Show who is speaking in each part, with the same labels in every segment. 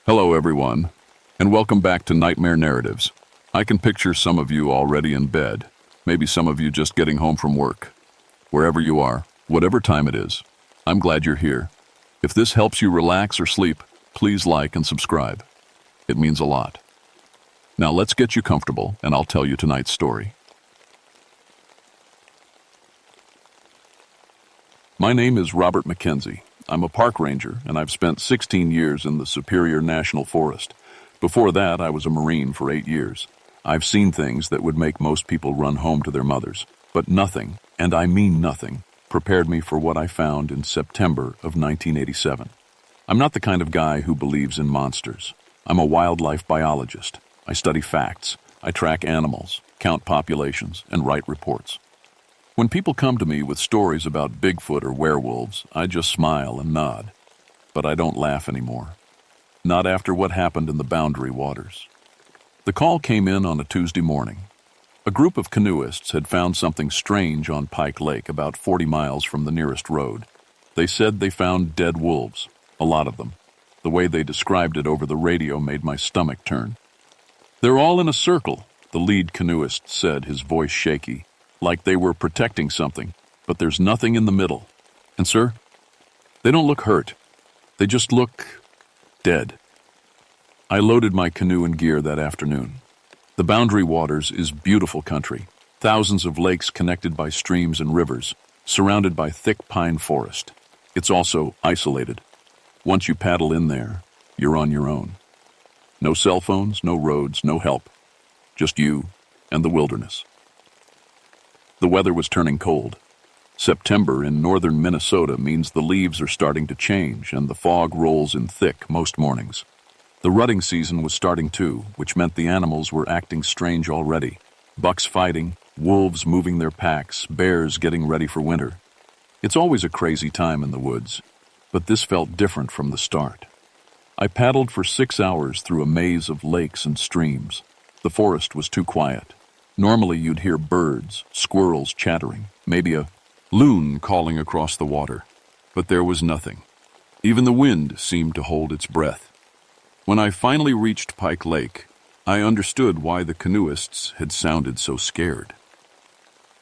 Speaker 1: Hello, everyone, and welcome back to Nightmare Narratives. I can picture some of you already in bed, maybe some of you just getting home from work. Wherever you are, whatever time it is, I'm glad you're here. If this helps you relax or sleep, please like and subscribe. It means a lot. Now let's get you comfortable, and I'll tell you tonight's story. My name is Robert McKenzie. I'm a park ranger, and I've spent 16 years in the Superior National Forest. Before that, I was a Marine for 8 years. I've seen things that would make most people run home to their mothers, but nothing, and I mean nothing, prepared me for what I found in September of 1987. I'm not the kind of guy who believes in monsters. I'm a wildlife biologist. I study facts. I track animals, count populations, and write reports. When people come to me with stories about Bigfoot or werewolves, I just smile and nod. But I don't laugh anymore. Not after what happened in the Boundary Waters. The call came in on a Tuesday morning. A group of canoists had found something strange on Pike Lake, about 40 miles from the nearest road. They said they found dead wolves, a lot of them. The way they described it over the radio made my stomach turn. "They're all in a circle," the lead canoeist said, his voice shaky, like they were protecting something, but there's nothing in the middle. And sir, they don't look hurt. They just look dead. I loaded my canoe and gear that afternoon. The Boundary Waters is beautiful country, thousands of lakes connected by streams and rivers, surrounded by thick pine forest. It's also isolated. Once you paddle in there, you're on your own. No cell phones, no roads, no help. Just you and the wilderness. The weather was turning cold. September in northern Minnesota means the leaves are starting to change and the fog rolls in thick most mornings. The rutting season was starting too, which meant the animals were acting strange already. Bucks fighting, wolves moving their packs, bears getting ready for winter. It's always a crazy time in the woods, but this felt different from the start. I paddled for 6 hours through a maze of lakes and streams. The forest was too quiet. Normally you'd hear birds, squirrels chattering, maybe a loon calling across the water. But there was nothing. Even the wind seemed to hold its breath. When I finally reached Pike Lake, I understood why the canoeists had sounded so scared.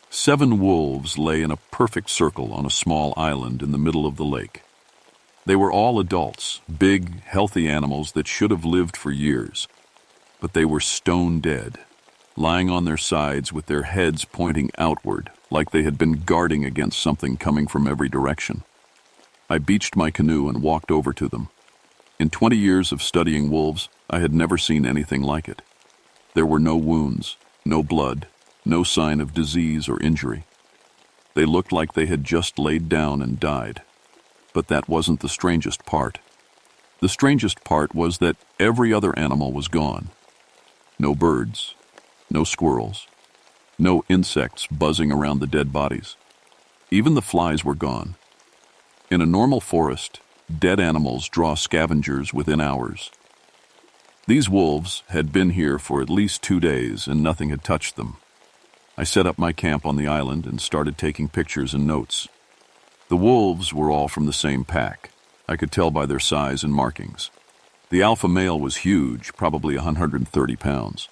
Speaker 1: 7 wolves lay in a perfect circle on a small island in the middle of the lake. They were all adults, big, healthy animals that should have lived for years. But they were stone dead, lying on their sides with their heads pointing outward, like they had been guarding against something coming from every direction. I beached my canoe and walked over to them. In 20 years of studying wolves, I had never seen anything like it. There were no wounds, no blood, no sign of disease or injury. They looked like they had just laid down and died. But that wasn't the strangest part. The strangest part was that every other animal was gone. No birds, no squirrels, no insects buzzing around the dead bodies. Even the flies were gone. In a normal forest, dead animals draw scavengers within hours. These wolves had been here for at least 2 days and nothing had touched them. I set up my camp on the island and started taking pictures and notes. The wolves were all from the same pack. I could tell by their size and markings. The alpha male was huge, probably 130 pounds.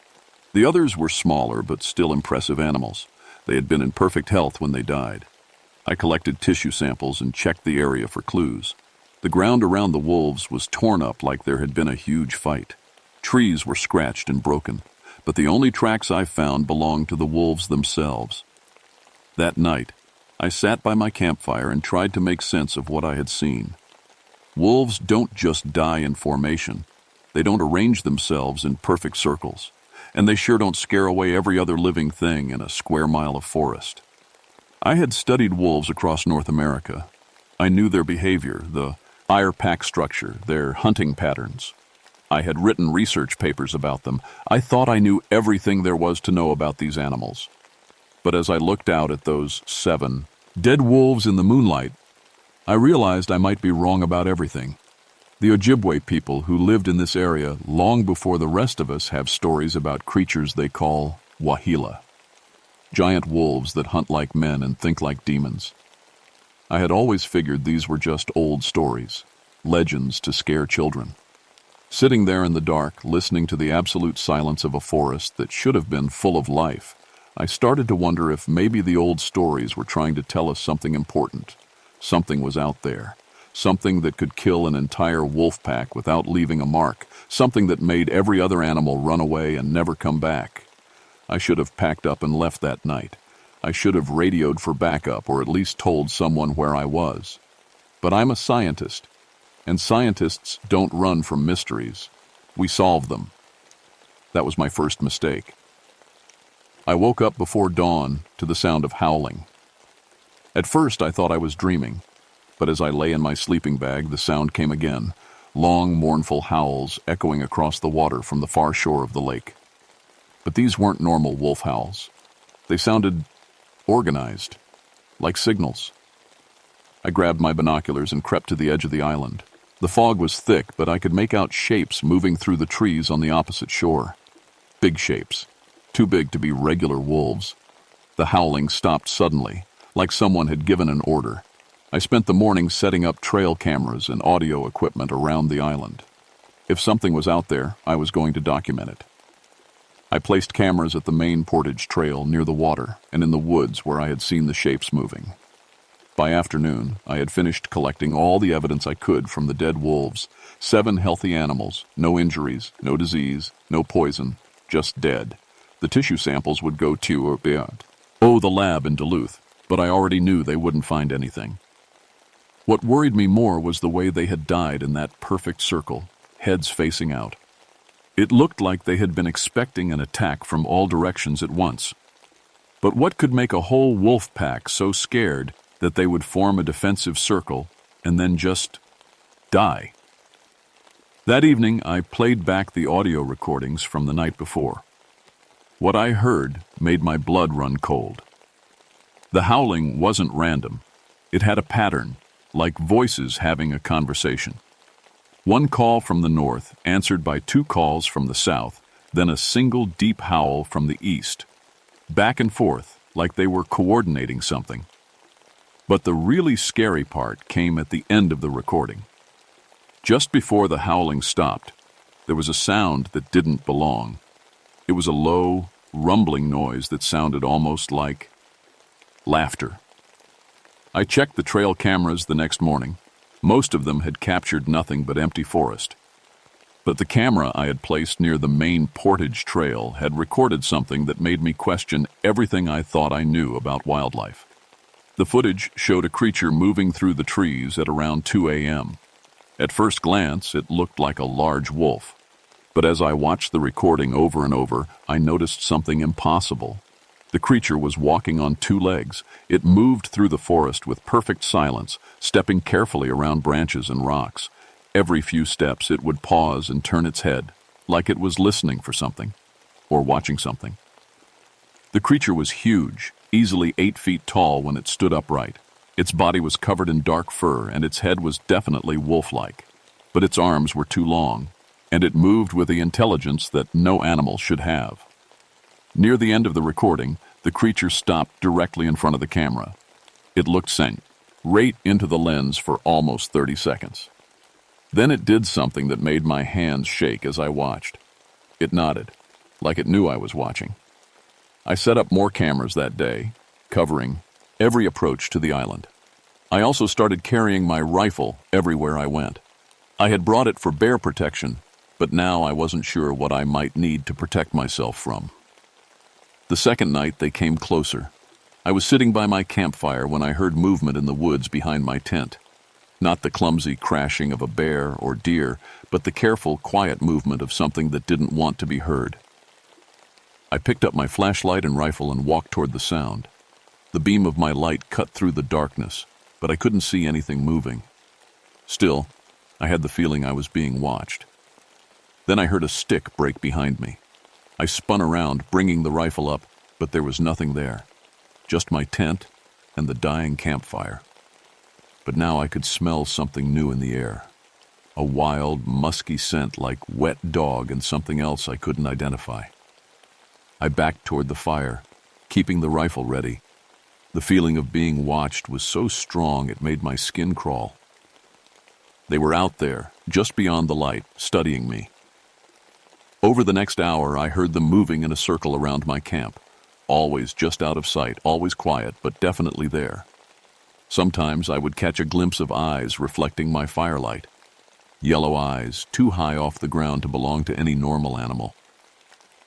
Speaker 1: The others were smaller but still impressive animals. They had been in perfect health when they died. I collected tissue samples and checked the area for clues. The ground around the wolves was torn up like there had been a huge fight. Trees were scratched and broken, but the only tracks I found belonged to the wolves themselves. That night, I sat by my campfire and tried to make sense of what I had seen. Wolves don't just die in formation. They don't arrange themselves in perfect circles. And they sure don't scare away every other living thing in a square mile of forest. I had studied wolves across North America. I knew their behavior, the fire pack structure, their hunting patterns. I had written research papers about them. I thought I knew everything there was to know about these animals. But as I looked out at those 7 dead wolves in the moonlight, I realized I might be wrong about everything. The Ojibwe people who lived in this area long before the rest of us have stories about creatures they call wahila, giant wolves that hunt like men and think like demons. I had always figured these were just old stories, legends to scare children. Sitting there in the dark, listening to the absolute silence of a forest that should have been full of life, I started to wonder if maybe the old stories were trying to tell us something important. Something was out there. Something that could kill an entire wolf pack without leaving a mark. Something that made every other animal run away and never come back. I should have packed up and left that night. I should have radioed for backup or at least told someone where I was. But I'm a scientist, and scientists don't run from mysteries. We solve them. That was my first mistake. I woke up before dawn to the sound of howling. At first I thought I was dreaming, but as I lay in my sleeping bag, the sound came again, long, mournful howls echoing across the water from the far shore of the lake. But these weren't normal wolf howls. They sounded organized, like signals. I grabbed my binoculars and crept to the edge of the island. The fog was thick, but I could make out shapes moving through the trees on the opposite shore. Big shapes, too big to be regular wolves. The howling stopped suddenly, like someone had given an order. I spent the morning setting up trail cameras and audio equipment around the island. If something was out there, I was going to document it. I placed cameras at the main portage trail near the water and in the woods where I had seen the shapes moving. By afternoon, I had finished collecting all the evidence I could from the dead wolves. 7 healthy animals, no injuries, no disease, no poison, just dead. The tissue samples would go to or beyond. The lab in Duluth, but I already knew they wouldn't find anything. What worried me more was the way they had died in that perfect circle, heads facing out. It looked like they had been expecting an attack from all directions at once. But what could make a whole wolf pack so scared that they would form a defensive circle and then just die? That evening, I played back the audio recordings from the night before. What I heard made my blood run cold. The howling wasn't random. It had a pattern, like voices having a conversation. One call from the north, answered by 2 calls from the south, then a single deep howl from the east. Back and forth, like they were coordinating something. But the really scary part came at the end of the recording. Just before the howling stopped, there was a sound that didn't belong. It was a low, rumbling noise that sounded almost like laughter. I checked the trail cameras the next morning. Most of them had captured nothing but empty forest. But the camera I had placed near the main portage trail had recorded something that made me question everything I thought I knew about wildlife. The footage showed a creature moving through the trees at around 2 a.m. At first glance, it looked like a large wolf. But as I watched the recording over and over, I noticed something impossible. The creature was walking on 2 legs. It moved through the forest with perfect silence, stepping carefully around branches and rocks. Every few steps it would pause and turn its head, like it was listening for something, or watching something. The creature was huge, easily 8 feet tall when it stood upright. Its body was covered in dark fur, and its head was definitely wolf-like. But its arms were too long, and it moved with the intelligence that no animal should have. Near the end of the recording, the creature stopped directly in front of the camera. It looked sane, right into the lens for almost 30 seconds. Then it did something that made my hands shake as I watched. It nodded, like it knew I was watching. I set up more cameras that day, covering every approach to the island. I also started carrying my rifle everywhere I went. I had brought it for bear protection, but now I wasn't sure what I might need to protect myself from. The second night, they came closer. I was sitting by my campfire when I heard movement in the woods behind my tent. Not the clumsy crashing of a bear or deer, but the careful, quiet movement of something that didn't want to be heard. I picked up my flashlight and rifle and walked toward the sound. The beam of my light cut through the darkness, but I couldn't see anything moving. Still, I had the feeling I was being watched. Then I heard a stick break behind me. I spun around, bringing the rifle up, but there was nothing there. Just my tent and the dying campfire. But now I could smell something new in the air. A wild, musky scent like wet dog and something else I couldn't identify. I backed toward the fire, keeping the rifle ready. The feeling of being watched was so strong it made my skin crawl. They were out there, just beyond the light, studying me. Over the next hour, I heard them moving in a circle around my camp, always just out of sight, always quiet, but definitely there. Sometimes I would catch a glimpse of eyes reflecting my firelight. Yellow eyes, too high off the ground to belong to any normal animal.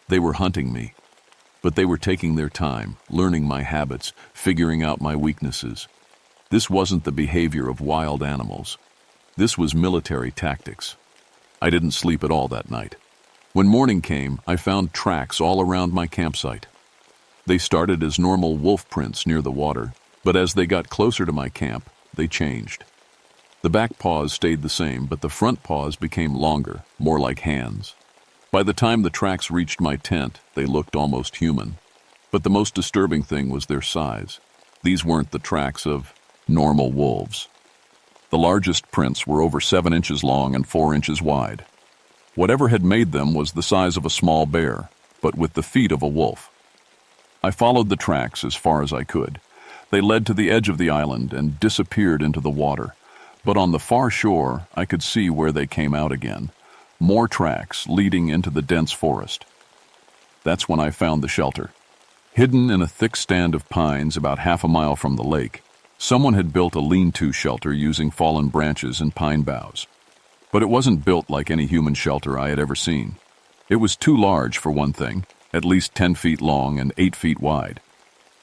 Speaker 1: They were hunting me, but they were taking their time, learning my habits, figuring out my weaknesses. This wasn't the behavior of wild animals. This was military tactics. I didn't sleep at all that night. When morning came, I found tracks all around my campsite. They started as normal wolf prints near the water, but as they got closer to my camp, they changed. The back paws stayed the same, but the front paws became longer, more like hands. By the time the tracks reached my tent, they looked almost human. But the most disturbing thing was their size. These weren't the tracks of normal wolves. The largest prints were over 7 inches long and 4 inches wide. Whatever had made them was the size of a small bear, but with the feet of a wolf. I followed the tracks as far as I could. They led to the edge of the island and disappeared into the water. But on the far shore, I could see where they came out again. More tracks leading into the dense forest. That's when I found the shelter. Hidden in a thick stand of pines about half a mile from the lake, someone had built a lean-to shelter using fallen branches and pine boughs. But it wasn't built like any human shelter I had ever seen. It was too large, for one thing, at least 10 feet long and 8 feet wide.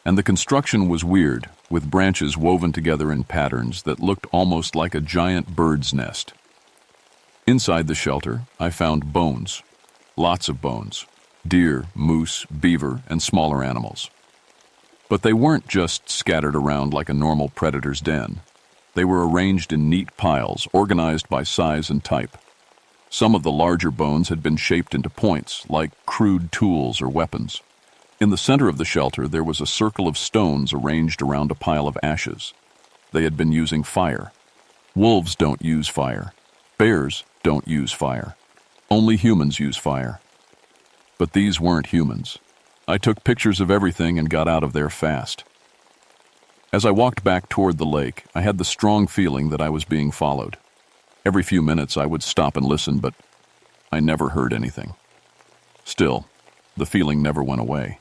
Speaker 1: And the construction was weird, with branches woven together in patterns that looked almost like a giant bird's nest. Inside the shelter, I found bones. Lots of bones. Deer, moose, beaver, and smaller animals. But they weren't just scattered around like a normal predator's den. They were arranged in neat piles, organized by size and type. Some of the larger bones had been shaped into points, like crude tools or weapons. In the center of the shelter, there was a circle of stones arranged around a pile of ashes. They had been using fire. Wolves don't use fire. Bears don't use fire. Only humans use fire. But these weren't humans. I took pictures of everything and got out of there fast. As I walked back toward the lake, I had the strong feeling that I was being followed. Every few minutes I would stop and listen, but I never heard anything. Still, the feeling never went away.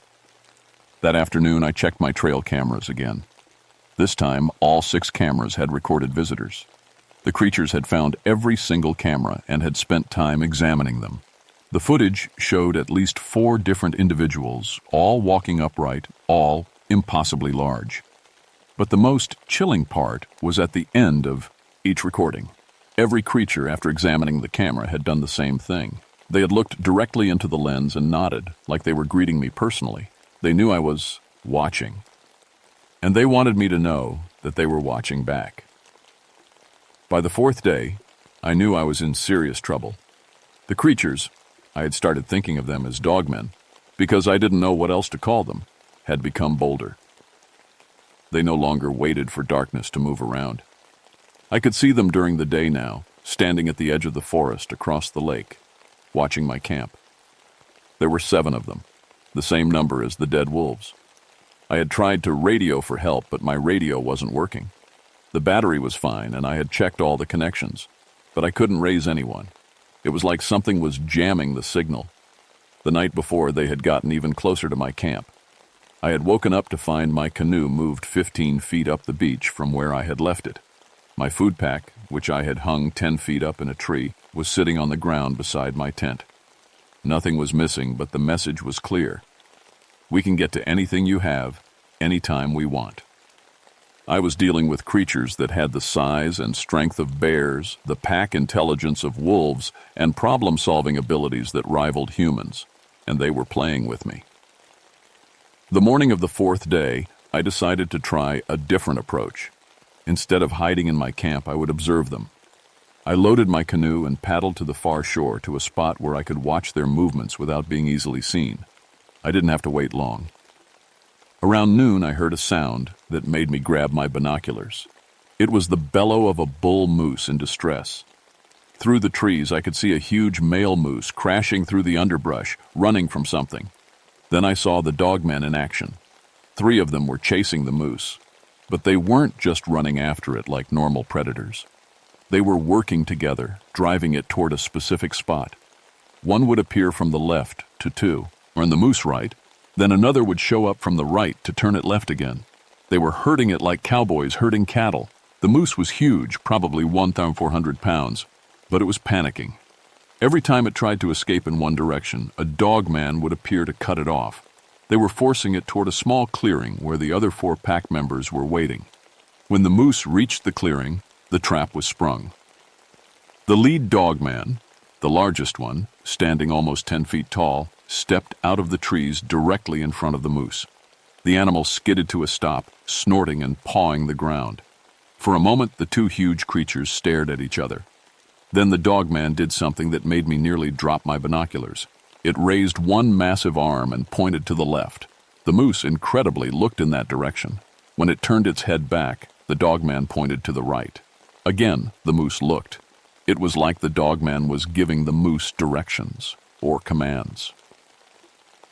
Speaker 1: That afternoon, I checked my trail cameras again. This time, all 6 cameras had recorded visitors. The creatures had found every single camera and had spent time examining them. The footage showed at least 4 different individuals, all walking upright, all impossibly large. But the most chilling part was at the end of each recording. Every creature, after examining the camera, had done the same thing. They had looked directly into the lens and nodded, like they were greeting me personally. They knew I was watching. And they wanted me to know that they were watching back. By the 4th day, I knew I was in serious trouble. The creatures, I had started thinking of them as dogmen, because I didn't know what else to call them, had become bolder. They no longer waited for darkness to move around. I could see them during the day now, standing at the edge of the forest across the lake, watching my camp. There were 7 of them, the same number as the dead wolves. I had tried to radio for help, but my radio wasn't working. The battery was fine, and I had checked all the connections, but I couldn't raise anyone. It was like something was jamming the signal. The night before, they had gotten even closer to my camp. I had woken up to find my canoe moved 15 feet up the beach from where I had left it. My food pack, which I had hung 10 feet up in a tree, was sitting on the ground beside my tent. Nothing was missing, but the message was clear. We can get to anything you have, anytime we want. I was dealing with creatures that had the size and strength of bears, the pack intelligence of wolves, and problem-solving abilities that rivaled humans, and they were playing with me. The morning of the 4th day, I decided to try a different approach. Instead of hiding in my camp, I would observe them. I loaded my canoe and paddled to the far shore to a spot where I could watch their movements without being easily seen. I didn't have to wait long. Around noon, I heard a sound that made me grab my binoculars. It was the bellow of a bull moose in distress. Through the trees, I could see a huge male moose crashing through the underbrush, running from something. Then I saw the dogmen in action. 3 of them were chasing the moose, but they weren't just running after it like normal predators. They were working together, driving it toward a specific spot. One would appear from the left to turn the moose right, then another would show up from the right to turn it left again. They were herding it like cowboys herding cattle. The moose was huge, probably 1,400 pounds, but it was panicking. Every time it tried to escape in one direction, a dog man would appear to cut it off. They were forcing it toward a small clearing where the other 4 pack members were waiting. When the moose reached the clearing, the trap was sprung. The lead dog man, the largest one, standing almost 10 feet tall, stepped out of the trees directly in front of the moose. The animal skidded to a stop, snorting and pawing the ground. For a moment, the 2 huge creatures stared at each other. Then the dog man did something that made me nearly drop my binoculars. It raised one massive arm and pointed to the left. The moose incredibly looked in that direction. When it turned its head back, the dog man pointed to the right. Again, the moose looked. It was like the dog man was giving the moose directions or commands.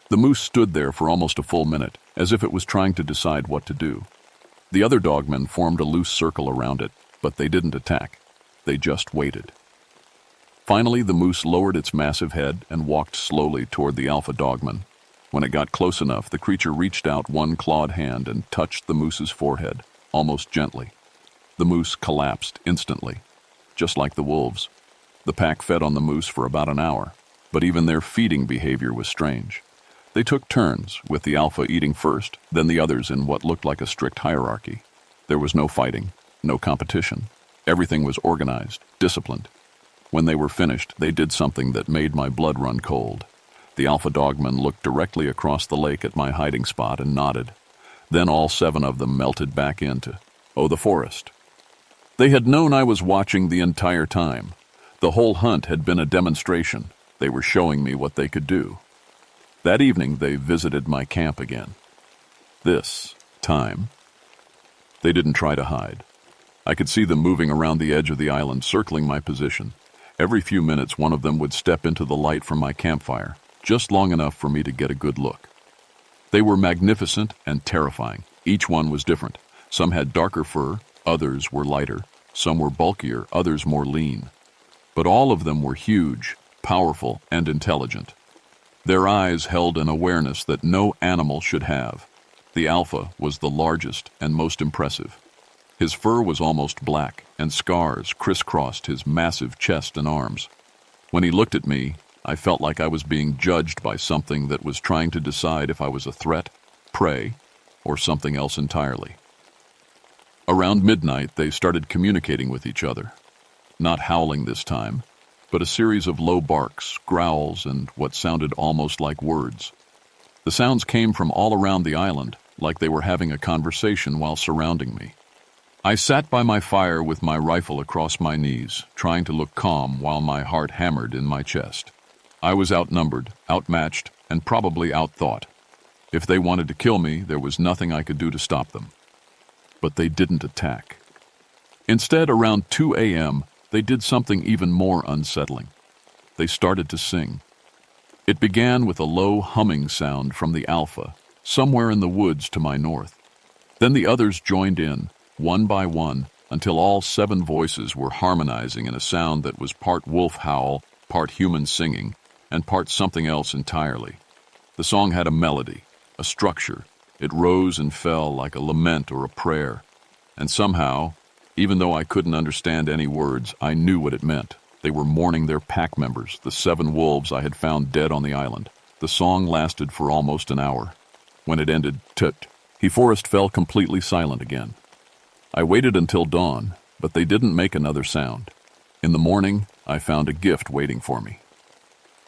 Speaker 1: The moose stood there for almost a full minute, as if it was trying to decide what to do. The other dogmen formed a loose circle around it, but they didn't attack. They just waited. Finally, the moose lowered its massive head and walked slowly toward the alpha dogman. When it got close enough, the creature reached out one clawed hand and touched the moose's forehead, almost gently. The moose collapsed instantly, just like the wolves. The pack fed on the moose for about an hour, but even their feeding behavior was strange. They took turns, with the alpha eating first, then the others in what looked like a strict hierarchy. There was no fighting, no competition. Everything was organized, disciplined. When they were finished, they did something that made my blood run cold. The alpha dogman looked directly across the lake at my hiding spot and nodded. Then all 7 of them melted back into, the forest. They had known I was watching the entire time. The whole hunt had been a demonstration. They were showing me what they could do. That evening, they visited my camp again. This time, they didn't try to hide. I could see them moving around the edge of the island, circling my position. Every few minutes, one of them would step into the light from my campfire, just long enough for me to get a good look. They were magnificent and terrifying. Each one was different. Some had darker fur, others were lighter. Some were bulkier, others more lean. But all of them were huge, powerful, and intelligent. Their eyes held an awareness that no animal should have. The alpha was the largest and most impressive. His fur was almost black, and scars crisscrossed his massive chest and arms. When he looked at me, I felt like I was being judged by something that was trying to decide if I was a threat, prey, or something else entirely. Around midnight, they started communicating with each other. Not howling this time, but a series of low barks, growls, and what sounded almost like words. The sounds came from all around the island, like they were having a conversation while surrounding me. I sat by my fire with my rifle across my knees, trying to look calm while my heart hammered in my chest. I was outnumbered, outmatched, and probably outthought. If they wanted to kill me, there was nothing I could do to stop them. But they didn't attack. Instead, around 2 a.m., they did something even more unsettling. They started to sing. It began with a low humming sound from the alpha, somewhere in the woods to my north. Then the others joined in, one by one, until all 7 voices were harmonizing in a sound that was part wolf howl, part human singing, and part something else entirely. The song had a melody, a structure. It rose and fell like a lament or a prayer. And somehow, even though I couldn't understand any words, I knew what it meant. They were mourning their pack members, the 7 wolves I had found dead on the island. The song lasted for almost an hour. When it ended, forest fell completely silent again. I waited until dawn, but they didn't make another sound. In the morning, I found a gift waiting for me.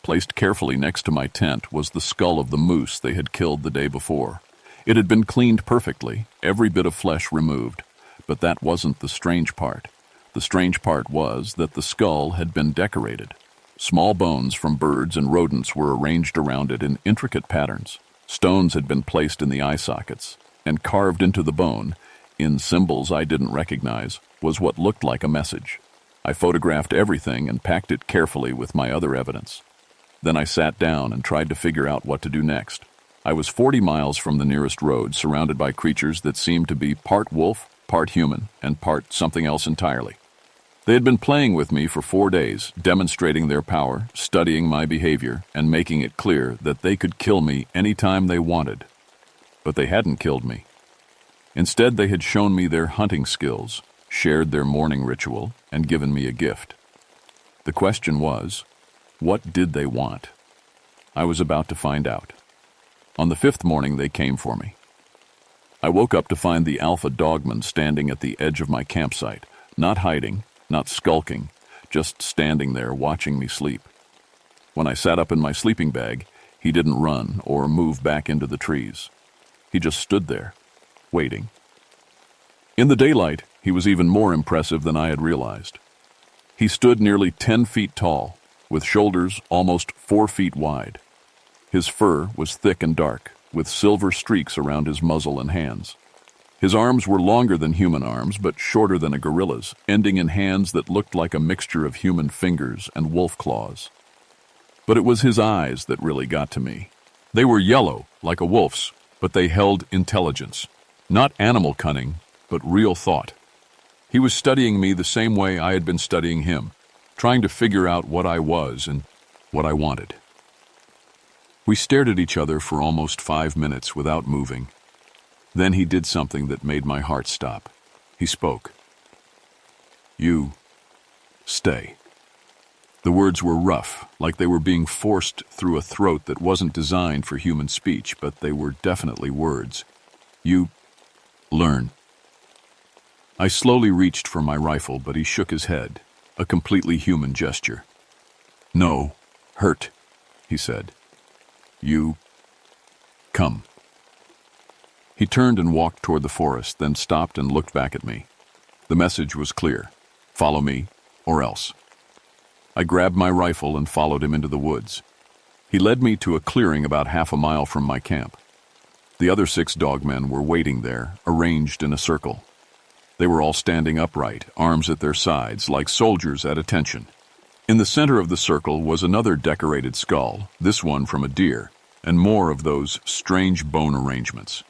Speaker 1: Placed carefully next to my tent was the skull of the moose they had killed the day before. It had been cleaned perfectly, every bit of flesh removed, but that wasn't the strange part. The strange part was that the skull had been decorated. Small bones from birds and rodents were arranged around it in intricate patterns. Stones had been placed in the eye sockets, and carved into the bone, in symbols I didn't recognize, was what looked like a message. I photographed everything and packed it carefully with my other evidence. Then I sat down and tried to figure out what to do next. I was 40 miles from the nearest road, surrounded by creatures that seemed to be part wolf, part human, and part something else entirely. They had been playing with me for 4 days, demonstrating their power, studying my behavior, and making it clear that they could kill me any time they wanted. But they hadn't killed me. Instead, they had shown me their hunting skills, shared their morning ritual, and given me a gift. The question was, what did they want? I was about to find out. On the 5th morning, they came for me. I woke up to find the alpha dogman standing at the edge of my campsite, not hiding, not skulking, just standing there watching me sleep. When I sat up in my sleeping bag, he didn't run or move back into the trees. He just stood there, waiting. In the daylight, he was even more impressive than I had realized. He stood nearly 10 feet tall, with shoulders almost 4 feet wide. His fur was thick and dark, with silver streaks around his muzzle and hands. His arms were longer than human arms, but shorter than a gorilla's, ending in hands that looked like a mixture of human fingers and wolf claws. But it was his eyes that really got to me. They were yellow, like a wolf's, but they held intelligence. Not animal cunning, but real thought. He was studying me the same way I had been studying him, trying to figure out what I was and what I wanted. We stared at each other for almost 5 minutes without moving. Then he did something that made my heart stop. He spoke. "You stay." The words were rough, like they were being forced through a throat that wasn't designed for human speech, but they were definitely words. "You learn." I slowly reached for my rifle, but he shook his head, a completely human gesture. "No, hurt," he said. "You come." He turned and walked toward the forest, then stopped and looked back at me. The message was clear. Follow me, or else. I grabbed my rifle and followed him into the woods. He led me to a clearing about half a mile from my camp. The other 6 dogmen were waiting there, arranged in a circle. They were all standing upright, arms at their sides, like soldiers at attention. In the center of the circle was another decorated skull, this one from a deer, and more of those strange bone arrangements.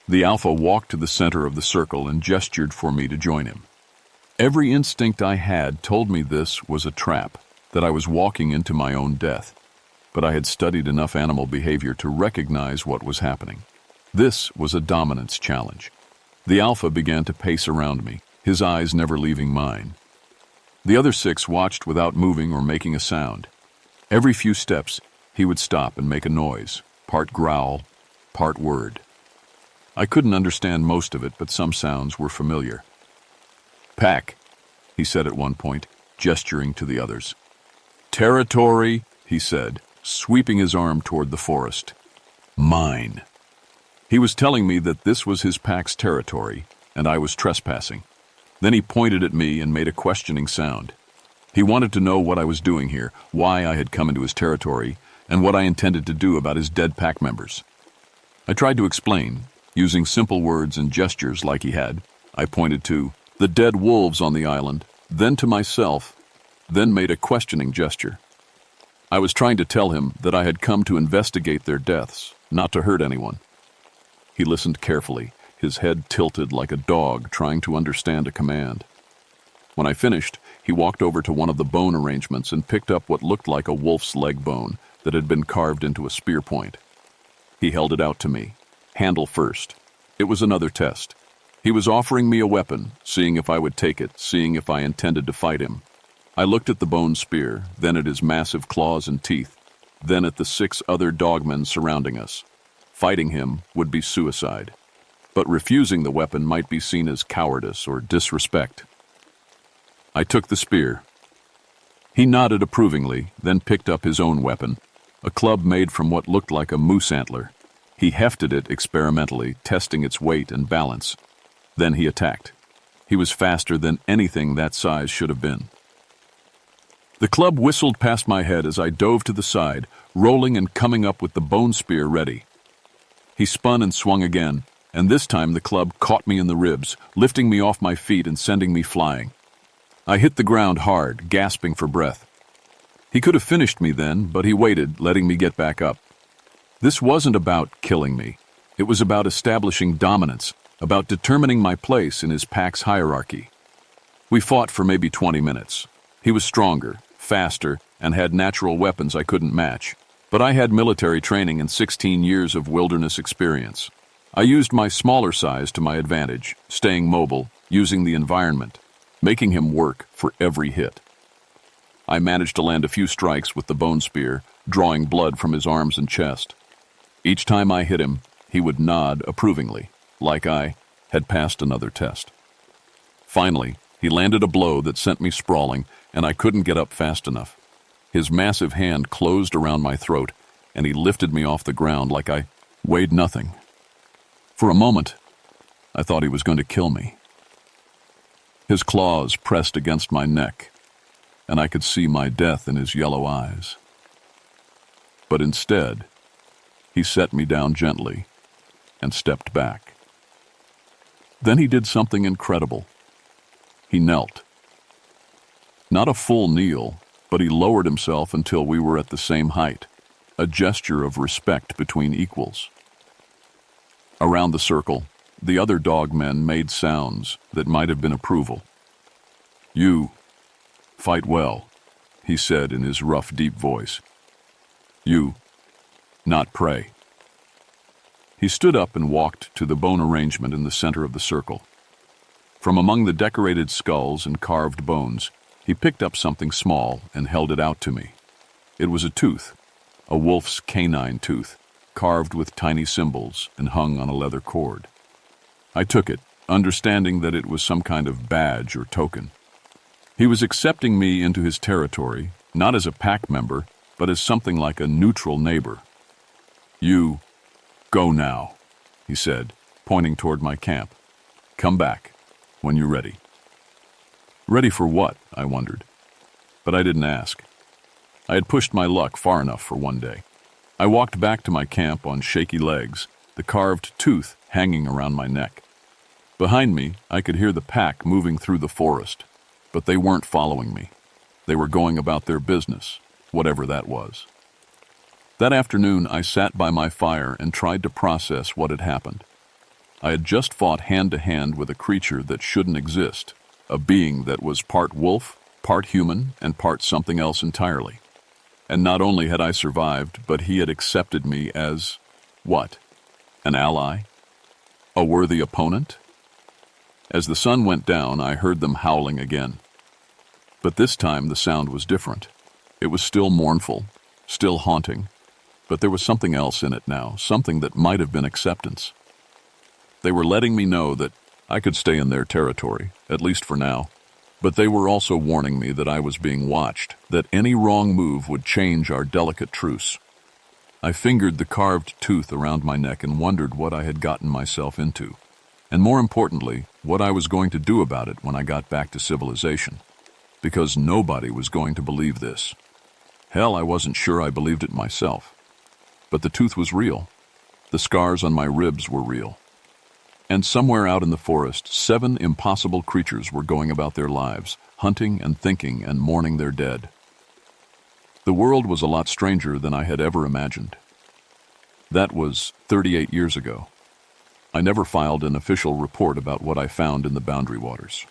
Speaker 1: The alpha walked to the center of the circle and gestured for me to join him. Every instinct I had told me this was a trap, that I was walking into my own death, but I had studied enough animal behavior to recognize what was happening. This was a dominance challenge. The alpha began to pace around me, his eyes never leaving mine. The other 6 watched without moving or making a sound. Every few steps, he would stop and make a noise, part growl, part word. I couldn't understand most of it, but some sounds were familiar. "Pack," he said at one point, gesturing to the others. "Territory," he said, sweeping his arm toward the forest. "Mine." He was telling me that this was his pack's territory, and I was trespassing. Then he pointed at me and made a questioning sound. He wanted to know what I was doing here, why I had come into his territory, and what I intended to do about his dead pack members. I tried to explain, using simple words and gestures like he had. I pointed to the dead wolves on the island, then to myself, then made a questioning gesture. I was trying to tell him that I had come to investigate their deaths, not to hurt anyone. He listened carefully, his head tilted like a dog trying to understand a command. When I finished, he walked over to one of the bone arrangements and picked up what looked like a wolf's leg bone that had been carved into a spear point. He held it out to me, handle first. It was another test. He was offering me a weapon, seeing if I would take it, seeing if I intended to fight him. I looked at the bone spear, then at his massive claws and teeth, then at the 6 other dogmen surrounding us. Fighting him would be suicide, but refusing the weapon might be seen as cowardice or disrespect. I took the spear. He nodded approvingly, then picked up his own weapon, a club made from what looked like a moose antler. He hefted it experimentally, testing its weight and balance. Then he attacked. He was faster than anything that size should have been. The club whistled past my head as I dove to the side, rolling and coming up with the bone spear ready. He spun and swung again, and this time the club caught me in the ribs, lifting me off my feet and sending me flying. I hit the ground hard, gasping for breath. He could have finished me then, but he waited, letting me get back up. This wasn't about killing me. It was about establishing dominance, about determining my place in his pack's hierarchy. We fought for maybe 20 minutes. He was stronger, faster, and had natural weapons I couldn't match. But I had military training and 16 years of wilderness experience. I used my smaller size to my advantage, staying mobile, using the environment, making him work for every hit. I managed to land a few strikes with the bone spear, drawing blood from his arms and chest. Each time I hit him, he would nod approvingly, like I had passed another test. Finally, he landed a blow that sent me sprawling, and I couldn't get up fast enough. His massive hand closed around my throat, and he lifted me off the ground like I weighed nothing. For a moment, I thought he was going to kill me. His claws pressed against my neck, and I could see my death in his yellow eyes. But instead, he set me down gently and stepped back. Then he did something incredible. He knelt. Not a full kneel, but he lowered himself until we were at the same height, a gesture of respect between equals. Around the circle, the other dog men made sounds that might have been approval. "You fight well," he said in his rough, deep voice. "You, not prey." He stood up and walked to the bone arrangement in the center of the circle. From among the decorated skulls and carved bones, he picked up something small and held it out to me. It was a tooth, a wolf's canine tooth, carved with tiny symbols and hung on a leather cord. I took it, understanding that it was some kind of badge or token. He was accepting me into his territory, not as a pack member, but as something like a neutral neighbor. "You go now," he said, pointing toward my camp. "Come back when you're ready." Ready for what? I wondered. But I didn't ask. I had pushed my luck far enough for one day. I walked back to my camp on shaky legs, the carved tooth hanging around my neck. Behind me, I could hear the pack moving through the forest, but they weren't following me. They were going about their business, whatever that was. That afternoon, I sat by my fire and tried to process what had happened. I had just fought hand-to-hand with a creature that shouldn't exist, a being that was part wolf, part human, and part something else entirely. And not only had I survived, but he had accepted me as, what? An ally? A worthy opponent? As the sun went down, I heard them howling again. But this time the sound was different. It was still mournful, still haunting, but there was something else in it now, something that might have been acceptance. They were letting me know that I could stay in their territory, at least for now, but they were also warning me that I was being watched, that any wrong move would change our delicate truce. I fingered the carved tooth around my neck and wondered what I had gotten myself into, and more importantly, what I was going to do about it when I got back to civilization, because nobody was going to believe this. Hell, I wasn't sure I believed it myself. But the tooth was real. The scars on my ribs were real. And somewhere out in the forest, 7 impossible creatures were going about their lives, hunting and thinking and mourning their dead. The world was a lot stranger than I had ever imagined. That was 38 years ago. I never filed an official report about what I found in the Boundary Waters.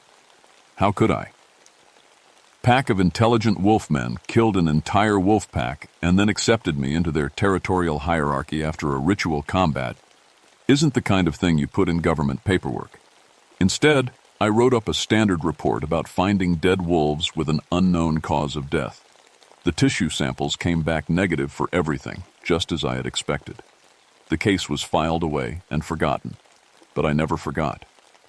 Speaker 1: How could I? Pack of intelligent wolfmen killed an entire wolf pack and then accepted me into their territorial hierarchy after a ritual combat isn't the kind of thing you put in government paperwork. Instead, I wrote up a standard report about finding dead wolves with an unknown cause of death. The tissue samples came back negative for everything, just as I had expected. The case was filed away and forgotten, but I never forgot.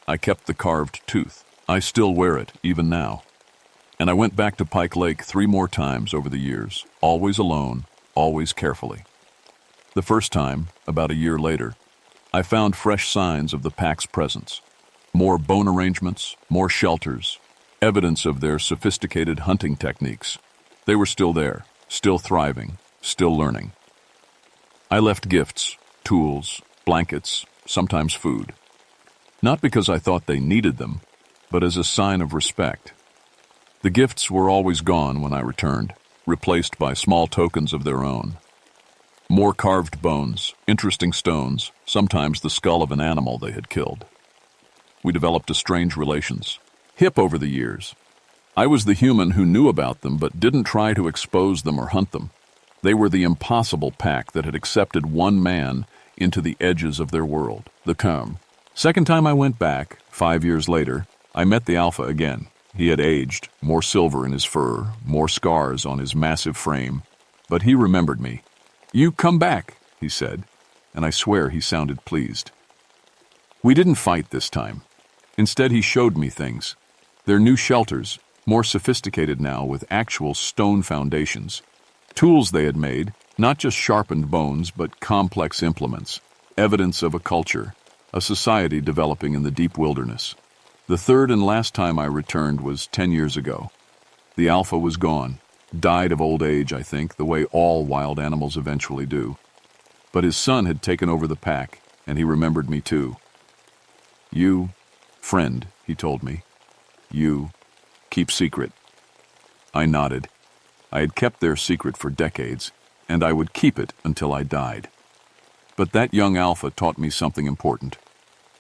Speaker 1: I kept the carved tooth. I still wear it, even now. And I went back to Pike Lake 3 more times over the years, always alone, always carefully. The first time, about a year later, I found fresh signs of the pack's presence. More bone arrangements, more shelters, evidence of their sophisticated hunting techniques. They were still there, still thriving, still learning. I left gifts, tools, blankets, sometimes food. Not because I thought they needed them, but as a sign of respect. The gifts were always gone when I returned, replaced by small tokens of their own. More carved bones, interesting stones, sometimes the skull of an animal they had killed. We developed a strange relations, hip over the years. I was the human who knew about them but didn't try to expose them or hunt them. They were the impossible pack that had accepted one man into the edges of their world, the calm. Second time I went back, 5 years later, I met the alpha again. He had aged, more silver in his fur, more scars on his massive frame, but he remembered me. "You come back," he said, and I swear he sounded pleased. We didn't fight this time. Instead, he showed me things. Their new shelters, more sophisticated now with actual stone foundations. Tools they had made, not just sharpened bones, but complex implements, evidence of a culture, a society developing in the deep wilderness. The third and last time I returned was 10 years ago. The alpha was gone, died of old age, I think, the way all wild animals eventually do. But his son had taken over the pack, and he remembered me too. "You, friend," he told me. "You, keep secret." I nodded. I had kept their secret for decades, and I would keep it until I died. But that young alpha taught me something important.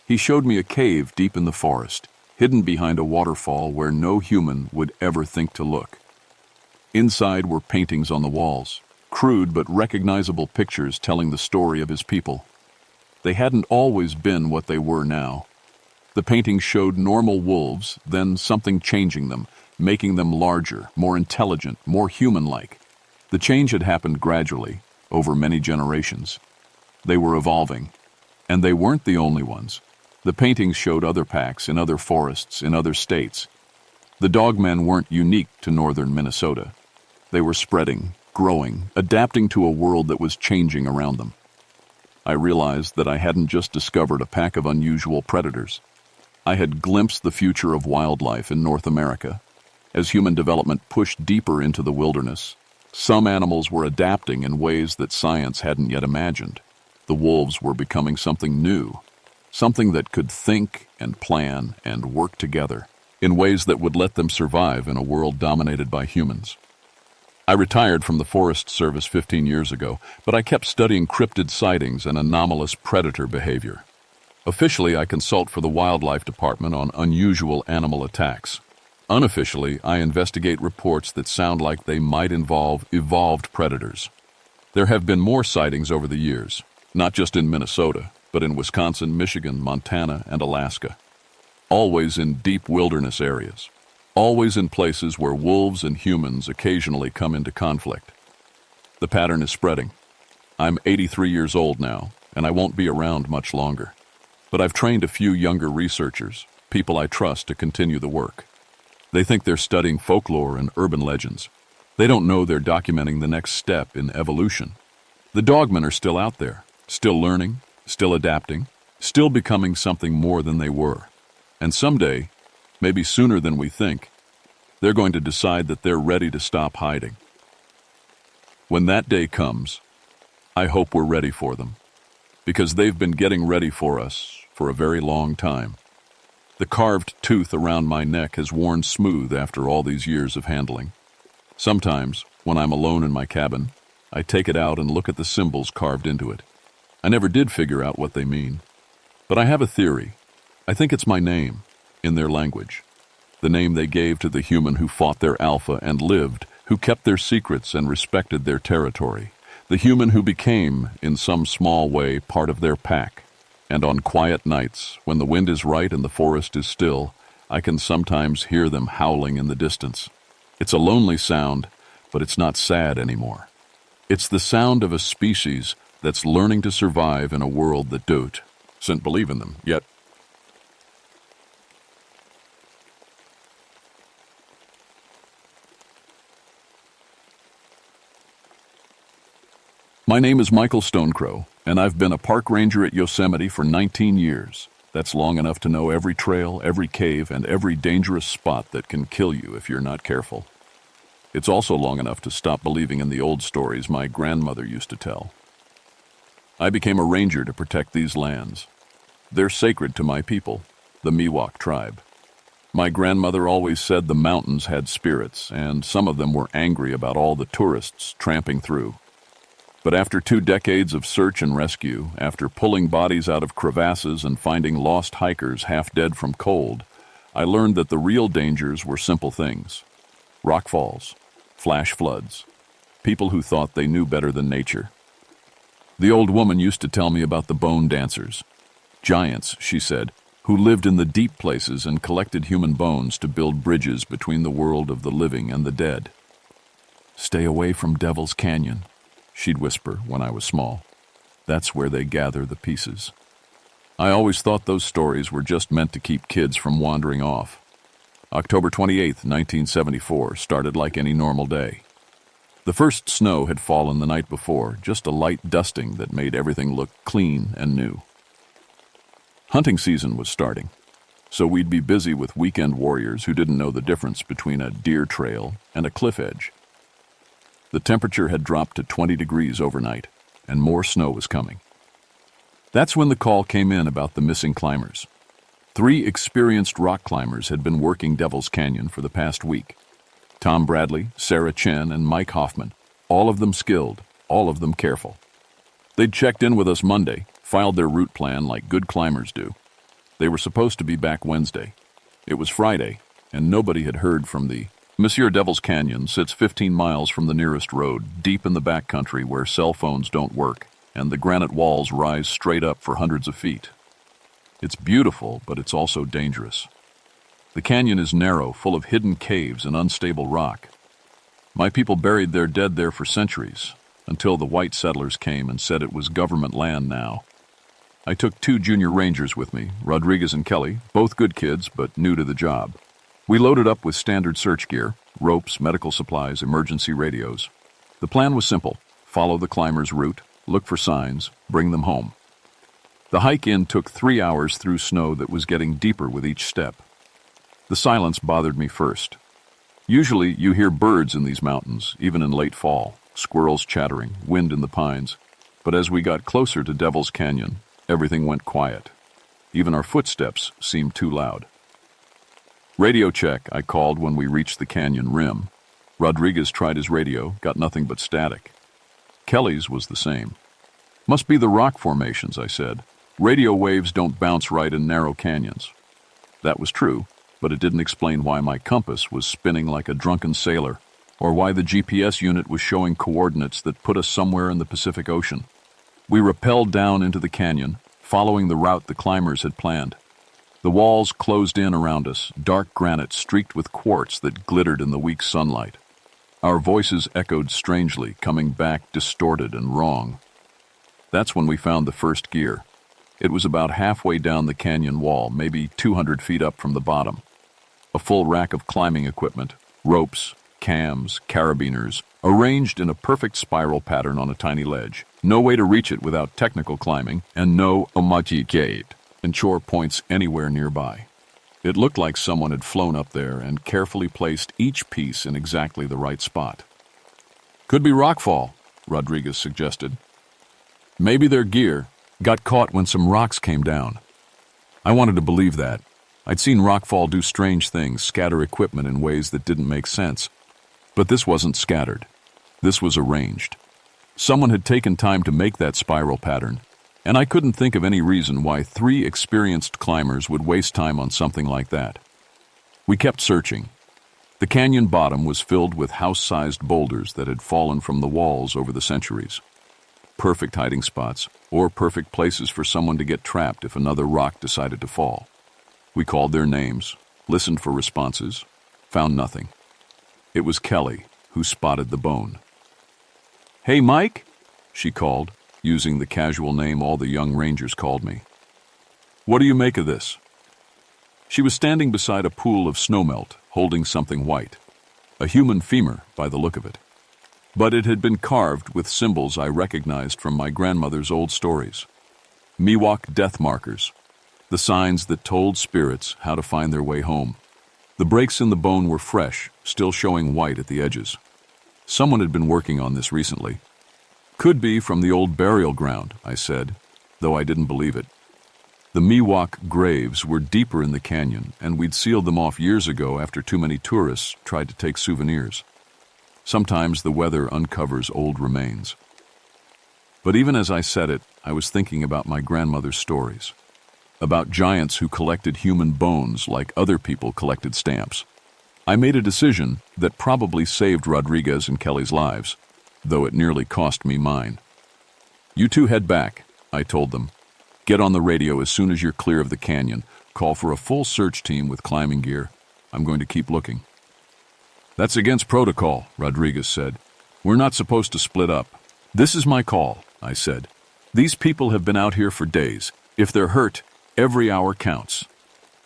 Speaker 1: He showed me a cave deep in the forest, hidden behind a waterfall where no human would ever think to look. Inside were paintings on the walls, crude but recognizable pictures telling the story of his people. They hadn't always been what they were now. The paintings showed normal wolves, then something changing them, making them larger, more intelligent, more human-like. The change had happened gradually, over many generations. They were evolving, and they weren't the only ones. The paintings showed other packs in other forests, in other states. The dogmen weren't unique to northern Minnesota. They were spreading, growing, adapting to a world that was changing around them. I realized that I hadn't just discovered a pack of unusual predators. I had glimpsed the future of wildlife in North America. As human development pushed deeper into the wilderness, some animals were adapting in ways that science hadn't yet imagined. The wolves were becoming something new, something that could think and plan and work together in ways that would let them survive in a world dominated by humans. I retired from the Forest Service 15 years ago, but I kept studying cryptid sightings and anomalous predator behavior. Officially, I consult for the Wildlife Department on unusual animal attacks. Unofficially, I investigate reports that sound like they might involve evolved predators. There have been more sightings over the years, not just in Minnesota, but in Wisconsin, Michigan, Montana, and Alaska. Always in deep wilderness areas. Always in places where wolves and humans occasionally come into conflict. The pattern is spreading. I'm 83 years old now, and I won't be around much longer. But I've trained a few younger researchers, people I trust to continue the work. They think they're studying folklore and urban legends. They don't know they're documenting the next step in evolution. The dogmen are still out there, still learning, still adapting, still becoming something more than they were. And someday, maybe sooner than we think, they're going to decide that they're ready to stop hiding. When that day comes, I hope we're ready for them, because they've been getting ready for us for a very long time. The carved tooth around my neck has worn smooth after all these years of handling. Sometimes, when I'm alone in my cabin, I take it out and look at the symbols carved into it. I never did figure out what they mean. But I have a theory. I think it's my name, in their language. The name they gave to the human who fought their alpha and lived, who kept their secrets and respected their territory. The human who became, in some small way, part of their pack. And on quiet nights, when the wind is right and the forest is still, I can sometimes hear them howling in the distance. It's a lonely sound, but it's not sad anymore. It's the sound of a species that's learning to survive in a world that don't believe in them yet. My name is Michael Stonecrow, and I've been a park ranger at Yosemite for 19 years. That's long enough to know every trail, every cave, and every dangerous spot that can kill you if you're not careful. It's also long enough to stop believing in the old stories my grandmother used to tell. I became a ranger to protect these lands. They're sacred to my people, the Miwok tribe. My grandmother always said the mountains had spirits, and some of them were angry about all the tourists tramping through. But after 2 decades of search and rescue, after pulling bodies out of crevasses and finding lost hikers half dead from cold, I learned that the real dangers were simple things: rockfalls, flash floods, people who thought they knew better than nature. The old woman used to tell me about the bone dancers. Giants, she said, who lived in the deep places and collected human bones to build bridges between the world of the living and the dead. "Stay away from Devil's Canyon," she'd whisper when I was small. "That's where they gather the pieces." I always thought those stories were just meant to keep kids from wandering off. October 28, 1974, started like any normal day. The first snow had fallen the night before, just a light dusting that made everything look clean and new. Hunting season was starting, so we'd be busy with weekend warriors who didn't know the difference between a deer trail and a cliff edge. The temperature had dropped to 20 degrees overnight, and more snow was coming. That's when the call came in about the missing climbers. 3 experienced rock climbers had been working Devil's Canyon for the past week. Tom Bradley, Sarah Chen, and Mike Hoffman, all of them skilled, all of them careful. They'd checked in with us Monday, filed their route plan like good climbers do. They were supposed to be back Wednesday. It was Friday, and nobody had heard from the Monsieur. Devil's Canyon sits 15 miles from the nearest road, deep in the backcountry where cell phones don't work, and the granite walls rise straight up for hundreds of feet. It's beautiful, but it's also dangerous. The canyon is narrow, full of hidden caves and unstable rock. My people buried their dead there for centuries, until the white settlers came and said it was government land now. I took 2 junior rangers with me, Rodriguez and Kelly, both good kids but new to the job. We loaded up with standard search gear, ropes, medical supplies, emergency radios. The plan was simple: follow the climber's route, look for signs, bring them home. The hike in took 3 hours through snow that was getting deeper with each step. The silence bothered me first. Usually you hear birds in these mountains, even in late fall, squirrels chattering, wind in the pines. But as we got closer to Devil's Canyon, everything went quiet. Even our footsteps seemed too loud. "Radio check," I called when we reached the canyon rim. Rodriguez tried his radio, got nothing but static. Kelly's was the same. "Must be the rock formations," I said. "Radio waves don't bounce right in narrow canyons." That was true, but it didn't explain why my compass was spinning like a drunken sailor, or why the GPS unit was showing coordinates that put us somewhere in the Pacific Ocean. We rappelled down into the canyon, following the route the climbers had planned. The walls closed in around us, dark granite streaked with quartz that glittered in the weak sunlight. Our voices echoed strangely, coming back distorted and wrong. That's when we found the first gear. It was about halfway down the canyon wall, maybe 200 feet up from the bottom. A full rack of climbing equipment, ropes, cams, carabiners, arranged in a perfect spiral pattern on a tiny ledge. No way to reach it without technical climbing, and no omachi gate and chore points anywhere nearby. It looked like someone had flown up there and carefully placed each piece in exactly the right spot. "Could be rockfall," Rodriguez suggested. "Maybe their gear got caught when some rocks came down." I wanted to believe that. I'd seen rockfall do strange things, scatter equipment in ways that didn't make sense. But this wasn't scattered. This was arranged. Someone had taken time to make that spiral pattern, and I couldn't think of any reason why 3 experienced climbers would waste time on something like that. We kept searching. The canyon bottom was filled with house-sized boulders that had fallen from the walls over the centuries. Perfect hiding spots, or perfect places for someone to get trapped if another rock decided to fall. We called their names, listened for responses, found nothing. It was Kelly who spotted the bone. "Hey, Mike," she called, using the casual name all the young rangers called me. "What do you make of this?" She was standing beside a pool of snowmelt, holding something white. A human femur, by the look of it. But it had been carved with symbols I recognized from my grandmother's old stories. Miwok death markers, the signs that told spirits how to find their way home. The breaks in the bone were fresh, still showing white at the edges. Someone had been working on this recently. "Could be from the old burial ground," I said, though I didn't believe it. The Miwok graves were deeper in the canyon, and we'd sealed them off years ago after too many tourists tried to take souvenirs. Sometimes the weather uncovers old remains. But even as I said it, I was thinking about my grandmother's stories. about giants who collected human bones like other people collected stamps. I made a decision that probably saved Rodriguez and Kelly's lives, though it nearly cost me mine. "You two head back," I told them. "Get on the radio as soon as you're clear of the canyon. Call for a full search team with climbing gear. I'm going to keep looking." "That's against protocol," Rodriguez said. "We're not supposed to split up." "This is my call," I said. "These people have been out here for days. If they're hurt, every hour counts."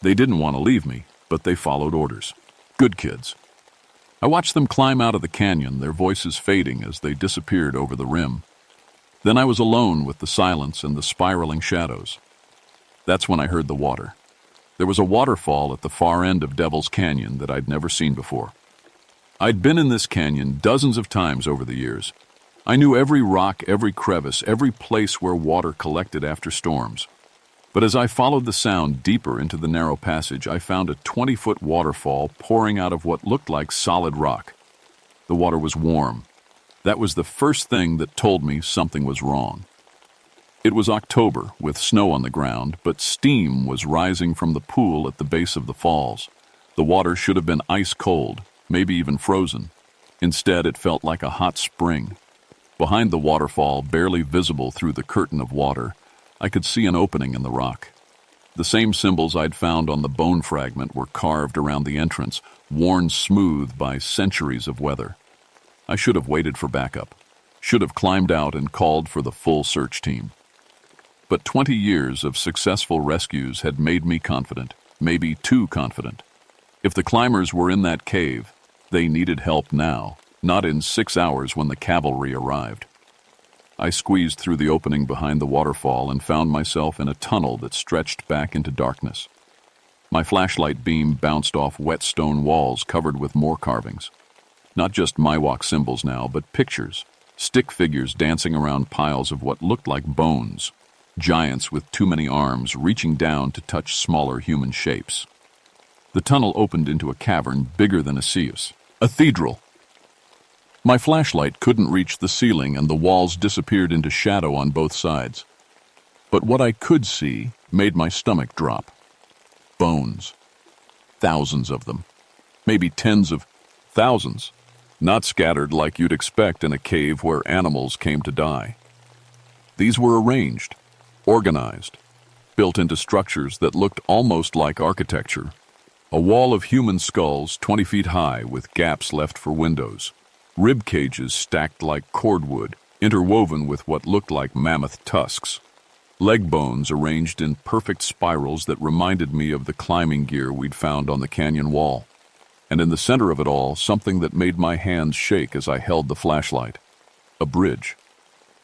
Speaker 1: They didn't want to leave me, but they followed orders. Good kids. I watched them climb out of the canyon, their voices fading as they disappeared over the rim. Then I was alone with the silence and the spiraling shadows. That's when I heard the water. There was a waterfall at the far end of Devil's Canyon that I'd never seen before. I'd been in this canyon dozens of times over the years. I knew every rock, every crevice, every place where water collected after storms. But as I followed the sound deeper into the narrow passage, I found a 20-foot waterfall pouring out of what looked like solid rock. The water was warm. That was the first thing that told me something was wrong. It was October, with snow on the ground, but steam was rising from the pool at the base of the falls. The water should have been ice cold, maybe even frozen. Instead, it felt like a hot spring. Behind the waterfall, barely visible through the curtain of water, I could see an opening in the rock. The same symbols I'd found on the bone fragment were carved around the entrance, worn smooth by centuries of weather. I should have waited for backup, should have climbed out and called for the full search team. But 20 years of successful rescues had made me confident, maybe too confident. If the climbers were in that cave, they needed help now, not in 6 hours when the cavalry arrived. I squeezed through the opening behind the waterfall and found myself in a tunnel that stretched back into darkness. My flashlight beam bounced off wet stone walls covered with more carvings. Not just Miwok symbols now, but pictures, stick figures dancing around piles of what looked like bones, giants with too many arms reaching down to touch smaller human shapes. The tunnel opened into a cavern bigger than a Seus, a cathedral. My flashlight couldn't reach the ceiling and the walls disappeared into shadow on both sides. But what I could see made my stomach drop. Bones. Thousands of them. Maybe tens of thousands. Not scattered like you'd expect in a cave where animals came to die. These were arranged, organized, built into structures that looked almost like architecture. A wall of human skulls 20 feet high with gaps left for windows. Rib cages stacked like cordwood, interwoven with what looked like mammoth tusks. Leg bones arranged in perfect spirals that reminded me of the climbing gear we'd found on the canyon wall. And in the center of it all, something that made my hands shake as I held the flashlight. A bridge.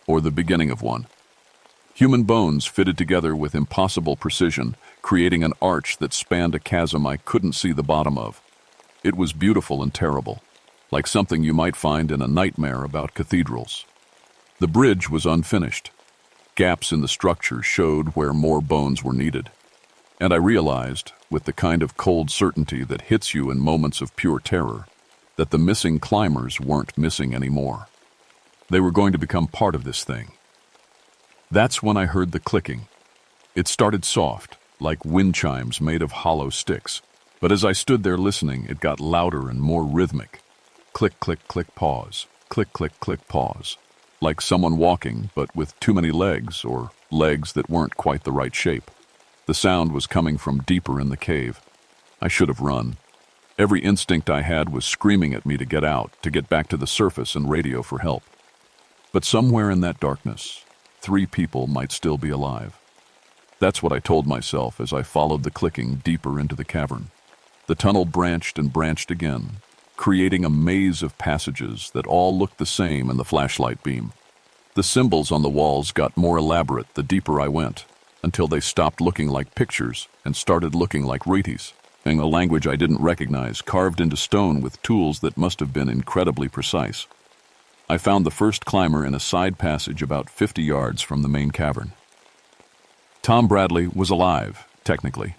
Speaker 1: Or the beginning of one. Human bones fitted together with impossible precision, creating an arch that spanned a chasm I couldn't see the bottom of. It was beautiful and terrible. Like something you might find in a nightmare about cathedrals. The bridge was unfinished. Gaps in the structure showed where more bones were needed. And I realized, with the kind of cold certainty that hits you in moments of pure terror, that the missing climbers weren't missing anymore. They were going to become part of this thing. That's when I heard the clicking. It started soft, like wind chimes made of hollow sticks. But as I stood there listening, it got louder and more rhythmic. Click, click, click, pause. Click, click, click, pause. Like someone walking, but with too many legs, or legs that weren't quite the right shape. The sound was coming from deeper in the cave. I should have run. Every instinct I had was screaming at me to get out, to get back to the surface and radio for help. But somewhere in that darkness, 3 people might still be alive. That's what I told myself as I followed the clicking deeper into the cavern. The tunnel branched and branched again, creating a maze of passages that all looked the same in the flashlight beam. The symbols on the walls got more elaborate the deeper I went, until they stopped looking like pictures and started looking like ritis, in a language I didn't recognize, carved into stone with tools that must have been incredibly precise. I found the first climber in a side passage about 50 yards from the main cavern. Tom Bradley was alive, technically.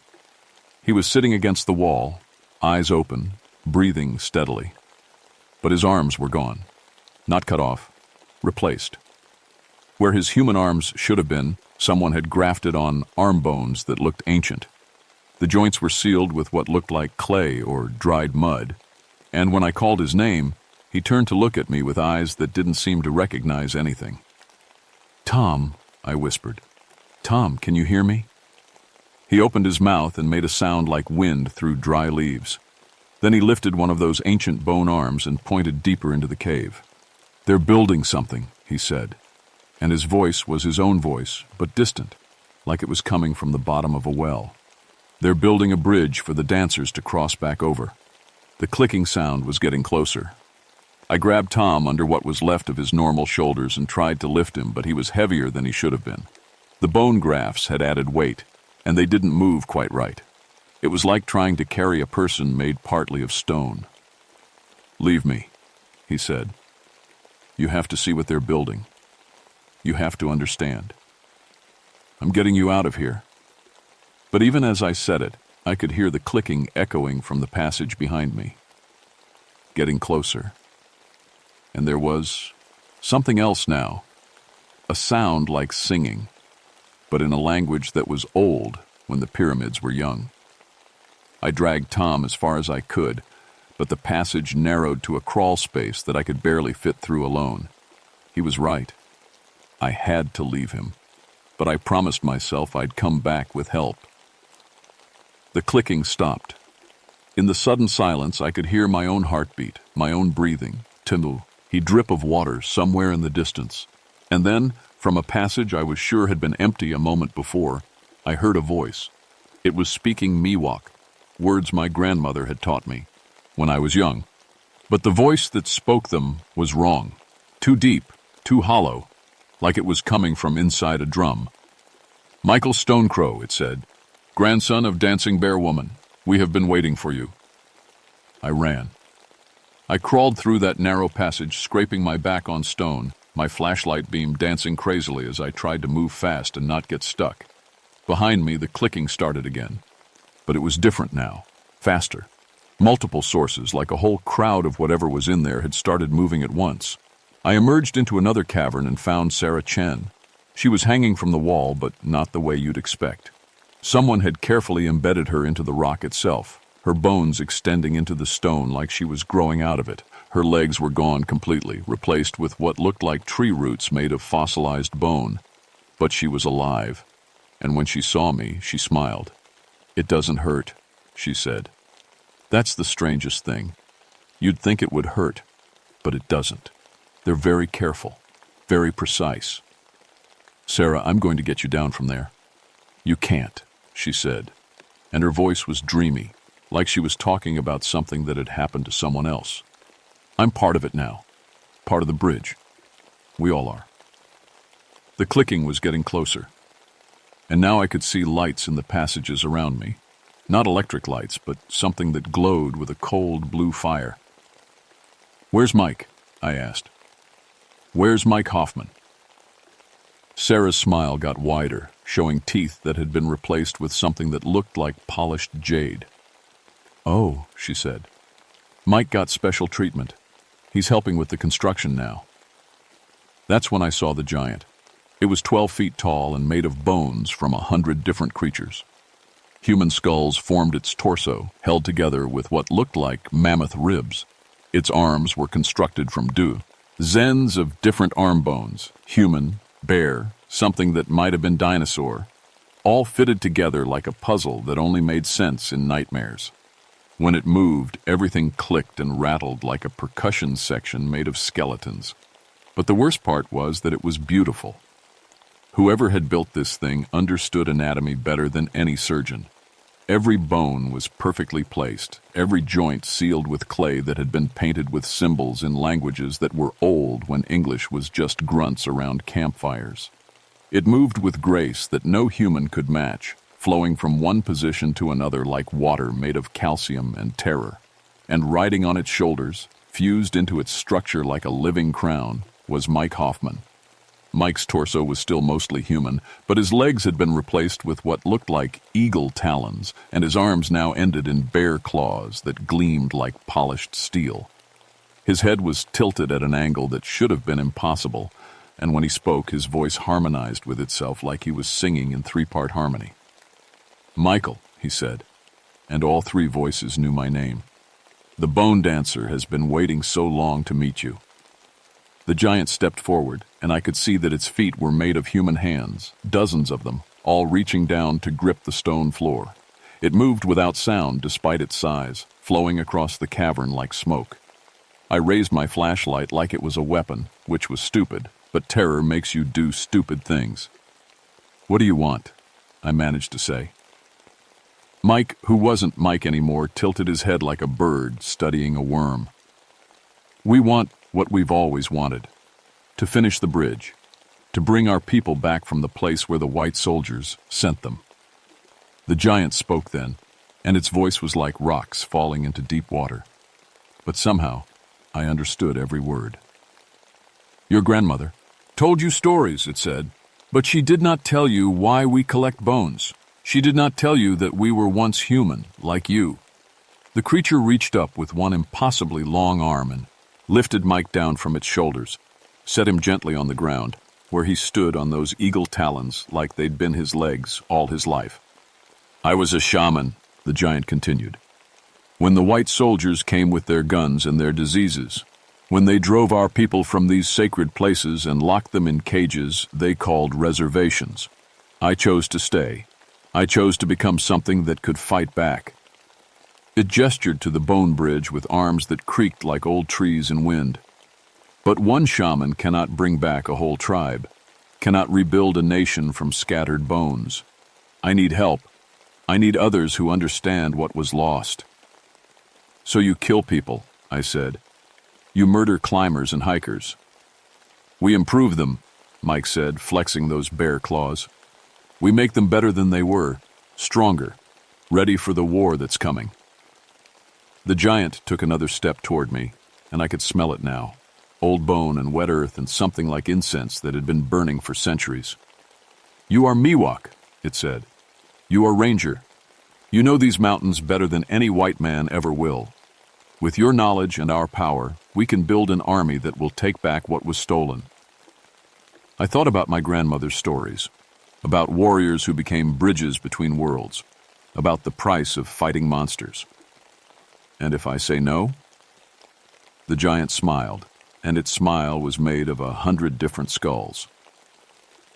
Speaker 1: He was sitting against the wall, eyes open, breathing steadily. But his arms were gone. Not cut off, replaced. Where his human arms should have been, Someone had grafted on arm bones that looked ancient. The joints were sealed with what looked like clay or dried mud, and when I called his name, he turned to look at me with eyes that didn't seem to recognize anything. "Tom," I whispered. "Tom, can you hear me?" He opened his mouth and made a sound like wind through dry leaves. Then he lifted one of those ancient bone arms and pointed deeper into the cave. "They're building something," he said, and his voice was his own voice, but distant, like it was coming from the bottom of a well. "They're building a bridge for the dancers to cross back over." The clicking sound was getting closer. I grabbed Tom under what was left of his normal shoulders and tried to lift him, but he was heavier than he should have been. The bone grafts had added weight, and they didn't move quite right. It was like trying to carry a person made partly of stone. "Leave me," he said. "You have to see what they're building. You have to understand. I'm getting you out of here." But even as I said it, I could hear the clicking echoing from the passage behind me. Getting closer. And there was something else now, a sound like singing, but in a language that was old when the pyramids were young. I dragged Tom as far as I could, but the passage narrowed to a crawl space that I could barely fit through alone. He was right. I had to leave him, but I promised myself I'd come back with help. The clicking stopped. In the sudden silence, I could hear my own heartbeat, my own breathing, Timu, a drip of water somewhere in the distance. And then, from a passage I was sure had been empty a moment before, I heard a voice. It was speaking Miwok, words my grandmother had taught me when I was young. But the voice that spoke them was wrong, too deep, too hollow, like it was coming from inside a drum. "Michael Stonecrow," it said, "grandson of Dancing Bear Woman, we have been waiting for you." I ran. I crawled through that narrow passage, scraping my back on stone, my flashlight beam dancing crazily as I tried to move fast and not get stuck. Behind me, the clicking started again. But it was different now, faster. Multiple sources, like a whole crowd of whatever was in there, had started moving at once. I emerged into another cavern and found Sarah Chen. She was hanging from the wall, but not the way you'd expect. Someone had carefully embedded her into the rock itself, her bones extending into the stone like she was growing out of it. Her legs were gone completely, replaced with what looked like tree roots made of fossilized bone. But she was alive, and when she saw me, she smiled. "It doesn't hurt," she said. "That's the strangest thing. You'd think it would hurt, but it doesn't. They're very careful, very precise." "Sarah, I'm going to get you down from there." "You can't," she said, and her voice was dreamy, like she was talking about something that had happened to someone else. "I'm part of it now, part of the bridge. We all are." The clicking was getting closer, and now I could see lights in the passages around me. Not electric lights, but something that glowed with a cold blue fire. "Where's Mike?" I asked. "Where's Mike Hoffman?" Sarah's smile got wider, showing teeth that had been replaced with something that looked like polished jade. "Oh," she said. "Mike got special treatment. He's helping with the construction now." That's when I saw the giant. It was 12 feet tall and made of bones from 100 different creatures. Human skulls formed its torso, held together with what looked like mammoth ribs. Its arms were constructed from zens of different arm bones, human, bear, something that might have been dinosaur, all fitted together like a puzzle that only made sense in nightmares. When it moved, everything clicked and rattled like a percussion section made of skeletons. But the worst part was that it was beautiful. Whoever had built this thing understood anatomy better than any surgeon. Every bone was perfectly placed, every joint sealed with clay that had been painted with symbols in languages that were old when English was just grunts around campfires. It moved with grace that no human could match, flowing from one position to another like water made of calcium and terror. And riding on its shoulders, fused into its structure like a living crown, was Mike Hoffman. Mike's torso was still mostly human, but his legs had been replaced with what looked like eagle talons, and his arms now ended in bear claws that gleamed like polished steel. His head was tilted at an angle that should have been impossible, and when he spoke, his voice harmonized with itself like he was singing in three-part harmony. "Michael," he said, and all three voices knew my name. "The Bone Dancer has been waiting so long to meet you." The giant stepped forward, and I could see that its feet were made of human hands, dozens of them, all reaching down to grip the stone floor. It moved without sound despite its size, flowing across the cavern like smoke. I raised my flashlight like it was a weapon, which was stupid, but terror makes you do stupid things. "What do you want?" I managed to say. Mike, who wasn't Mike anymore, tilted his head like a bird studying a worm. "We want what we've always wanted. To finish the bridge. To bring our people back from the place where the white soldiers sent them." The giant spoke then, and its voice was like rocks falling into deep water. But somehow, I understood every word. "Your grandmother told you stories," it said, "but she did not tell you why we collect bones. She did not tell you that we were once human, like you." The creature reached up with one impossibly long arm and lifted Mike down from its shoulders, set him gently on the ground, where he stood on those eagle talons like they'd been his legs all his life. "I was a shaman," the giant continued. "When the white soldiers came with their guns and their diseases, when they drove our people from these sacred places and locked them in cages they called reservations, I chose to stay. I chose to become something that could fight back." It gestured to the bone bridge with arms that creaked like old trees in wind. "But one shaman cannot bring back a whole tribe, cannot rebuild a nation from scattered bones. I need help. I need others who understand what was lost." "So you kill people," I said. "You murder climbers and hikers." "We improve them," Mike said, flexing those bare claws. "We make them better than they were, stronger, ready for the war that's coming." The giant took another step toward me, and I could smell it now. Old bone and wet earth and something like incense that had been burning for centuries. "You are Miwok," it said. "You are Ranger. You know these mountains better than any white man ever will. With your knowledge and our power, we can build an army that will take back what was stolen." I thought about my grandmother's stories, about warriors who became bridges between worlds, about the price of fighting monsters. "And if I say no?" The giant smiled, and its smile was made of 100 different skulls.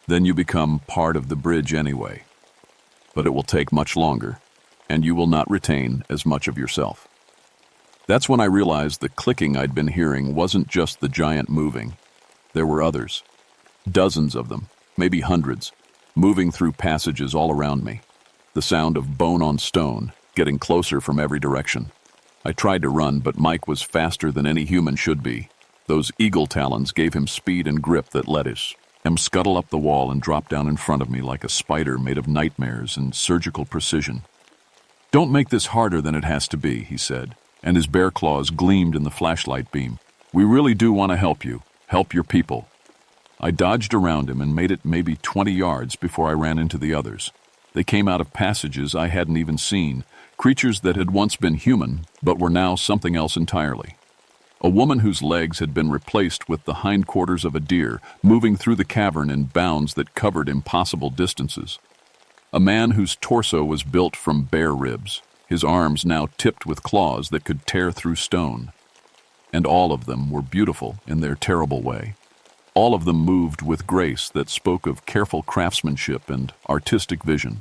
Speaker 1: "Then you become part of the bridge anyway. But it will take much longer, and you will not retain as much of yourself." That's when I realized the clicking I'd been hearing wasn't just the giant moving. There were others. Dozens of them, maybe hundreds, moving through passages all around me. The sound of bone on stone, getting closer from every direction. I tried to run, but Mike was faster than any human should be. Those eagle talons gave him speed and grip that let him scuttle up the wall and drop down in front of me like a spider made of nightmares and surgical precision. "Don't make this harder than it has to be," he said, and his bare claws gleamed in the flashlight beam. "We really do want to help you, help your people." I dodged around him and made it maybe 20 yards before I ran into the others. They came out of passages I hadn't even seen, creatures that had once been human, but were now something else entirely. A woman whose legs had been replaced with the hindquarters of a deer, moving through the cavern in bounds that covered impossible distances. A man whose torso was built from bear ribs, his arms now tipped with claws that could tear through stone. And all of them were beautiful in their terrible way. All of them moved with grace that spoke of careful craftsmanship and artistic vision.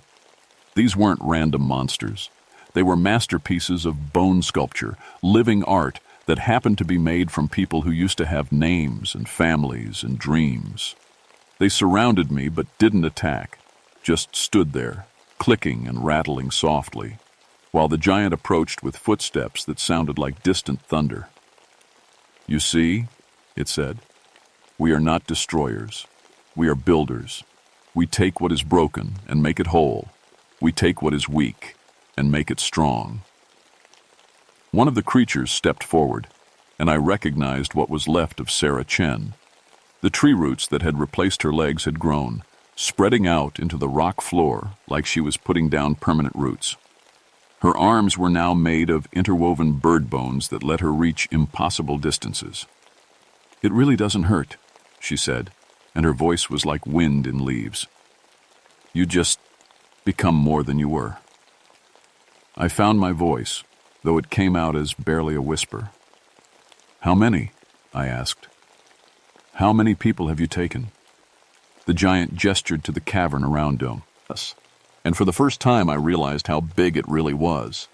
Speaker 1: These weren't random monsters. They were masterpieces of bone sculpture, living art that happened to be made from people who used to have names and families and dreams. They surrounded me but didn't attack, just stood there, clicking and rattling softly, while the giant approached with footsteps that sounded like distant thunder. "You see," it said, "we are not destroyers. We are builders. We take what is broken and make it whole. We take what is weak and make it strong." One of the creatures stepped forward, and I recognized what was left of Sarah Chen. The tree roots that had replaced her legs had grown, spreading out into the rock floor like she was putting down permanent roots. Her arms were now made of interwoven bird bones that let her reach impossible distances. "It really doesn't hurt," she said. and her voice was like wind in leaves. "You just become more than you were." I found my voice, though it came out as barely a whisper. "How many?" I asked. "How many people have you taken?" The giant gestured to the cavern around us, and for the first time I realized how big it really was.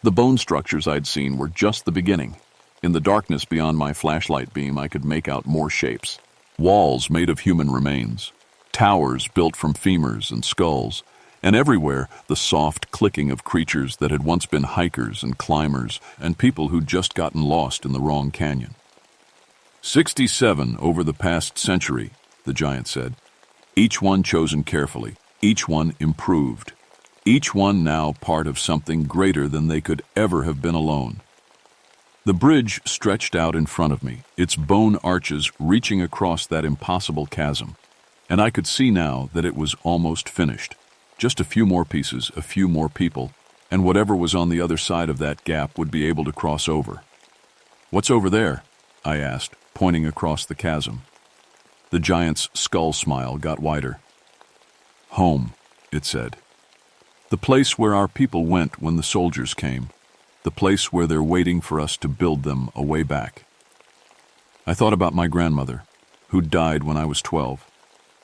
Speaker 1: The bone structures I'd seen were just the beginning. In the darkness beyond my flashlight beam, I could make out more shapes. Walls made of human remains, towers built from femurs and skulls, and everywhere the soft clicking of creatures that had once been hikers and climbers and people who'd just gotten lost in the wrong canyon. 67 over the past century, the giant said. Each one chosen carefully, each one improved, each one now part of something greater than they could ever have been alone. The bridge stretched out in front of me, its bone arches reaching across that impossible chasm, and I could see now that it was almost finished. Just a few more pieces, a few more people, and whatever was on the other side of that gap would be able to cross over. "What's over there?" I asked, pointing across the chasm. The giant's skull smile got wider. "Home," it said. "The place where our people went when the soldiers came. The place where they're waiting for us to build them a way back." I thought about my grandmother, who'd died when I was 12,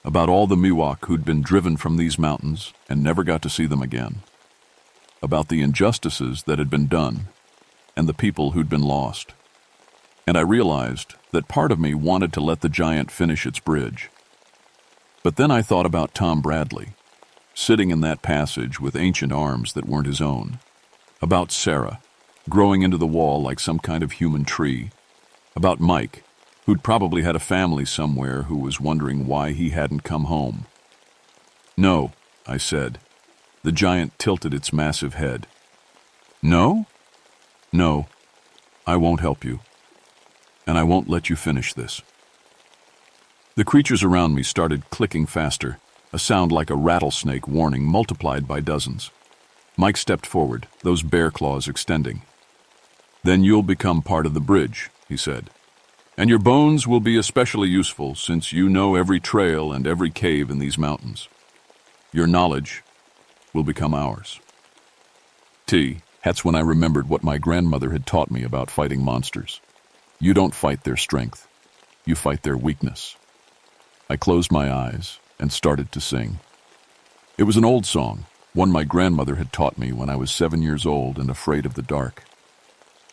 Speaker 1: about all the Miwok who'd been driven from these mountains and never got to see them again, about the injustices that had been done and the people who'd been lost. And I realized that part of me wanted to let the giant finish its bridge. But then I thought about Tom Bradley, sitting in that passage with ancient arms that weren't his own, about Sarah, growing into the wall like some kind of human tree, about Mike, who'd probably had a family somewhere who was wondering why he hadn't come home. "No," I said. The giant tilted its massive head. "No? No, I won't help you. And I won't let you finish this." The creatures around me started clicking faster, a sound like a rattlesnake warning multiplied by dozens. Mike stepped forward, those bear claws extending. "Then you'll become part of the bridge," he said. "And your bones will be especially useful since you know every trail and every cave in these mountains. Your knowledge will become ours." That's when I remembered what my grandmother had taught me about fighting monsters. You don't fight their strength. You fight their weakness. I closed my eyes and started to sing. It was an old song, one my grandmother had taught me when I was 7 years old and afraid of the dark.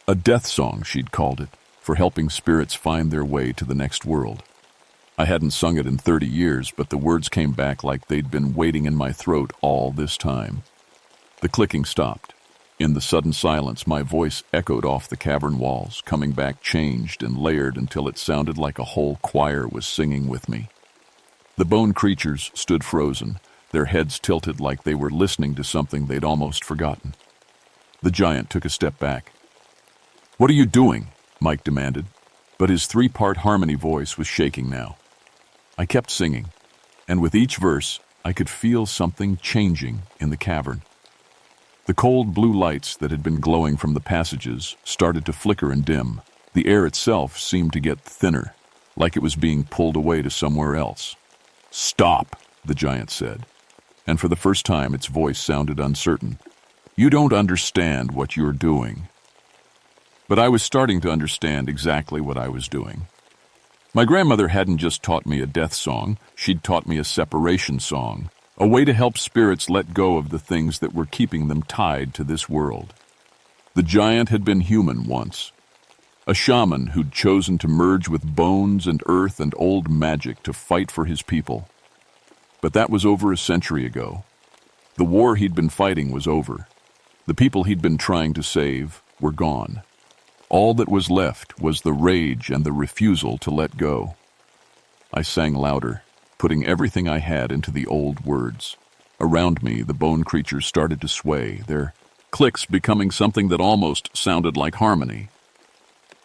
Speaker 1: A death song, she'd called it, for helping spirits find their way to the next world. I hadn't sung it in 30 years, but the words came back like they'd been waiting in my throat all this time. The clicking stopped. In the sudden silence, my voice echoed off the cavern walls, coming back changed and layered until it sounded like a whole choir was singing with me. The bone creatures stood frozen, their heads tilted like they were listening to something they'd almost forgotten. The giant took a step back. "What are you doing?" Mike demanded, but his 3-part harmony voice was shaking now. I kept singing, and with each verse, I could feel something changing in the cavern. The cold blue lights that had been glowing from the passages started to flicker and dim. The air itself seemed to get thinner, like it was being pulled away to somewhere else. "Stop," the giant said, and for the first time its voice sounded uncertain. "You don't understand what you're doing." But I was starting to understand exactly what I was doing. My grandmother hadn't just taught me a death song, she'd taught me a separation song, a way to help spirits let go of the things that were keeping them tied to this world. The giant had been human once, a shaman who'd chosen to merge with bones and earth and old magic to fight for his people. But that was over a century ago. The war he'd been fighting was over. The people he'd been trying to save were gone. All that was left was the rage and the refusal to let go. I sang louder, putting everything I had into the old words. Around me, the bone creatures started to sway, their clicks becoming something that almost sounded like harmony.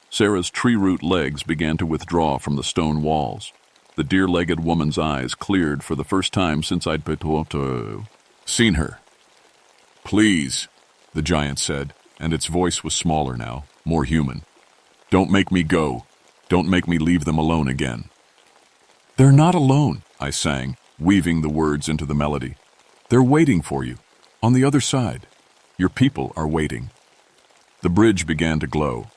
Speaker 1: Sarah's tree-root legs began to withdraw from the stone walls. The deer-legged woman's eyes cleared for the first time since I'd seen her. "Please," the giant said, and its voice was smaller now, more human. "Don't make me go. Don't make me leave them alone again." "They're not alone," I sang, weaving the words into the melody. "They're waiting for you, on the other side. Your people are waiting." The bridge began to glow,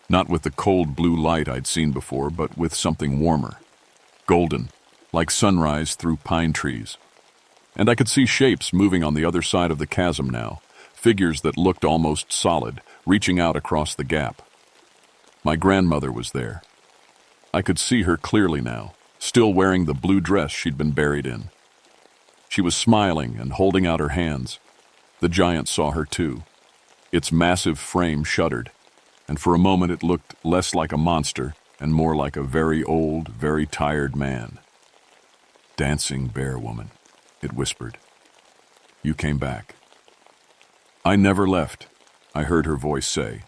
Speaker 1: not with the cold blue light I'd seen before, but with something warmer, golden, like sunrise through pine trees. And I could see shapes moving on the other side of the chasm now, figures that looked almost solid, reaching out across the gap. My grandmother was there. I could see her clearly now, still wearing the blue dress she'd been buried in. She was smiling and holding out her hands. The giant saw her too. Its massive frame shuddered, and for a moment it looked less like a monster and more like a very old, very tired man. "Dancing bear woman," it whispered. "You came back." "I never left," I heard her voice say,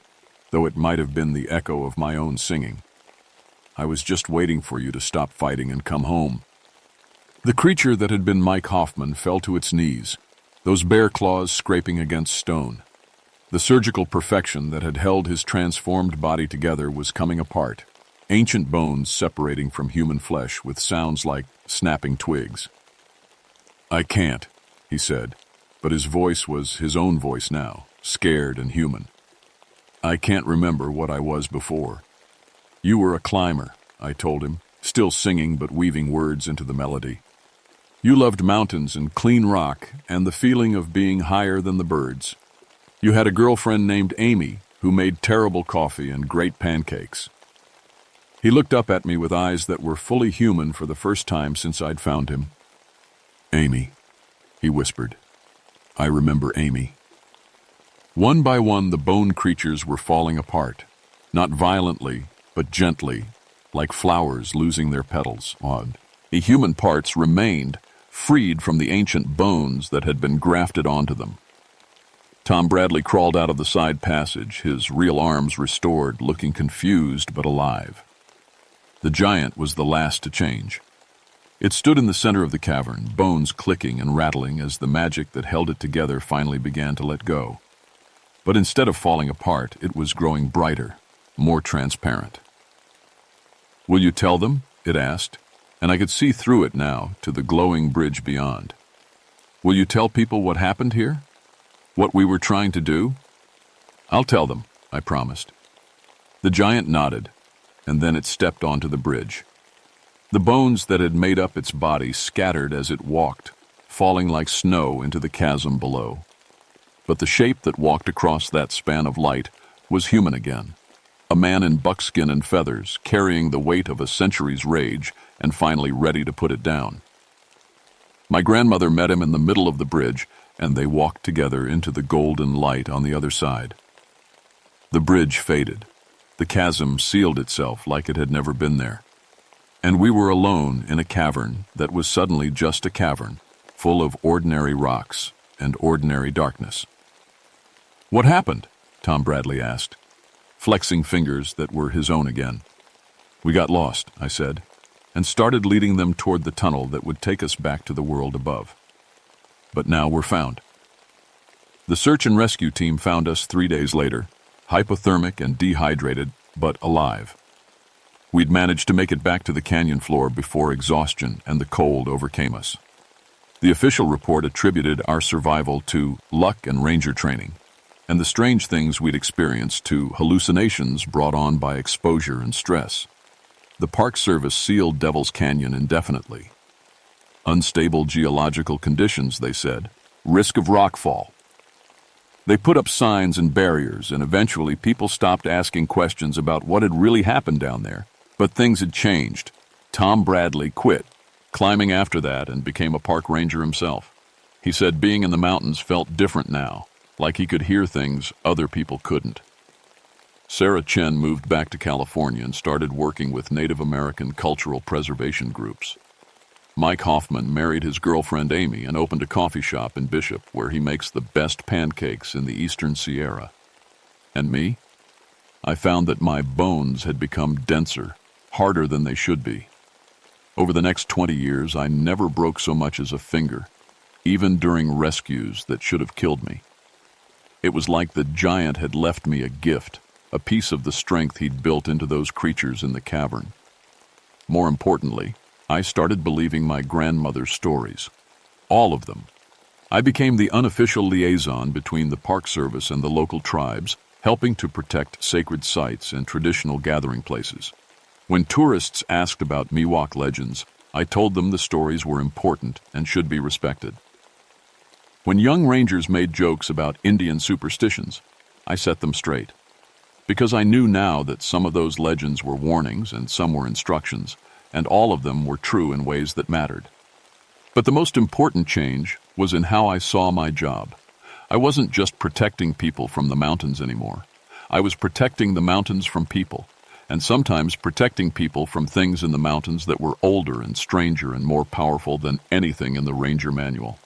Speaker 1: though it might have been the echo of my own singing. "I was just waiting for you to stop fighting and come home." The creature that had been Mike Hoffman fell to its knees, those bare claws scraping against stone. The surgical perfection that had held his transformed body together was coming apart, ancient bones separating from human flesh with sounds like snapping twigs. "I can't," he said, but his voice was his own voice now, scared and human. "I can't remember what I was before." "You were a climber," I told him, still singing but weaving words into the melody. "You loved mountains and clean rock and the feeling of being higher than the birds. You had a girlfriend named Amy who made terrible coffee and great pancakes." He looked up at me with eyes that were fully human for the first time since I'd found him. "Amy," he whispered. "I remember Amy." One by one, the bone creatures were falling apart, not violently, but gently, like flowers losing their petals. Odd. The human parts remained, freed from the ancient bones that had been grafted onto them. Tom Bradley crawled out of the side passage, his real arms restored, looking confused but alive. The giant was the last to change. It stood in the center of the cavern, bones clicking and rattling as the magic that held it together finally began to let go. But instead of falling apart, it was growing brighter, more transparent. "Will you tell them?" it asked, and I could see through it now to the glowing bridge beyond. "Will you tell people what happened here? What we were trying to do?" "I'll tell them," I promised. The giant nodded, and then it stepped onto the bridge. The bones that had made up its body scattered as it walked, falling like snow into the chasm below. But the shape that walked across that span of light was human again. A man in buckskin and feathers, carrying the weight of a century's rage and finally ready to put it down. My grandmother met him in the middle of the bridge, and they walked together into the golden light on the other side. The bridge faded. The chasm sealed itself like it had never been there. And we were alone in a cavern that was suddenly just a cavern, full of ordinary rocks and ordinary darkness. "What happened?" Tom Bradley asked, flexing fingers that were his own again. "We got lost," I said, and started leading them toward the tunnel that would take us back to the world above. But now we're found. The search and rescue team found us 3 days later, hypothermic and dehydrated, but alive. We'd managed to make it back to the canyon floor before exhaustion and the cold overcame us. The official report attributed our survival to luck and ranger training, and the strange things we'd experienced to hallucinations brought on by exposure and stress. The Park Service sealed Devil's Canyon indefinitely. Unstable geological conditions, they said. Risk of rockfall. They put up signs and barriers, and eventually people stopped asking questions about what had really happened down there. But things had changed. Tom Bradley quit, climbing after that, and became a park ranger himself. He said being in the mountains felt different now, like he could hear things other people couldn't. Sarah Chen moved back to California and started working with Native American cultural preservation groups. Mike Hoffman married his girlfriend Amy and opened a coffee shop in Bishop where he makes the best pancakes in the Eastern Sierra. And me? I found that my bones had become denser, harder than they should be. Over the next 20 years, I never broke so much as a finger, even during rescues that should have killed me. It was like the giant had left me a gift, a piece of the strength he'd built into those creatures in the cavern. More importantly, I started believing my grandmother's stories. All of them. I became the unofficial liaison between the Park Service and the local tribes, helping to protect sacred sites and traditional gathering places. When tourists asked about Miwok legends, I told them the stories were important and should be respected. When young rangers made jokes about Indian superstitions, I set them straight. Because I knew now that some of those legends were warnings and some were instructions, and all of them were true in ways that mattered. But the most important change was in how I saw my job. I wasn't just protecting people from the mountains anymore. I was protecting the mountains from people, and sometimes protecting people from things in the mountains that were older and stranger and more powerful than anything in the Ranger Manual.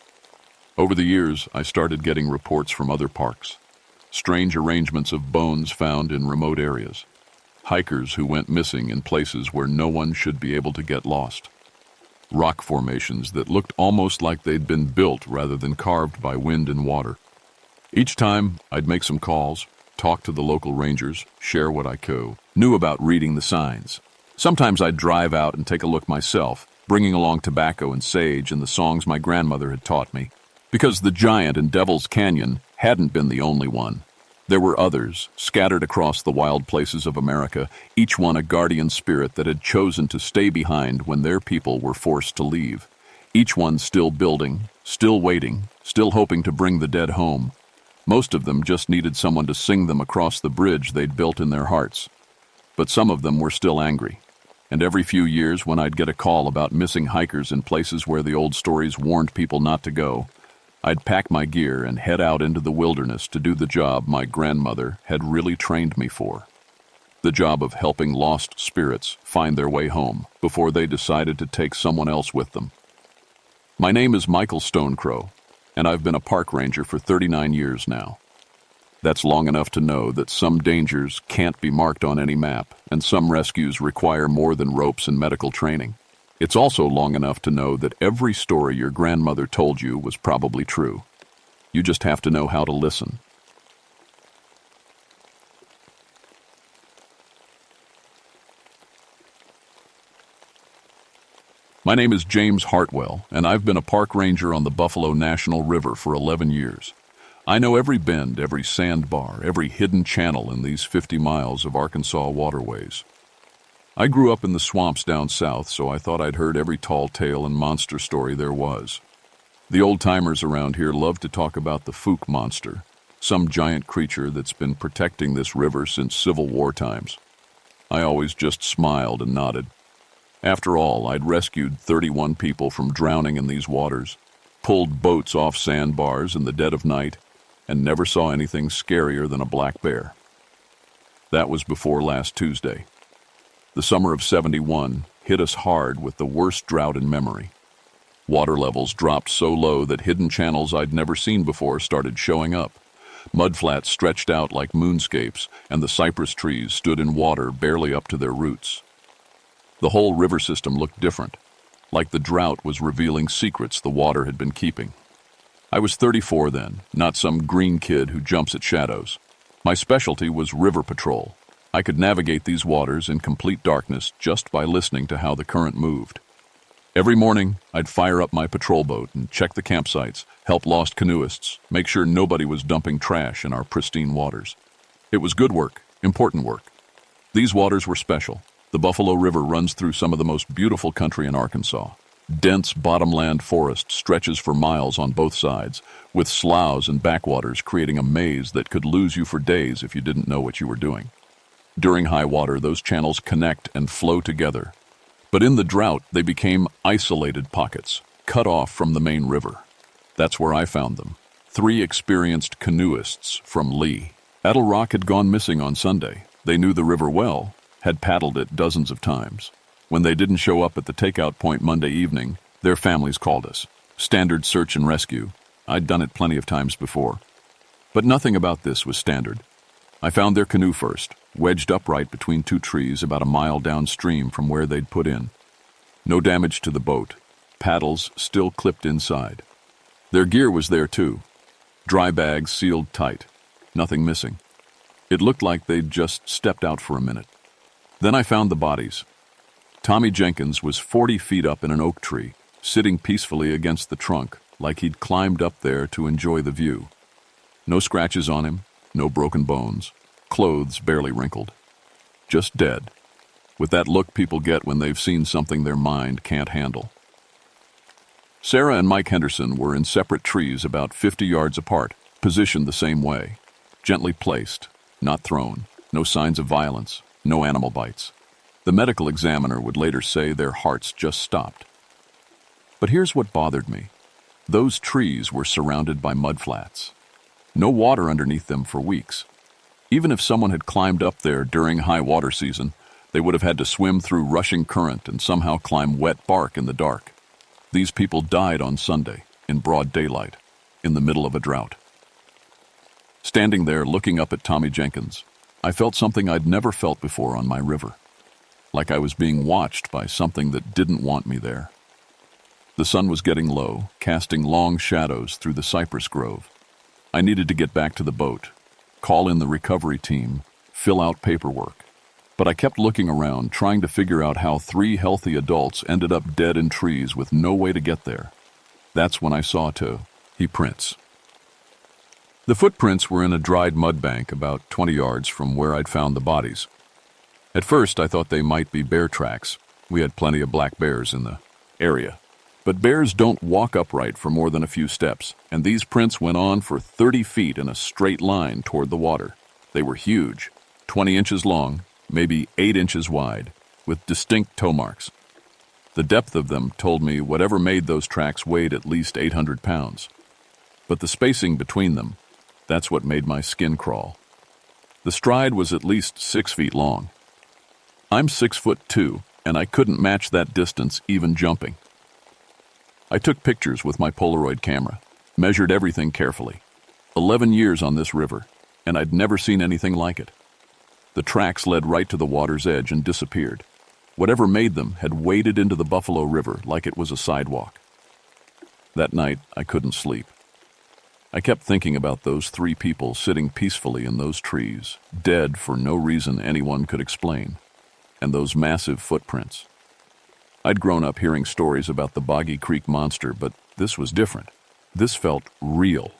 Speaker 1: Over the years, I started getting reports from other parks. Strange arrangements of bones found in remote areas. Hikers who went missing in places where no one should be able to get lost. Rock formations that looked almost like they'd been built rather than carved by wind and water. Each time, I'd make some calls, talk to the local rangers, share what I knew about reading the signs. Sometimes I'd drive out and take a look myself, bringing along tobacco and sage and the songs my grandmother had taught me. Because the giant in Devil's Canyon hadn't been the only one. There were others, scattered across the wild places of America, each one a guardian spirit that had chosen to stay behind when their people were forced to leave. Each one still building, still waiting, still hoping to bring the dead home. Most of them just needed someone to sing them across the bridge they'd built in their hearts. But some of them were still angry. And every few years, when I'd get a call about missing hikers in places where the old stories warned people not to go, I'd pack my gear and head out into the wilderness to do the job my grandmother had really trained me for. The job of helping lost spirits find their way home before they decided to take someone else with them. My name is Michael Stonecrow, and I've been a park ranger for 39 years now. That's long enough to know that some dangers can't be marked on any map, and some rescues require more than ropes and medical training. It's also long enough to know that every story your grandmother told you was probably true. You just have to know how to listen. My name is James Hartwell, and I've been a park ranger on the Buffalo National River for 11 years. I know every bend, every sandbar, every hidden channel in these 50 miles of Arkansas waterways. I grew up in the swamps down south, so I thought I'd heard every tall tale and monster story there was. The old-timers around here love to talk about the Fook monster, some giant creature that's been protecting this river since Civil War times. I always just smiled and nodded. After all, I'd rescued 31 people from drowning in these waters, pulled boats off sandbars in the dead of night, and never saw anything scarier than a black bear. That was before last Tuesday. The summer of '71 hit us hard with the worst drought in memory. Water levels dropped so low that hidden channels I'd never seen before started showing up. Mudflats stretched out like moonscapes, and the cypress trees stood in water barely up to their roots. The whole river system looked different, like the drought was revealing secrets the water had been keeping. I was 34 then, not some green kid who jumps at shadows. My specialty was river patrol. I could navigate these waters in complete darkness just by listening to how the current moved. Every morning, I'd fire up my patrol boat and check the campsites, help lost canoists, make sure nobody was dumping trash in our pristine waters. It was good work, important work. These waters were special. The Buffalo River runs through some of the most beautiful country in Arkansas. Dense bottomland forest stretches for miles on both sides, with sloughs and backwaters creating a maze that could lose you for days if you didn't know what you were doing. During high water, those channels connect and flow together. But in the drought, they became isolated pockets, cut off from the main river. That's where I found them. 3 experienced canoists from Lee. Battle Rock had gone missing on Sunday. They knew the river well, had paddled it dozens of times. When they didn't show up at the takeout point Monday evening, their families called us. Standard search and rescue. I'd done it plenty of times before. But nothing about this was standard. I found their canoe first, wedged upright between 2 trees about a mile downstream from where they'd put in. No damage to the boat. Paddles still clipped inside. Their gear was there too. Dry bags sealed tight. Nothing missing. It looked like they'd just stepped out for a minute. Then I found the bodies. Tommy Jenkins was 40 feet up in an oak tree, sitting peacefully against the trunk, like he'd climbed up there to enjoy the view. No scratches on him, no broken bones, clothes barely wrinkled. Just dead, with that look people get when they've seen something their mind can't handle. Sarah and Mike Henderson were in separate trees about 50 yards apart, positioned the same way, gently placed, not thrown, no signs of violence, no animal bites. The medical examiner would later say their hearts just stopped. But here's what bothered me. Those trees were surrounded by mudflats. No water underneath them for weeks. Even if someone had climbed up there during high water season, they would have had to swim through rushing current and somehow climb wet bark in the dark. These people died on Sunday, in broad daylight, in the middle of a drought. Standing there looking up at Tommy Jenkins, I felt something I'd never felt before on my river. Like I was being watched by something that didn't want me there. The sun was getting low, casting long shadows through the cypress grove. I needed to get back to the boat, call in the recovery team, fill out paperwork. But I kept looking around, trying to figure out how 3 healthy adults ended up dead in trees with no way to get there. That's when I saw prints. The footprints were in a dried mud bank about 20 yards from where I'd found the bodies. At first, I thought they might be bear tracks. We had plenty of black bears in the area. But bears don't walk upright for more than a few steps, and these prints went on for 30 feet in a straight line toward the water. They were huge, 20 inches long, maybe 8 inches wide, with distinct toe marks. The depth of them told me whatever made those tracks weighed at least 800 pounds. But the spacing between them, that's what made my skin crawl. The stride was at least 6 feet long. I'm 6'2", and I couldn't match that distance even jumping. I took pictures with my Polaroid camera, measured everything carefully. 11 years on this river, and I'd never seen anything like it. The tracks led right to the water's edge and disappeared. Whatever made them had waded into the Buffalo River like it was a sidewalk. That night, I couldn't sleep. I kept thinking about those 3 people sitting peacefully in those trees, dead for no reason anyone could explain, and those massive footprints. I'd grown up hearing stories about the Boggy Creek Monster, but this was different. This felt real.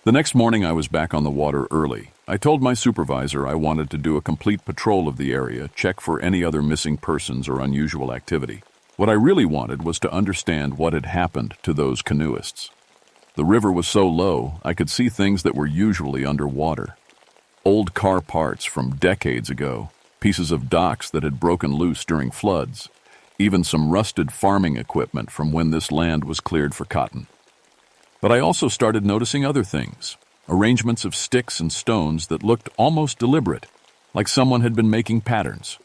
Speaker 1: The next morning I was back on the water early. I told my supervisor I wanted to do a complete patrol of the area, check for any other missing persons or unusual activity. What I really wanted was to understand what had happened to those canoists. The river was so low, I could see things that were usually underwater. Old car parts from decades ago, pieces of docks that had broken loose during floods, even some rusted farming equipment from when this land was cleared for cotton. But I also started noticing other things, arrangements of sticks and stones that looked almost deliberate, like someone had been making patterns.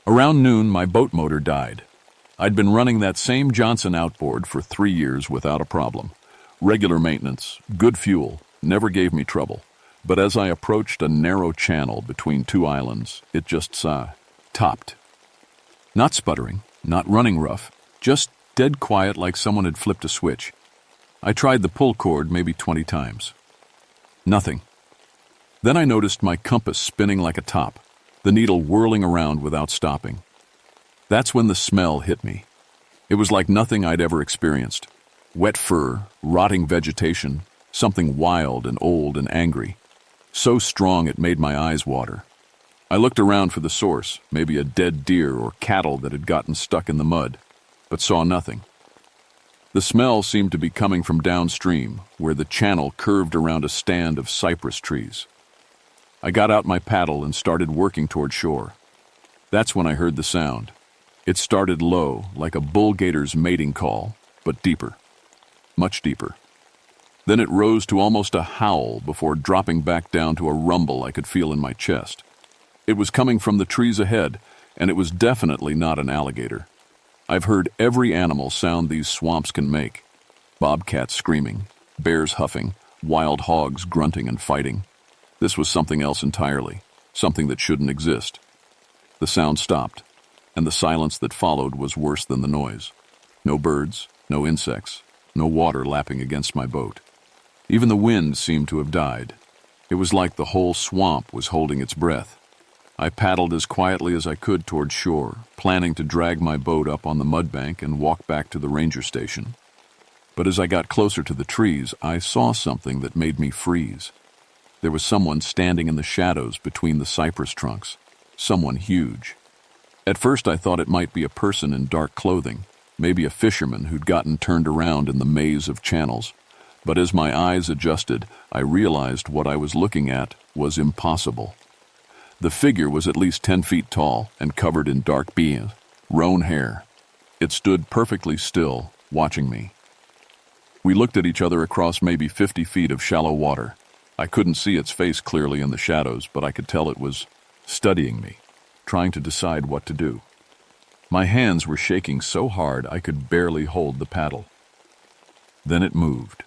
Speaker 1: Around noon, my boat motor died. I'd been running that same Johnson outboard for 3 years without a problem. Regular maintenance, good fuel, never gave me trouble. But as I approached a narrow channel between 2 islands, it just topped. Not sputtering, not running rough, just dead quiet like someone had flipped a switch. I tried the pull cord maybe 20 times. Nothing. Then I noticed my compass spinning like a top, the needle whirling around without stopping. That's when the smell hit me. It was like nothing I'd ever experienced. Wet fur, rotting vegetation, something wild and old and angry. So strong it made my eyes water. I looked around for the source, maybe a dead deer or cattle that had gotten stuck in the mud, but saw nothing. The smell seemed to be coming from downstream, where the channel curved around a stand of cypress trees. I got out my paddle and started working toward shore. That's when I heard the sound. It started low, like a bull gator's mating call, but deeper. Much deeper. Then it rose to almost a howl before dropping back down to a rumble I could feel in my chest. It was coming from the trees ahead, and it was definitely not an alligator. I've heard every animal sound these swamps can make. Bobcats screaming, bears huffing, wild hogs grunting and fighting. This was something else entirely, something that shouldn't exist. The sound stopped, and the silence that followed was worse than the noise. No birds, no insects, no water lapping against my boat. Even the wind seemed to have died. It was like the whole swamp was holding its breath. I paddled as quietly as I could toward shore, planning to drag my boat up on the mudbank and walk back to the ranger station. But as I got closer to the trees, I saw something that made me freeze. There was someone standing in the shadows between the cypress trunks. Someone huge. At first I thought it might be a person in dark clothing, maybe a fisherman who'd gotten turned around in the maze of channels. But as my eyes adjusted, I realized what I was looking at was impossible. The figure was at least 10 feet tall and covered in dark roan hair. It stood perfectly still, watching me. We looked at each other across maybe 50 feet of shallow water. I couldn't see its face clearly in the shadows, but I could tell it was studying me, trying to decide what to do. My hands were shaking so hard I could barely hold the paddle. Then it moved.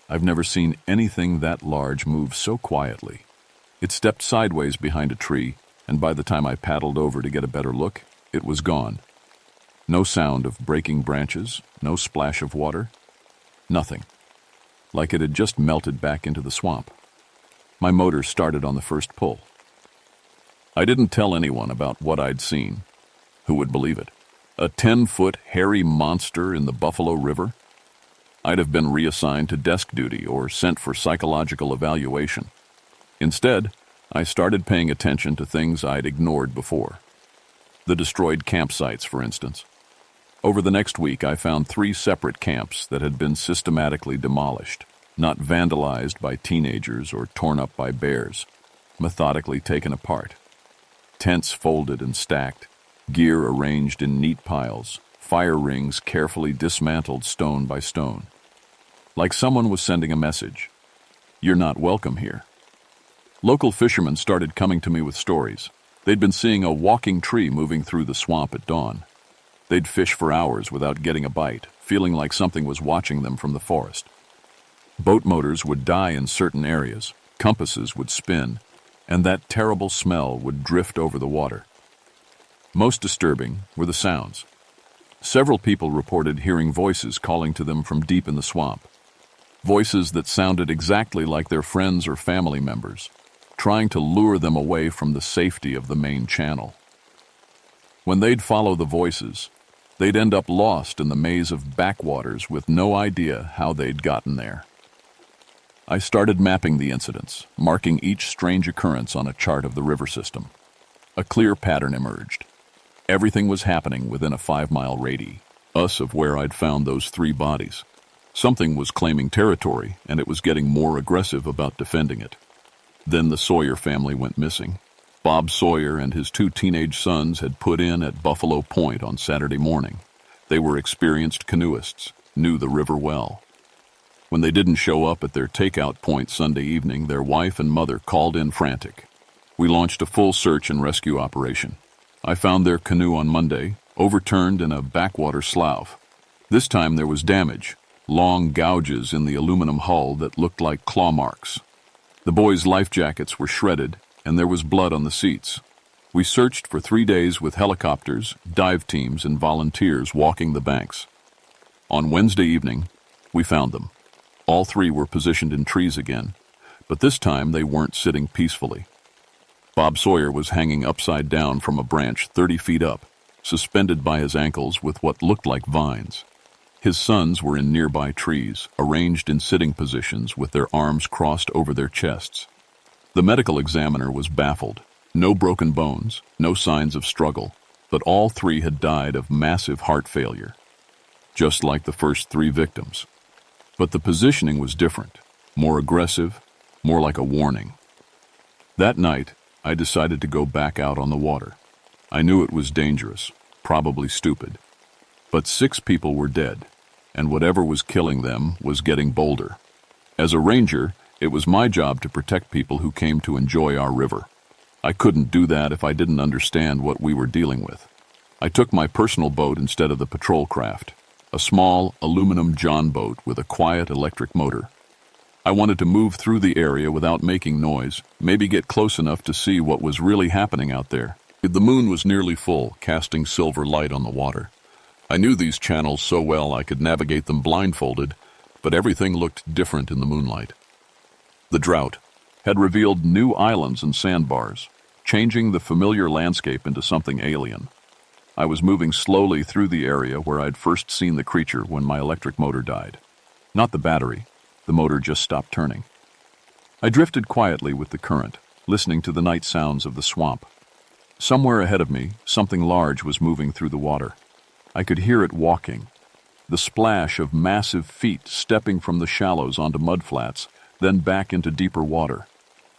Speaker 1: I've never seen anything that large move so quietly. It stepped sideways behind a tree, and by the time I paddled over to get a better look, it was gone. No sound of breaking branches, no splash of water, nothing. Like it had just melted back into the swamp. My motor started on the first pull. I didn't tell anyone about what I'd seen. Who would believe it? A 10-foot hairy monster in the Buffalo River? I'd have been reassigned to desk duty or sent for psychological evaluation. Instead, I started paying attention to things I'd ignored before. The destroyed campsites, for instance. Over the next week, I found 3 separate camps that had been systematically demolished, not vandalized by teenagers or torn up by bears, methodically taken apart. Tents folded and stacked, gear arranged in neat piles, fire rings carefully dismantled stone by stone. Like someone was sending a message. You're not welcome here. Local fishermen started coming to me with stories. They'd been seeing a walking tree moving through the swamp at dawn. They'd fish for hours without getting a bite, feeling like something was watching them from the forest. Boat motors would die in certain areas, compasses would spin, and that terrible smell would drift over the water. Most disturbing were the sounds. Several people reported hearing voices calling to them from deep in the swamp. Voices that sounded exactly like their friends or family members, trying to lure them away from the safety of the main channel. When they'd follow the voices, they'd end up lost in the maze of backwaters with no idea how they'd gotten there. I started mapping the incidents, marking each strange occurrence on a chart of the river system. A clear pattern emerged. Everything was happening within a 5-mile radius of where I'd found those 3 bodies. Something was claiming territory, and it was getting more aggressive about defending it. Then the Sawyer family went missing. Bob Sawyer and his 2 teenage sons had put in at Buffalo Point on Saturday morning. They were experienced canoists, knew the river well. When they didn't show up at their takeout point Sunday evening, their wife and mother called in frantic. We launched a full search and rescue operation. I found their canoe on Monday, overturned in a backwater slough. This time there was damage, long gouges in the aluminum hull that looked like claw marks. The boys' life jackets were shredded, and there was blood on the seats. We searched for 3 days with helicopters, dive teams, and volunteers walking the banks. On Wednesday evening, we found them. All 3 were positioned in trees again, but this time they weren't sitting peacefully. Bob Sawyer was hanging upside down from a branch 30 feet up, suspended by his ankles with what looked like vines. His sons were in nearby trees, arranged in sitting positions with their arms crossed over their chests. The medical examiner was baffled. No broken bones, no signs of struggle, but all 3 had died of massive heart failure, just like the first 3 victims. But the positioning was different, more aggressive, more like a warning. That night, I decided to go back out on the water. I knew it was dangerous, probably stupid. But 6 people were dead, and whatever was killing them was getting bolder. As a ranger, it was my job to protect people who came to enjoy our river. I couldn't do that if I didn't understand what we were dealing with. I took my personal boat instead of the patrol craft, a small aluminum john boat with a quiet electric motor. I wanted to move through the area without making noise, maybe get close enough to see what was really happening out there. The moon was nearly full, casting silver light on the water. I knew these channels so well I could navigate them blindfolded, but everything looked different in the moonlight. The drought had revealed new islands and sandbars, changing the familiar landscape into something alien. I was moving slowly through the area where I'd first seen the creature when my electric motor died. Not the battery, the motor just stopped turning. I drifted quietly with the current, listening to the night sounds of the swamp. Somewhere ahead of me, something large was moving through the water. I could hear it walking. The splash of massive feet stepping from the shallows onto mudflats, then back into deeper water.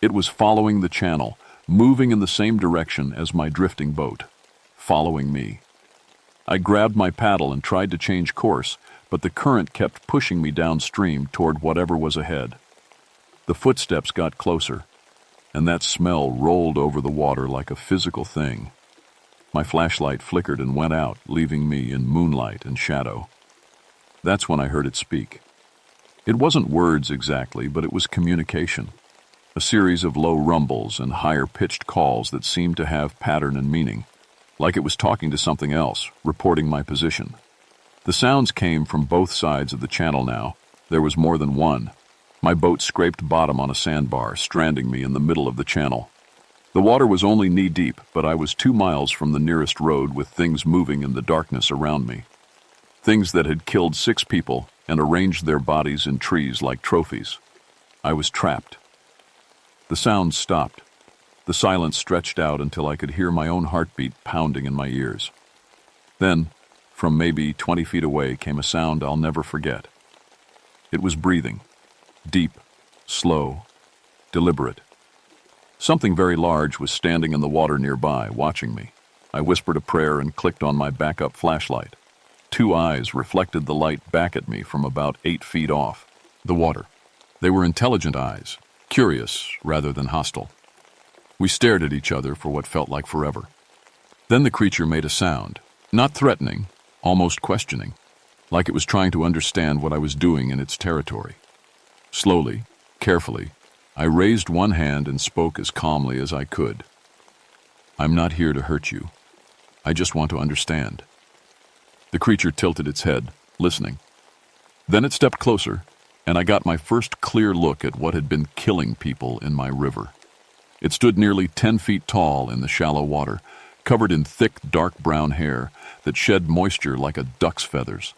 Speaker 1: It was following the channel, moving in the same direction as my drifting boat, following me. I grabbed my paddle and tried to change course, but the current kept pushing me downstream toward whatever was ahead. The footsteps got closer, and that smell rolled over the water like a physical thing. My flashlight flickered and went out, leaving me in moonlight and shadow. That's when I heard it speak. It wasn't words exactly, but it was communication. A series of low rumbles and higher-pitched calls that seemed to have pattern and meaning, like it was talking to something else, reporting my position. The sounds came from both sides of the channel now. There was more than one. My boat scraped bottom on a sandbar, stranding me in the middle of the channel. The water was only knee-deep, but I was 2 miles from the nearest road with things moving in the darkness around me. Things that had killed 6 people and arranged their bodies in trees like trophies. I was trapped. The sounds stopped. The silence stretched out until I could hear my own heartbeat pounding in my ears. Then, from maybe 20 feet away, came a sound I'll never forget. It was breathing. Deep, slow, deliberate. Something very large was standing in the water nearby, watching me. I whispered a prayer and clicked on my backup flashlight. 2 eyes reflected the light back at me from about 8 feet off. The water. They were intelligent eyes, curious rather than hostile. We stared at each other for what felt like forever. Then the creature made a sound, not threatening, almost questioning, like it was trying to understand what I was doing in its territory. Slowly, carefully, I raised one hand and spoke as calmly as I could. "I'm not here to hurt you. I just want to understand." The creature tilted its head, listening. Then it stepped closer, and I got my first clear look at what had been killing people in my river. It stood nearly 10 feet tall in the shallow water, covered in thick, dark brown hair that shed moisture like a duck's feathers.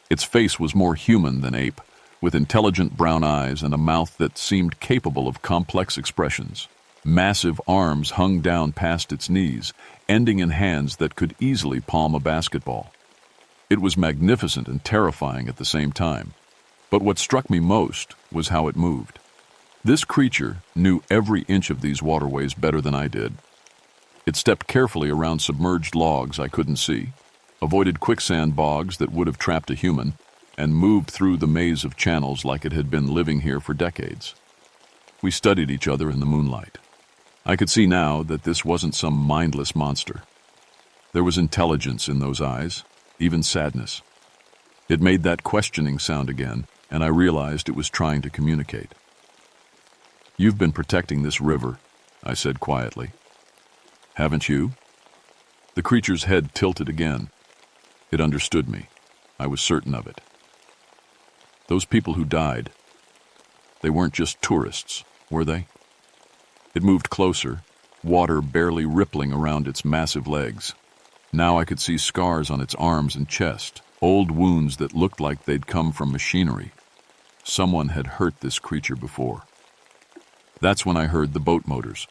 Speaker 1: Its face was more human than ape, with intelligent brown eyes and a mouth that seemed capable of complex expressions. Massive arms hung down past its knees, ending in hands that could easily palm a basketball. It was magnificent and terrifying at the same time. But what struck me most was how it moved. This creature knew every inch of these waterways better than I did. It stepped carefully around submerged logs I couldn't see, avoided quicksand bogs that would have trapped a human, and moved through the maze of channels like it had been living here for decades. We studied each other in the moonlight. I could see now that this wasn't some mindless monster. There was intelligence in those eyes, even sadness. It made that questioning sound again, and I realized it was trying to communicate. "You've been protecting this river," I said quietly. "Haven't you?" The creature's head tilted again. It understood me. I was certain of it. "Those people who died, they weren't just tourists, were they?" It moved closer, water barely rippling around its massive legs. Now I could see scars on its arms and chest, old wounds that looked like they'd come from machinery. Someone had hurt this creature before. That's when I heard the boat motors.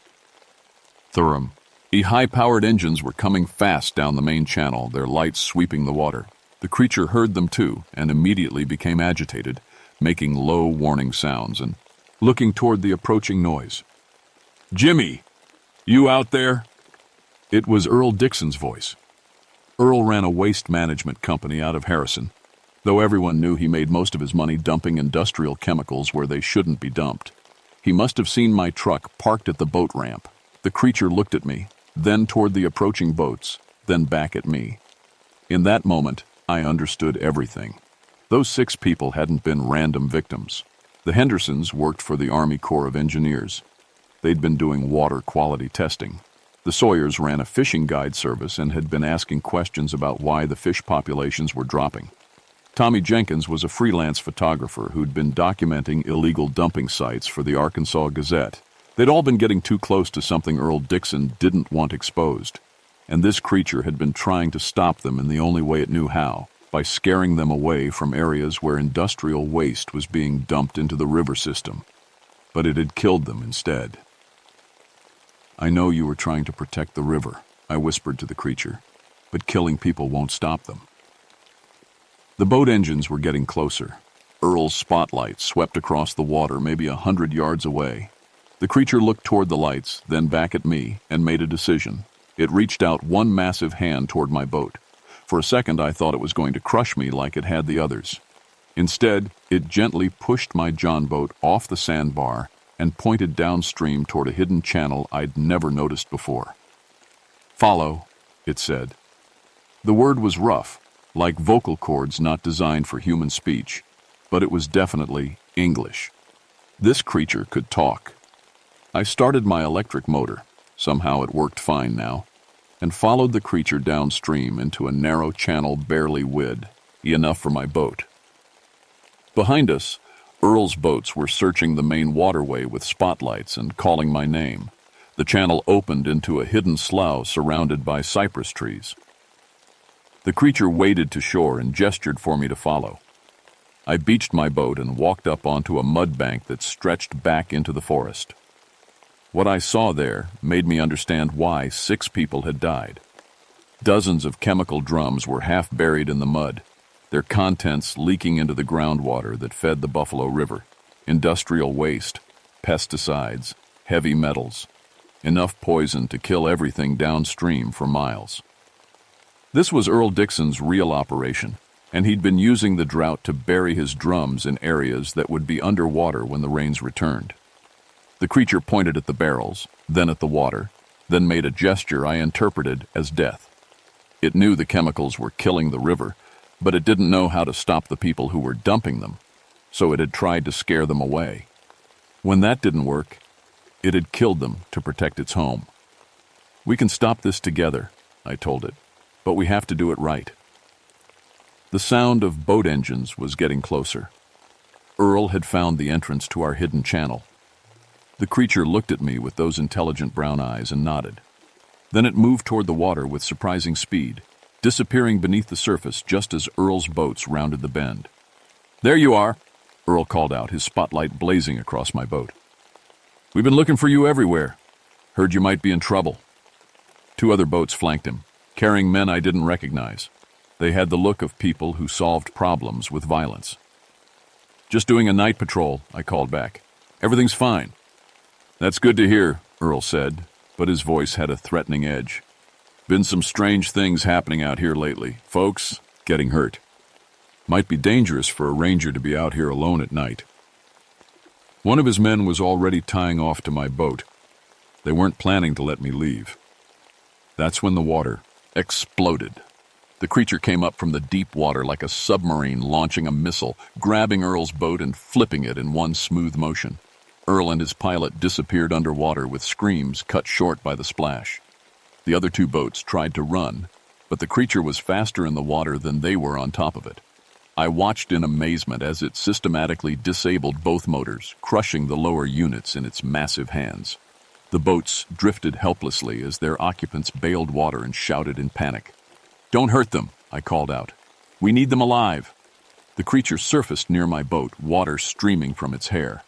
Speaker 1: Thurum. The high-powered engines were coming fast down the main channel, their lights sweeping the water. The creature heard them too, and immediately became agitated, making low warning sounds and looking toward the approaching noise. "Jimmy, you out there?" It was Earl Dixon's voice. Earl ran a waste management company out of Harrison, though everyone knew he made most of his money dumping industrial chemicals where they shouldn't be dumped. He must have seen my truck parked at the boat ramp. The creature looked at me, then toward the approaching boats, then back at me. In that moment, I understood everything. Those 6 people hadn't been random victims. The Hendersons worked for the Army Corps of Engineers. They'd been doing water quality testing. The Sawyers ran a fishing guide service and had been asking questions about why the fish populations were dropping. Tommy Jenkins was a freelance photographer who'd been documenting illegal dumping sites for the Arkansas Gazette. They'd all been getting too close to something Earl Dixon didn't want exposed, and this creature had been trying to stop them in the only way it knew how, by scaring them away from areas where industrial waste was being dumped into the river system. But it had killed them instead. "I know you were trying to protect the river," I whispered to the creature, "but killing people won't stop them." The boat engines were getting closer. Earl's spotlight swept across the water maybe 100 yards away. The creature looked toward the lights, then back at me, and made a decision. It reached out one massive hand toward my boat. For a second, I thought it was going to crush me like it had the others. Instead, it gently pushed my John boat off the sandbar and pointed downstream toward a hidden channel I'd never noticed before. "Follow," it said. The word was rough, like vocal cords not designed for human speech, but it was definitely English. This creature could talk. I started my electric motor, somehow it worked fine now, and followed the creature downstream into a narrow channel barely width, enough for my boat. Behind us, Earl's boats were searching the main waterway with spotlights and calling my name. The channel opened into a hidden slough surrounded by cypress trees. The creature waded to shore and gestured for me to follow. I beached my boat and walked up onto a mud bank that stretched back into the forest. What I saw there made me understand why 6 people had died. Dozens of chemical drums were half buried in the mud, their contents leaking into the groundwater that fed the Buffalo River. Industrial waste, pesticides, heavy metals, enough poison to kill everything downstream for miles. This was Earl Dixon's real operation, and he'd been using the drought to bury his drums in areas that would be underwater when the rains returned. The creature pointed at the barrels, then at the water, then made a gesture I interpreted as death. It knew the chemicals were killing the river, but it didn't know how to stop the people who were dumping them, so it had tried to scare them away. When that didn't work, it had killed them to protect its home. "We can stop this together," I told it, "but we have to do it right." The sound of boat engines was getting closer. Earl had found the entrance to our hidden channel. The creature looked at me with those intelligent brown eyes and nodded. Then it moved toward the water with surprising speed, disappearing beneath the surface just as Earl's boats rounded the bend. "There you are," Earl called out, his spotlight blazing across my boat. "We've been looking for you everywhere. Heard you might be in trouble." 2 other boats flanked him, carrying men I didn't recognize. They had the look of people who solved problems with violence. "Just doing a night patrol," I called back. "Everything's fine." "That's good to hear," Earl said, but his voice had a threatening edge. "Been some strange things happening out here lately. Folks getting hurt. Might be dangerous for a ranger to be out here alone at night." One of his men was already tying off to my boat. They weren't planning to let me leave. That's when the water exploded. The creature came up from the deep water like a submarine launching a missile, grabbing Earl's boat and flipping it in one smooth motion. Earl and his pilot disappeared underwater with screams cut short by the splash. The other 2 boats tried to run, but the creature was faster in the water than they were on top of it. I watched in amazement as it systematically disabled both motors, crushing the lower units in its massive hands. The boats drifted helplessly as their occupants bailed water and shouted in panic. "Don't hurt them," I called out. "We need them alive." The creature surfaced near my boat, water streaming from its hair.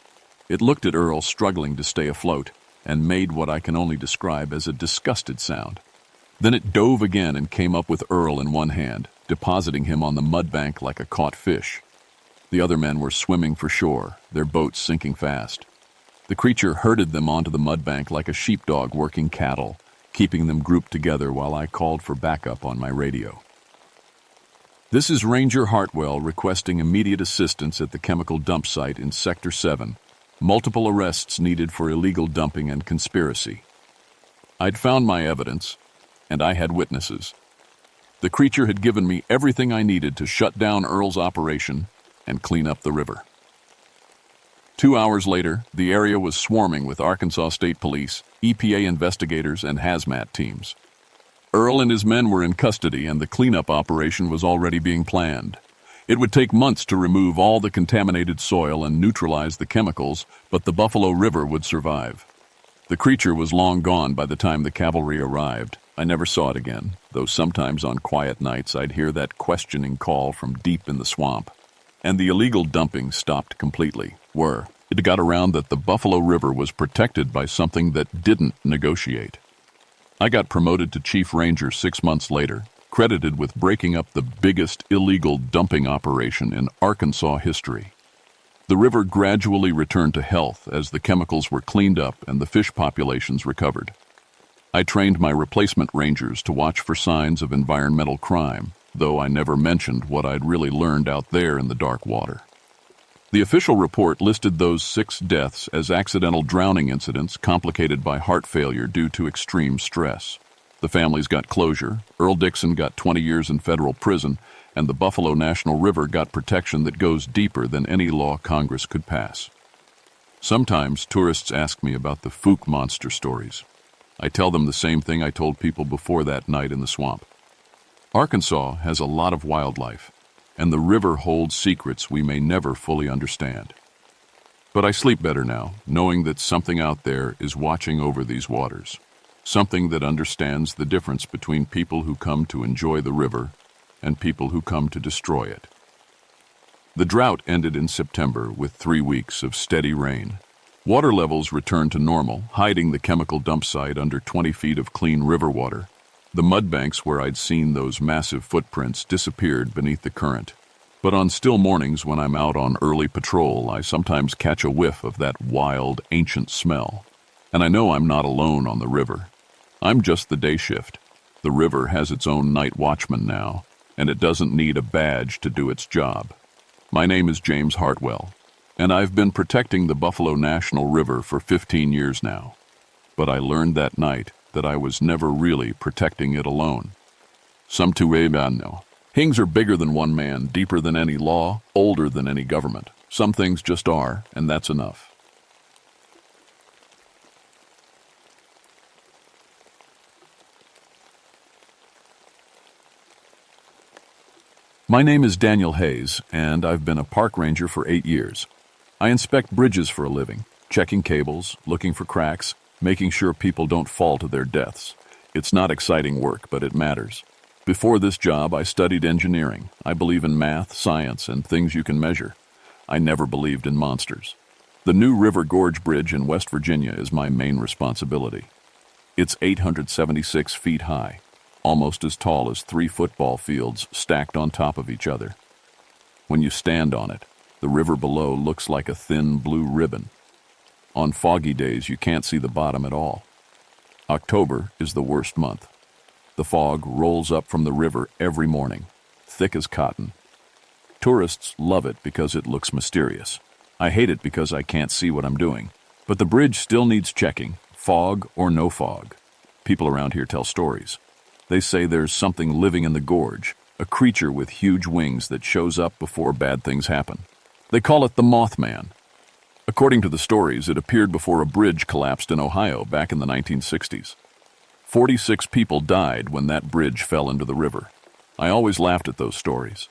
Speaker 1: It looked at Earl struggling to stay afloat and made what I can only describe as a disgusted sound. Then it dove again and came up with Earl in one hand, depositing him on the mud bank like a caught fish. The other men were swimming for shore, their boats sinking fast. The creature herded them onto the mud bank like a sheepdog working cattle, keeping them grouped together while I called for backup on my radio. "This is Ranger Hartwell requesting immediate assistance at the chemical dump site in Sector 7. Multiple arrests needed for illegal dumping and conspiracy." I'd found my evidence, and I had witnesses. The creature had given me everything I needed to shut down Earl's operation and clean up the river. 2 hours later, the area was swarming with Arkansas State Police, EPA investigators, and hazmat teams. Earl and his men were in custody, and the cleanup operation was already being planned. It would take months to remove all the contaminated soil and neutralize the chemicals, but the Buffalo River would survive. The creature was long gone by the time the cavalry arrived. I never saw it again, though sometimes on quiet nights I'd hear that questioning call from deep in the swamp. And the illegal dumping stopped completely. It got around that the Buffalo River was protected by something that didn't negotiate. I got promoted to Chief Ranger 6 months later, credited with breaking up the biggest illegal dumping operation in Arkansas history. The river gradually returned to health as the chemicals were cleaned up and the fish populations recovered. I trained my replacement rangers to watch for signs of environmental crime, though I never mentioned what I'd really learned out there in the dark water. The official report listed those 6 deaths as accidental drowning incidents complicated by heart failure due to extreme stress. The families got closure, Earl Dixon got 20 years in federal prison, and the Buffalo National River got protection that goes deeper than any law Congress could pass. Sometimes tourists ask me about the Fook monster stories. I tell them the same thing I told people before that night in the swamp. Arkansas has a lot of wildlife, and the river holds secrets we may never fully understand. But I sleep better now, knowing that something out there is watching over these waters, something that understands the difference between people who come to enjoy the river and people who come to destroy it. The drought ended in September with 3 weeks of steady rain. Water levels returned to normal, hiding the chemical dump site under 20 feet of clean river water. The mud banks where I'd seen those massive footprints disappeared beneath the current. But on still mornings when I'm out on early patrol, I sometimes catch a whiff of that wild, ancient smell. And I know I'm not alone on the river. I'm just the day shift. The river has its own night watchman now, and it doesn't need a badge to do its job. My name is James Hartwell, and I've been protecting the Buffalo National River for 15 years now. But I learned that night that I was never really protecting it alone. Some things are bigger than one man, deeper than any law, older than any government. Some things just are, and that's enough. My name is Daniel Hayes, and I've been a park ranger for 8 years. I inspect bridges for a living, checking cables, looking for cracks, making sure people don't fall to their deaths. It's not exciting work, but it matters. Before this job, I studied engineering. I believe in math, science, and things you can measure. I never believed in monsters. The new River Gorge Bridge in West Virginia is my main responsibility. It's 876 feet high, almost as tall as 3 football fields stacked on top of each other. When you stand on it, the river below looks like a thin blue ribbon. On foggy days, you can't see the bottom at all. October is the worst month. The fog rolls up from the river every morning, thick as cotton. Tourists love it because it looks mysterious. I hate it because I can't see what I'm doing. But the bridge still needs checking, fog or no fog. People around here tell stories. They say there's something living in the gorge, a creature with huge wings that shows up before bad things happen. They call it the Moth Man. According to the stories, it appeared before a bridge collapsed in Ohio back in the 1960s. 46 people died when that bridge fell into the river. I always laughed at those stories.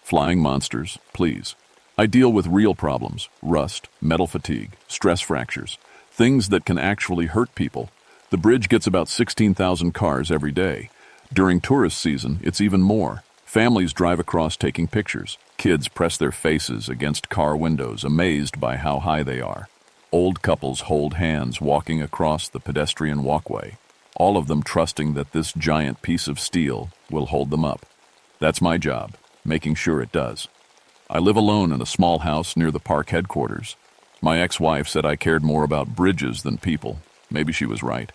Speaker 1: Flying monsters, please. I deal with real problems: rust, metal fatigue, stress fractures, things that can actually hurt people. The bridge gets about 16,000 cars every day. During tourist season, it's even more. Families drive across taking pictures. Kids press their faces against car windows, amazed by how high they are. Old couples hold hands walking across the pedestrian walkway, all of them trusting that this giant piece of steel will hold them up. That's my job, making sure it does. I live alone in a small house near the park headquarters. My ex-wife said I cared more about bridges than people. Maybe she was right.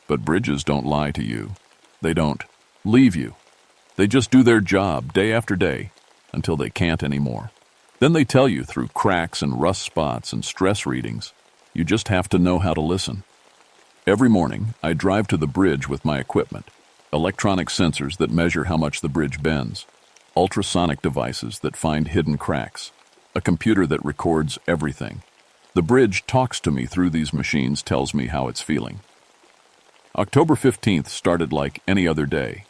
Speaker 1: But bridges don't lie to you. They don't leave you. They just do their job day after day until they can't anymore. Then they tell you through cracks and rust spots and stress readings. You just have to know how to listen. Every morning, I drive to the bridge with my equipment: electronic sensors that measure how much the bridge bends, ultrasonic devices that find hidden cracks, a computer that records everything. The bridge talks to me through these machines, tells me how it's feeling. October 15th started like any other day.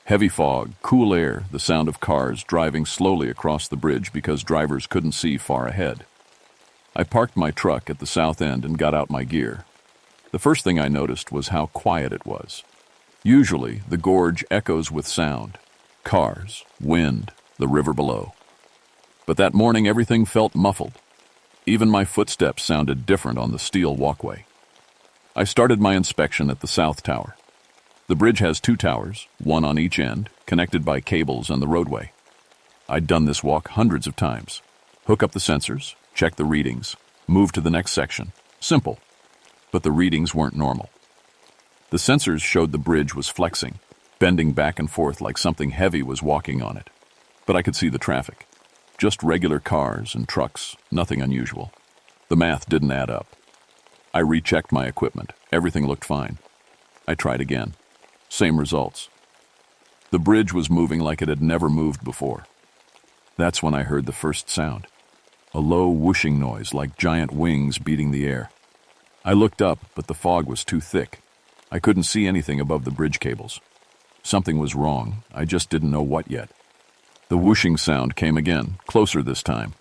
Speaker 1: Heavy fog, cool air, the sound of cars driving slowly across the bridge because drivers couldn't see far ahead. I parked my truck at the south end and got out my gear. The first thing I noticed was how quiet it was. Usually, the gorge echoes with sound. Cars, wind, the river below. But that morning everything felt muffled. Even my footsteps sounded different on the steel walkway. I started my inspection at the South Tower. The bridge has 2 towers, one on each end, connected by cables and the roadway. I'd done this walk hundreds of times. Hook up the sensors, check the readings, move to the next section. Simple. But the readings weren't normal. The sensors showed the bridge was flexing, bending back and forth like something heavy was walking on it. But I could see the traffic. Just regular cars and trucks, nothing unusual. The math didn't add up. I rechecked my equipment. Everything looked fine. I tried again. Same results. The bridge was moving like it had never moved before. That's when I heard the first sound. A low whooshing noise like giant wings beating the air. I looked up, but the fog was too thick. I couldn't see anything above the bridge cables. Something was wrong. I just didn't know what yet. The whooshing sound came again, closer this time.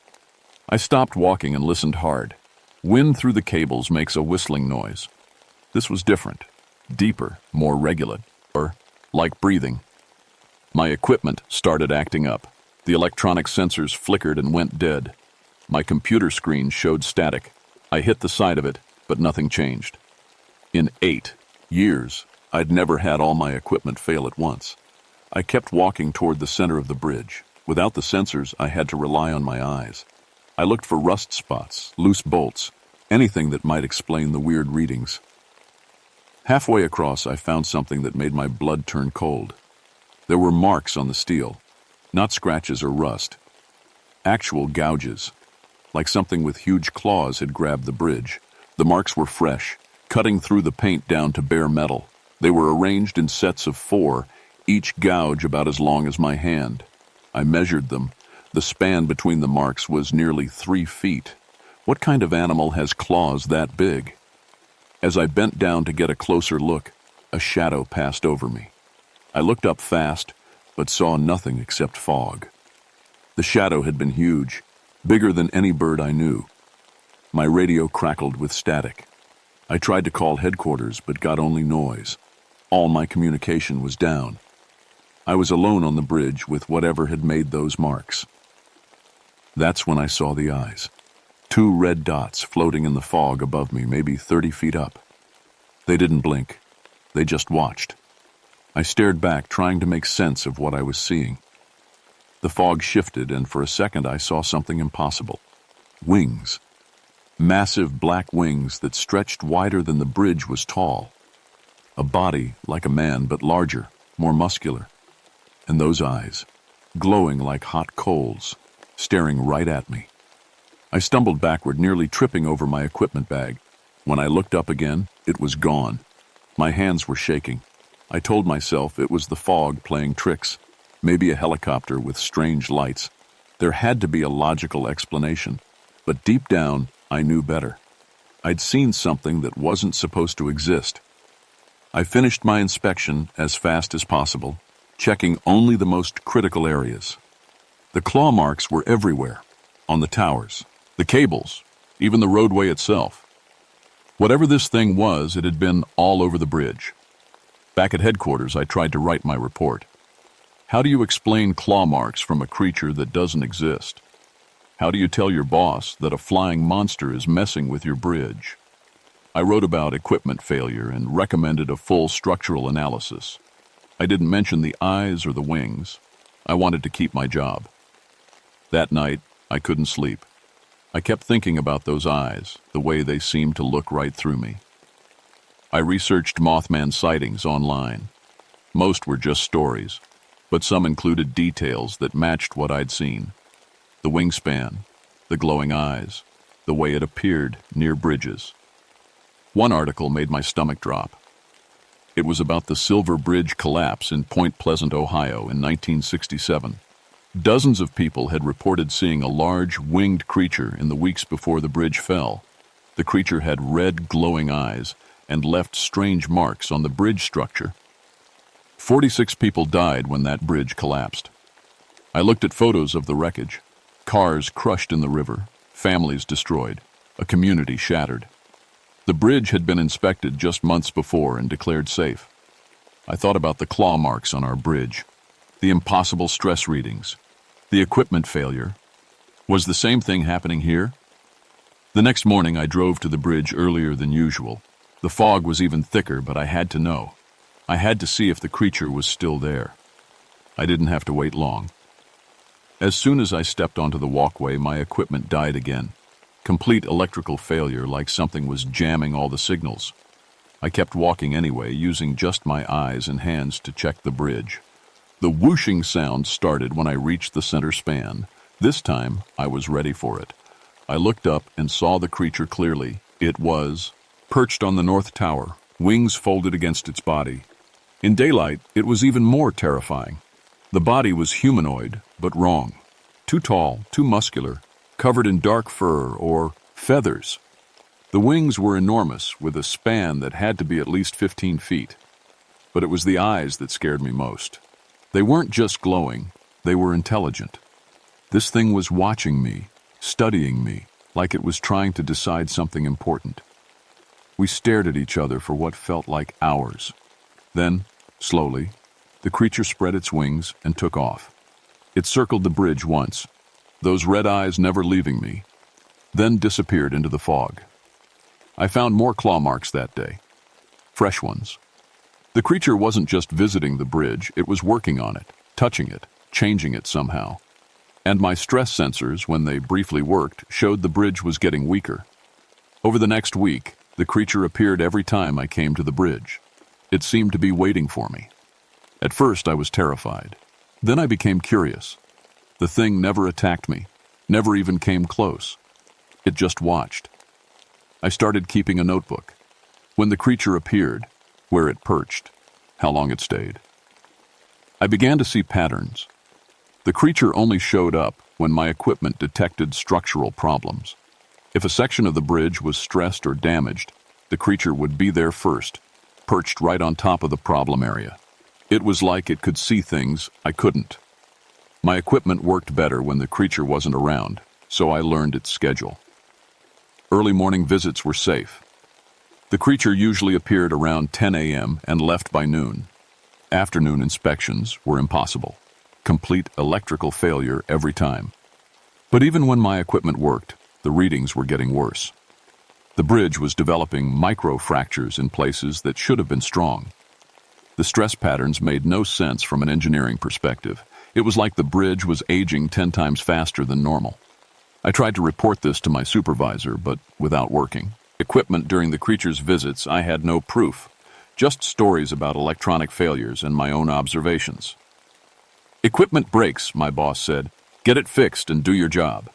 Speaker 1: I stopped walking and listened hard. Wind through the cables makes a whistling noise. This was different, deeper, more regular, or like breathing. My equipment started acting up. The electronic sensors flickered and went dead. My computer screen showed static. I hit the side of it, but nothing changed. In 8 years, I'd never had all my equipment fail at once. I kept walking toward the center of the bridge. Without the sensors, I had to rely on my eyes. I looked for rust spots, loose bolts, anything that might explain the weird readings. Halfway across, I found something that made my blood turn cold. There were marks on the steel, not scratches or rust. Actual gouges, like something with huge claws had grabbed the bridge. The marks were fresh, cutting through the paint down to bare metal. They were arranged in sets of 4, each gouge about as long as my hand. I measured them. The span between the marks was nearly 3 feet. What kind of animal has claws that big? As I bent down to get a closer look, a shadow passed over me. I looked up fast, but saw nothing except fog. The shadow had been huge, bigger than any bird I knew. My radio crackled with static. I tried to call headquarters, but got only noise. All my communication was down. I was alone on the bridge with whatever had made those marks. That's when I saw the eyes. 2 red dots floating in the fog above me, maybe 30 feet up. They didn't blink. They just watched. I stared back, trying to make sense of what I was seeing. The fog shifted, and for a second I saw something impossible. Wings. Massive black wings that stretched wider than the bridge was tall. A body like a man, but larger, more muscular. And those eyes, glowing like hot coals, staring right at me. I stumbled backward, nearly tripping over my equipment bag. When I looked up again, it was gone. My hands were shaking. I told myself it was the fog playing tricks, maybe a helicopter with strange lights. There had to be a logical explanation, but deep down, I knew better. I'd seen something that wasn't supposed to exist. I finished my inspection as fast as possible, checking only the most critical areas. The claw marks were everywhere, on the towers, the cables, even the roadway itself. Whatever this thing was, it had been all over the bridge. Back at headquarters, I tried to write my report. How do you explain claw marks from a creature that doesn't exist? How do you tell your boss that a flying monster is messing with your bridge? I wrote about equipment failure and recommended a full structural analysis. I didn't mention the eyes or the wings. I wanted to keep my job. That night, I couldn't sleep. I kept thinking about those eyes, the way they seemed to look right through me. I researched Moth Man sightings online. Most were just stories, but some included details that matched what I'd seen. The wingspan, the glowing eyes, the way it appeared near bridges. One article made my stomach drop. It was about the Silver Bridge collapse in Point Pleasant, Ohio in 1967. Dozens of people had reported seeing a large, winged creature in the weeks before the bridge fell. The creature had red, glowing eyes and left strange marks on the bridge structure. 46 people died when that bridge collapsed. I looked at photos of the wreckage. Cars crushed in the river, families destroyed, a community shattered. The bridge had been inspected just months before and declared safe. I thought about the claw marks on our bridge, the impossible stress readings, the equipment failure. Was the same thing happening here? The next morning I drove to the bridge earlier than usual. The fog was even thicker, but I had to know. I had to see if the creature was still there. I didn't have to wait long. As soon as I stepped onto the walkway, my equipment died again. Complete electrical failure, like something was jamming all the signals. I kept walking anyway, using just my eyes and hands to check the bridge. The whooshing sound started when I reached the center span. This time, I was ready for it. I looked up and saw the creature clearly. It was perched on the north tower, wings folded against its body. In daylight, it was even more terrifying. The body was humanoid, but wrong. Too tall, too muscular, covered in dark fur or feathers. The wings were enormous, with a span that had to be at least 15 feet. But it was the eyes that scared me most. They weren't just glowing, they were intelligent. This thing was watching me, studying me, like it was trying to decide something important. We stared at each other for what felt like hours. Then, slowly, the creature spread its wings and took off. It circled the bridge once, those red eyes never leaving me, then disappeared into the fog. I found more claw marks that day, fresh ones. The creature wasn't just visiting the bridge, it was working on it, touching it, changing it somehow. And my stress sensors, when they briefly worked, showed the bridge was getting weaker. Over the next week, the creature appeared every time I came to the bridge. It seemed to be waiting for me. At first, I was terrified. Then I became curious. The thing never attacked me, never even came close. It just watched. I started keeping a notebook. When the creature appeared, where it perched, how long it stayed. I began to see patterns. The creature only showed up when my equipment detected structural problems. If a section of the bridge was stressed or damaged, the creature would be there first, perched right on top of the problem area. It was like it could see things I couldn't. My equipment worked better when the creature wasn't around, so I learned its schedule. Early morning visits were safe. The creature usually appeared around 10 a.m. and left by noon. Afternoon inspections were impossible. Complete electrical failure every time. But even when my equipment worked, the readings were getting worse. The bridge was developing micro-fractures in places that should have been strong. The stress patterns made no sense from an engineering perspective. It was like the bridge was aging 10 times faster than normal. I tried to report this to my supervisor, but without working. Equipment during the creature's visits, I had no proof, just stories about electronic failures and my own observations. "Equipment breaks," my boss said. "Get it fixed and do your job."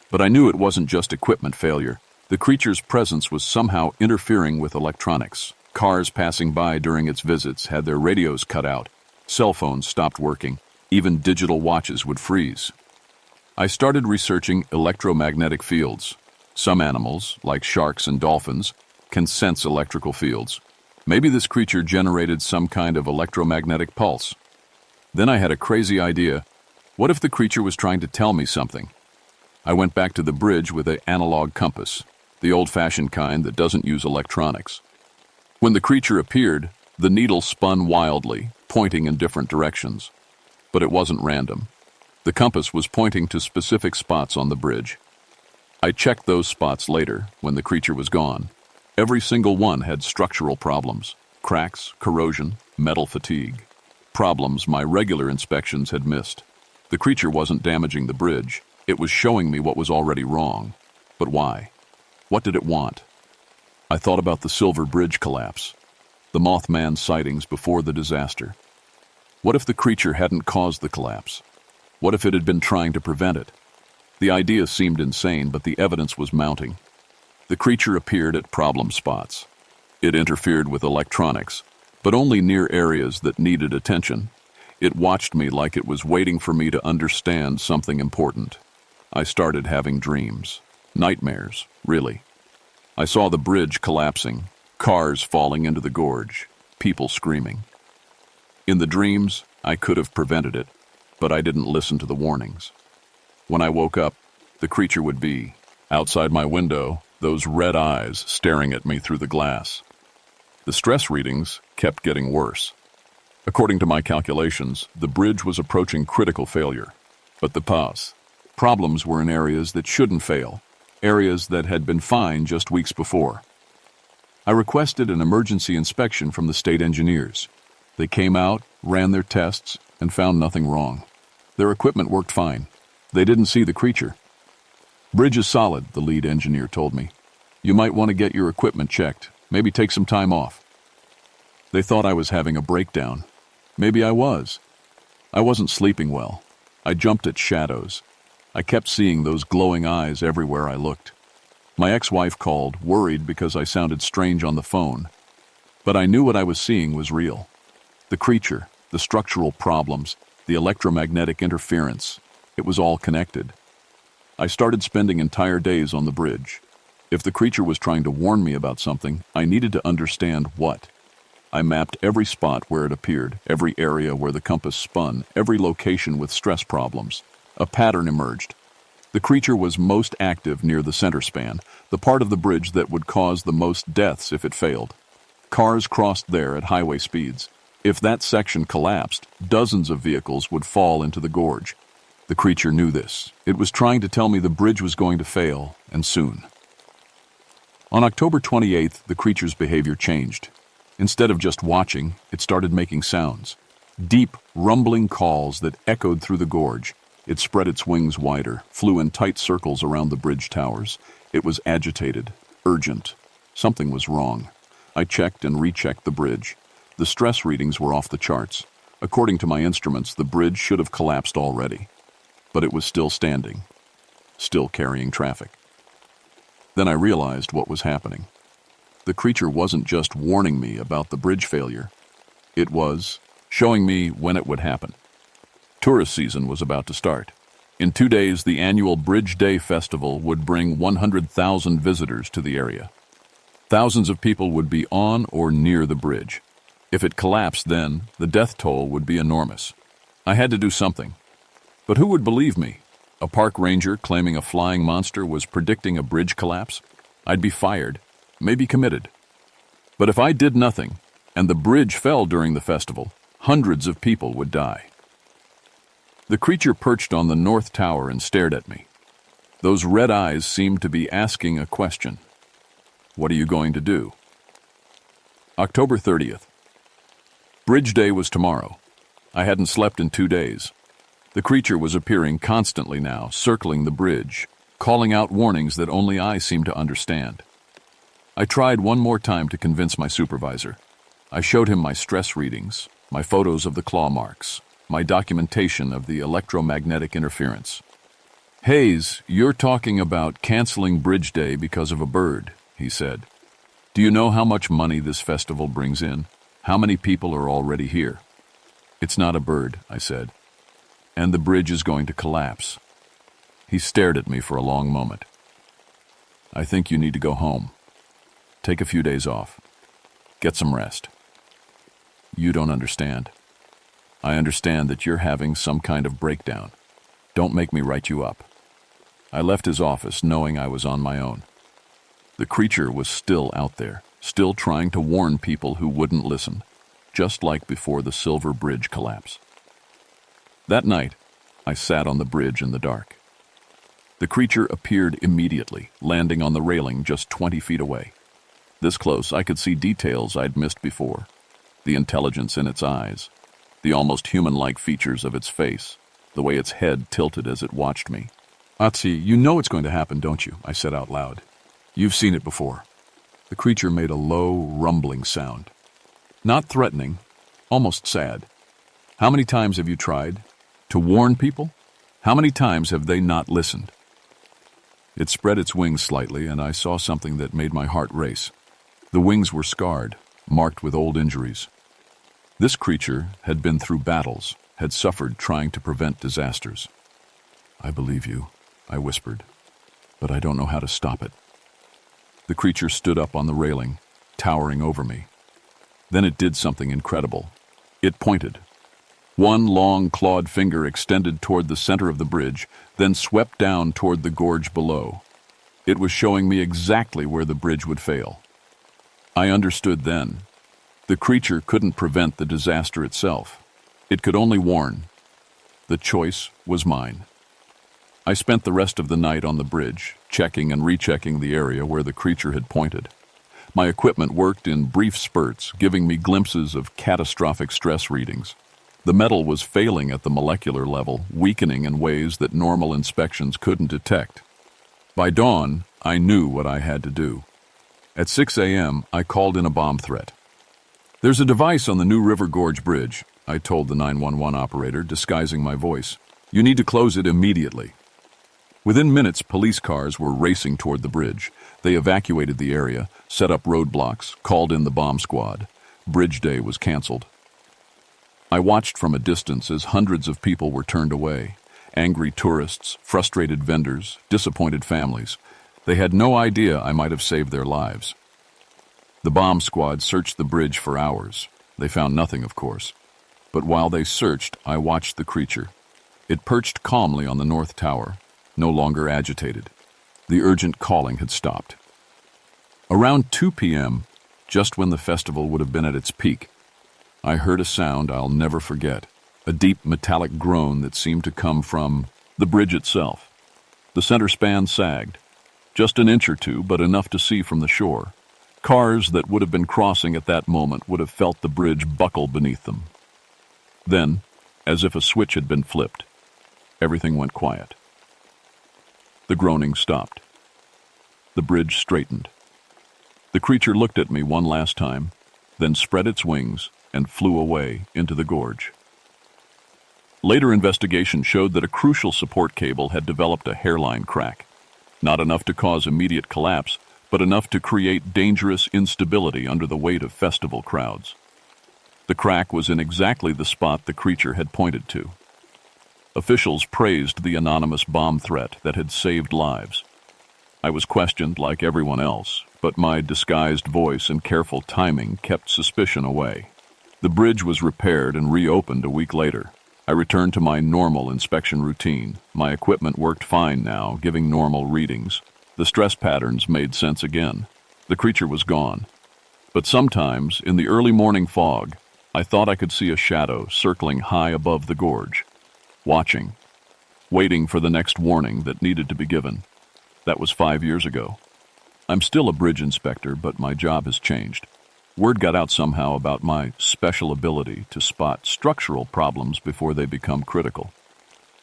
Speaker 1: But I knew it wasn't just equipment failure. The creature's presence was somehow interfering with electronics. Cars passing by during its visits had their radios cut out. Cell phones stopped working. Even digital watches would freeze. I started researching electromagnetic fields. Some animals, like sharks and dolphins, can sense electrical fields. Maybe this creature generated some kind of electromagnetic pulse. Then I had a crazy idea. What if the creature was trying to tell me something? I went back to the bridge with an analog compass, the old-fashioned kind that doesn't use electronics. When the creature appeared, the needle spun wildly, pointing in different directions. But it wasn't random. The compass was pointing to specific spots on the bridge. I checked those spots later, when the creature was gone. Every single one had structural problems: cracks, corrosion, metal fatigue. Problems my regular inspections had missed. The creature wasn't damaging the bridge. It was showing me what was already wrong. But why? What did it want? I thought about the Silver Bridge collapse, the Moth Man sightings before the disaster. What if the creature hadn't caused the collapse? What if it had been trying to prevent it? The idea seemed insane, but the evidence was mounting. The creature appeared at problem spots. It interfered with electronics, but only near areas that needed attention. It watched me like it was waiting for me to understand something important. I started having dreams. Nightmares, really. I saw the bridge collapsing, cars falling into the gorge, people screaming. In the dreams, I could have prevented it, but I didn't listen to the warnings. When I woke up, the creature would be outside my window, those red eyes staring at me through the glass. The stress readings kept getting worse. According to my calculations, the bridge was approaching critical failure. But the problems were in areas that shouldn't fail, areas that had been fine just weeks before. I requested an emergency inspection from the state engineers. They came out, ran their tests, and found nothing wrong. Their equipment worked fine. They didn't see the creature. "Bridge is solid," the lead engineer told me. "You might want to get your equipment checked, maybe take some time off." They thought I was having a breakdown. Maybe I was. I wasn't sleeping well. I jumped at shadows. I kept seeing those glowing eyes everywhere I looked. My ex-wife called, worried because I sounded strange on the phone. But I knew what I was seeing was real. The creature, the structural problems, the electromagnetic interference, it was all connected. I started spending entire days on the bridge. If the creature was trying to warn me about something, I needed to understand what. I mapped every spot where it appeared, every area where the compass spun, every location with stress problems. A pattern emerged. The creature was most active near the center span, the part of the bridge that would cause the most deaths if it failed. Cars crossed there at highway speeds. If that section collapsed, dozens of vehicles would fall into the gorge. The creature knew this. It was trying to tell me the bridge was going to fail, and soon. On October 28th, the creature's behavior changed. Instead of just watching, it started making sounds. Deep, rumbling calls that echoed through the gorge. It spread its wings wider, flew in tight circles around the bridge towers. It was agitated, urgent. Something was wrong. I checked and rechecked the bridge. The stress readings were off the charts. According to my instruments, the bridge should have collapsed already. But it was still standing, still carrying traffic. Then I realized what was happening. The creature wasn't just warning me about the bridge failure. It was showing me when it would happen. Tourist season was about to start. In 2 days, the annual Bridge Day Festival would bring 100,000 visitors to the area. Thousands of people would be on or near the bridge. If it collapsed then, the death toll would be enormous. I had to do something. But who would believe me? A park ranger claiming a flying monster was predicting a bridge collapse? I'd be fired, maybe committed. But if I did nothing, and the bridge fell during the festival, hundreds of people would die. The creature perched on the north tower and stared at me. Those red eyes seemed to be asking a question. What are you going to do? October 30th. Bridge Day was tomorrow. I hadn't slept in 2 days. The creature was appearing constantly now, circling the bridge, calling out warnings that only I seemed to understand. I tried one more time to convince my supervisor. I showed him my stress readings, my photos of the claw marks, my documentation of the electromagnetic interference. "Hayes, you're talking about canceling Bridge Day because of a bird," he said. "Do you know how much money this festival brings in? How many people are already here?" "It's not a bird," I said. "And the bridge is going to collapse." He stared at me for a long moment. "I think you need to go home. Take a few days off. Get some rest." "You don't understand. I understand that you're having some kind of breakdown. Don't make me write you up." I left his office knowing I was on my own. The creature was still out there, still trying to warn people who wouldn't listen, just like before the Silver Bridge collapse. That night, I sat on the bridge in the dark. The creature appeared immediately, landing on the railing just 20 feet away. This close, I could see details I'd missed before. The intelligence in its eyes, the almost human-like features of its face, the way its head tilted as it watched me. "Atsi, you know it's going to happen, don't you?" I said out loud. "You've seen it before." The creature made a low, rumbling sound. Not threatening, almost sad. "How many times have you tried to warn people? How many times have they not listened?" It spread its wings slightly, and I saw something that made my heart race. The wings were scarred, marked with old injuries. This creature had been through battles, had suffered trying to prevent disasters. "I believe you," I whispered, "but I don't know how to stop it." The creature stood up on the railing, towering over me. Then it did something incredible. It pointed. One long, clawed finger extended toward the center of the bridge, then swept down toward the gorge below. It was showing me exactly where the bridge would fail. I understood then. The creature couldn't prevent the disaster itself. It could only warn. The choice was mine. I spent the rest of the night on the bridge, checking and rechecking the area where the creature had pointed. My equipment worked in brief spurts, giving me glimpses of catastrophic stress readings. The metal was failing at the molecular level, weakening in ways that normal inspections couldn't detect. By dawn, I knew what I had to do. At 6 a.m., I called in a bomb threat. "There's a device on the New River Gorge Bridge," I told the 911 operator, disguising my voice. "You need to close it immediately." Within minutes, police cars were racing toward the bridge. They evacuated the area, set up roadblocks, called in the bomb squad. Bridge day was canceled. I watched from a distance as hundreds of people were turned away. Angry tourists, frustrated vendors, disappointed families. They had no idea I might have saved their lives. The bomb squad searched the bridge for hours. They found nothing, of course. But while they searched, I watched the creature. It perched calmly on the north tower, no longer agitated. The urgent calling had stopped. Around 2 p.m., just when the festival would have been at its peak, I heard a sound I'll never forget, a deep metallic groan that seemed to come from the bridge itself. The center span sagged, just an inch or two, but enough to see from the shore. Cars that would have been crossing at that moment would have felt the bridge buckle beneath them. Then, as if a switch had been flipped, everything went quiet. The groaning stopped. The bridge straightened. The creature looked at me one last time, then spread its wings and flew away into the gorge. Later investigation showed that a crucial support cable had developed a hairline crack. Not enough to cause immediate collapse, but enough to create dangerous instability under the weight of festival crowds. The crack was in exactly the spot the creature had pointed to. Officials praised the anonymous bomb threat that had saved lives. I was questioned like everyone else, but my disguised voice and careful timing kept suspicion away. The bridge was repaired and reopened a week later. I returned to my normal inspection routine. My equipment worked fine now, giving normal readings. The stress patterns made sense again. The creature was gone. But sometimes, in the early morning fog, I thought I could see a shadow circling high above the gorge. Watching, waiting for the next warning that needed to be given. That was 5 years ago. I'm still a bridge inspector, but my job has changed. Word got out somehow about my special ability to spot structural problems before they become critical.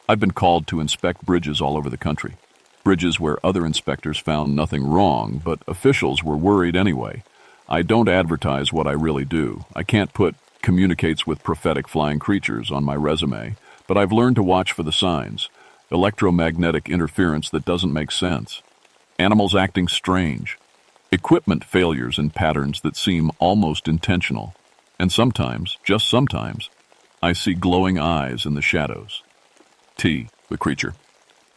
Speaker 1: I've been called to inspect bridges all over the country. Bridges where other inspectors found nothing wrong, but officials were worried anyway. I don't advertise what I really do. I can't put "communicates with prophetic flying creatures" on my resume, but I've learned to watch for the signs. Electromagnetic interference that doesn't make sense. Animals acting strange. Equipment failures and patterns that seem almost intentional. And sometimes, just sometimes, I see glowing eyes in the shadows. T, the creature.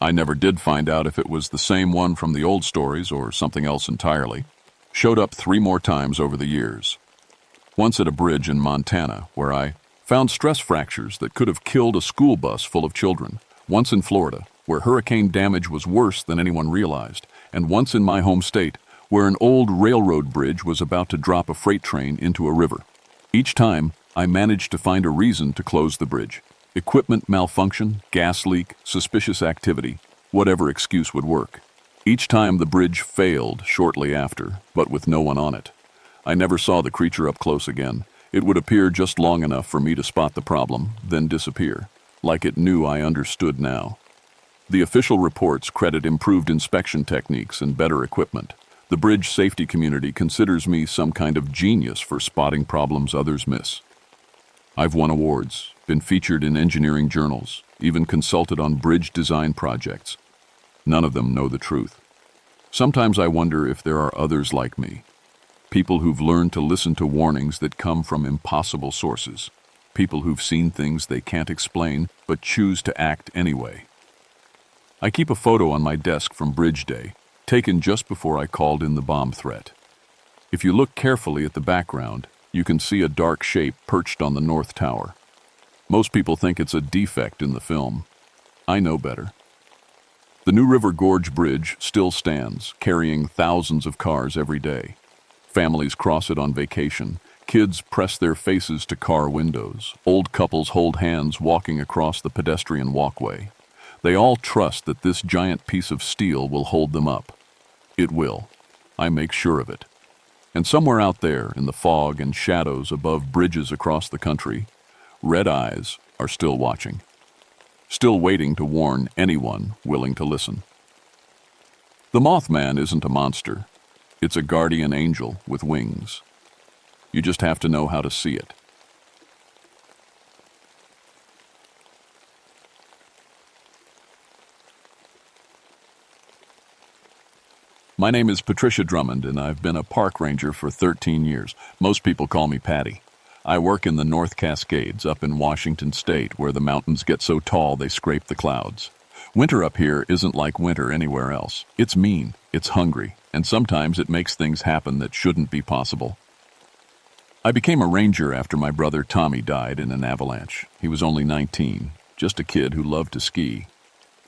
Speaker 1: I never did find out if it was the same one from the old stories or something else entirely. Showed up 3 more times over the years. Once at a bridge in Montana, where I found stress fractures that could have killed a school bus full of children. Once in Florida, where hurricane damage was worse than anyone realized. And once in my home state, where an old railroad bridge was about to drop a freight train into a river. Each time, I managed to find a reason to close the bridge. Equipment malfunction, gas leak, suspicious activity, whatever excuse would work. Each time the bridge failed shortly after, but with no one on it. I never saw the creature up close again. It would appear just long enough for me to spot the problem, then disappear, like it knew I understood now. The official reports credit improved inspection techniques and better equipment. The bridge safety community considers me some kind of genius for spotting problems others miss. I've won awards, been featured in engineering journals, even consulted on bridge design projects. None of them know the truth. Sometimes I wonder if there are others like me. People who've learned to listen to warnings that come from impossible sources. People who've seen things they can't explain but choose to act anyway. I keep a photo on my desk from Bridge Day, taken just before I called in the bomb threat. If you look carefully at the background, you can see a dark shape perched on the north tower. Most people think it's a defect in the film. I know better. The New River Gorge Bridge still stands, carrying thousands of cars every day. Families cross it on vacation. Kids press their faces to car windows. Old couples hold hands walking across the pedestrian walkway. They all trust that this giant piece of steel will hold them up. It will. I make sure of it. And somewhere out there, in the fog and shadows above bridges across the country, red eyes are still watching. Still waiting to warn anyone willing to listen. The Moth Man isn't a monster. It's a guardian angel with wings. You just have to know how to see it. My name is Patricia Drummond, and I've been a park ranger for 13 years. Most people call me Patty. I work in the North Cascades up in Washington State, where the mountains get so tall they scrape the clouds. Winter up here isn't like winter anywhere else. It's mean, it's hungry, and sometimes it makes things happen that shouldn't be possible. I became a ranger after my brother Tommy died in an avalanche. He was only 19, just a kid who loved to ski.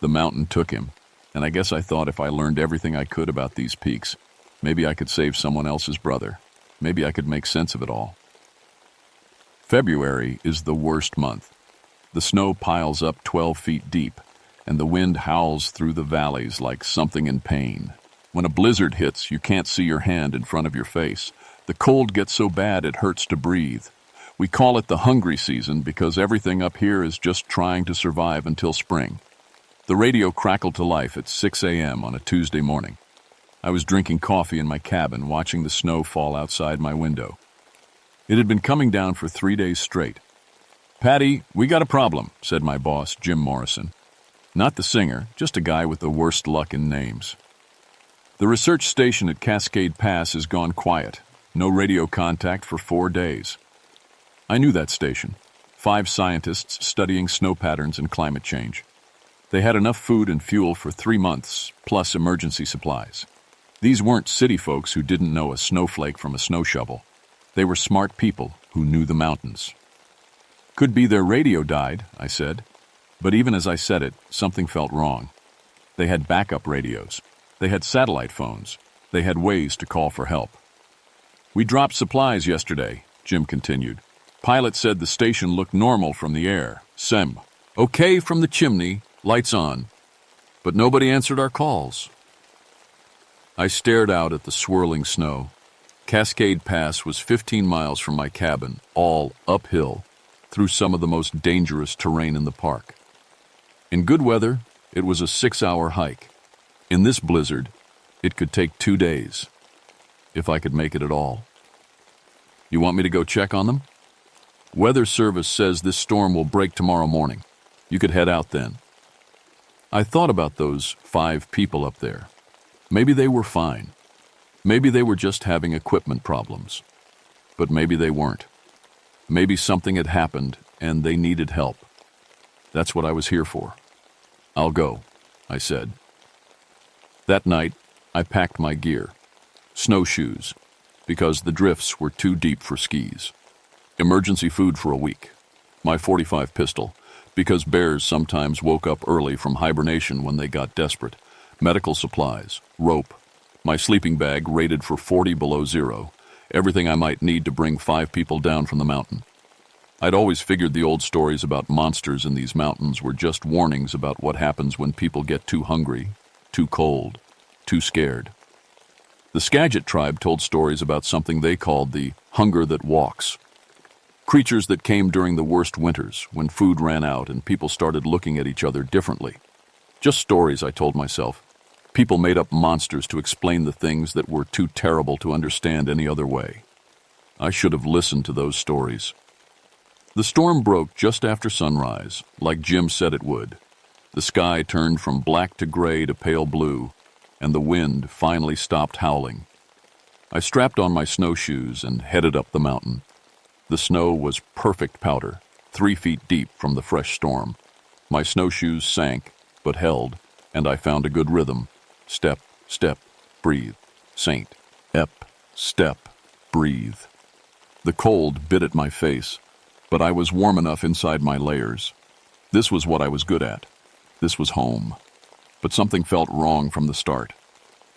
Speaker 1: The mountain took him, and I guess I thought if I learned everything I could about these peaks, maybe I could save someone else's brother. Maybe I could make sense of it all. February is the worst month. The snow piles up 12 feet deep, and the wind howls through the valleys like something in pain. When a blizzard hits, you can't see your hand in front of your face. The cold gets so bad it hurts to breathe. We call it the hungry season because everything up here is just trying to survive until spring. The radio crackled to life at 6 a.m. on a Tuesday morning. I was drinking coffee in my cabin, watching the snow fall outside my window. It had been coming down for 3 days straight. "Patty, we got a problem," said my boss, Jim Morrison. Not the singer, just a guy with the worst luck in names. "The research station at Cascade Pass has gone quiet. No radio contact for 4 days." I knew that station. 5 scientists studying snow patterns and climate change. They had enough food and fuel for 3 months, plus emergency supplies. These weren't city folks who didn't know a snowflake from a snow shovel. They were smart people who knew the mountains. "Could be their radio died," I said. But even as I said it, something felt wrong. They had backup radios. They had satellite phones. They had ways to call for help. "We dropped supplies yesterday," Jim continued. "Pilot said the station looked normal from the air. SEM. Okay from the chimney, lights on. But nobody answered our calls." I stared out at the swirling snow. Cascade Pass was 15 miles from my cabin, all uphill, through some of the most dangerous terrain in the park. In good weather, it was a 6-hour hike. In this blizzard, it could take 2 days, if I could make it at all. "You want me to go check on them?" "Weather Service says this storm will break tomorrow morning. You could head out then." I thought about those 5 people up there. Maybe they were fine. Maybe they were just having equipment problems. But maybe they weren't. Maybe something had happened and they needed help. That's what I was here for. "I'll go," I said. That night, I packed my gear. Snowshoes, because the drifts were too deep for skis. Emergency food for a week. My .45 pistol, because bears sometimes woke up early from hibernation when they got desperate. Medical supplies, rope, my sleeping bag rated for 40 below zero, everything I might need to bring 5 people down from the mountain. I'd always figured the old stories about monsters in these mountains were just warnings about what happens when people get too hungry, too cold, too scared. The Skagit tribe told stories about something they called the hunger that walks. Creatures that came during the worst winters, when food ran out and people started looking at each other differently. Just stories, I told myself. People made up monsters to explain the things that were too terrible to understand any other way. I should have listened to those stories. The storm broke just after sunrise, like Jim said it would. The sky turned from black to gray to pale blue, and the wind finally stopped howling. I strapped on my snowshoes and headed up the mountain. The snow was perfect powder, 3 feet deep from the fresh storm. My snowshoes sank, but held, and I found a good rhythm. Step, step, breathe. Saint, ep, step, breathe. The cold bit at my face, but I was warm enough inside my layers. This was what I was good at. This was home. but something felt wrong from the start.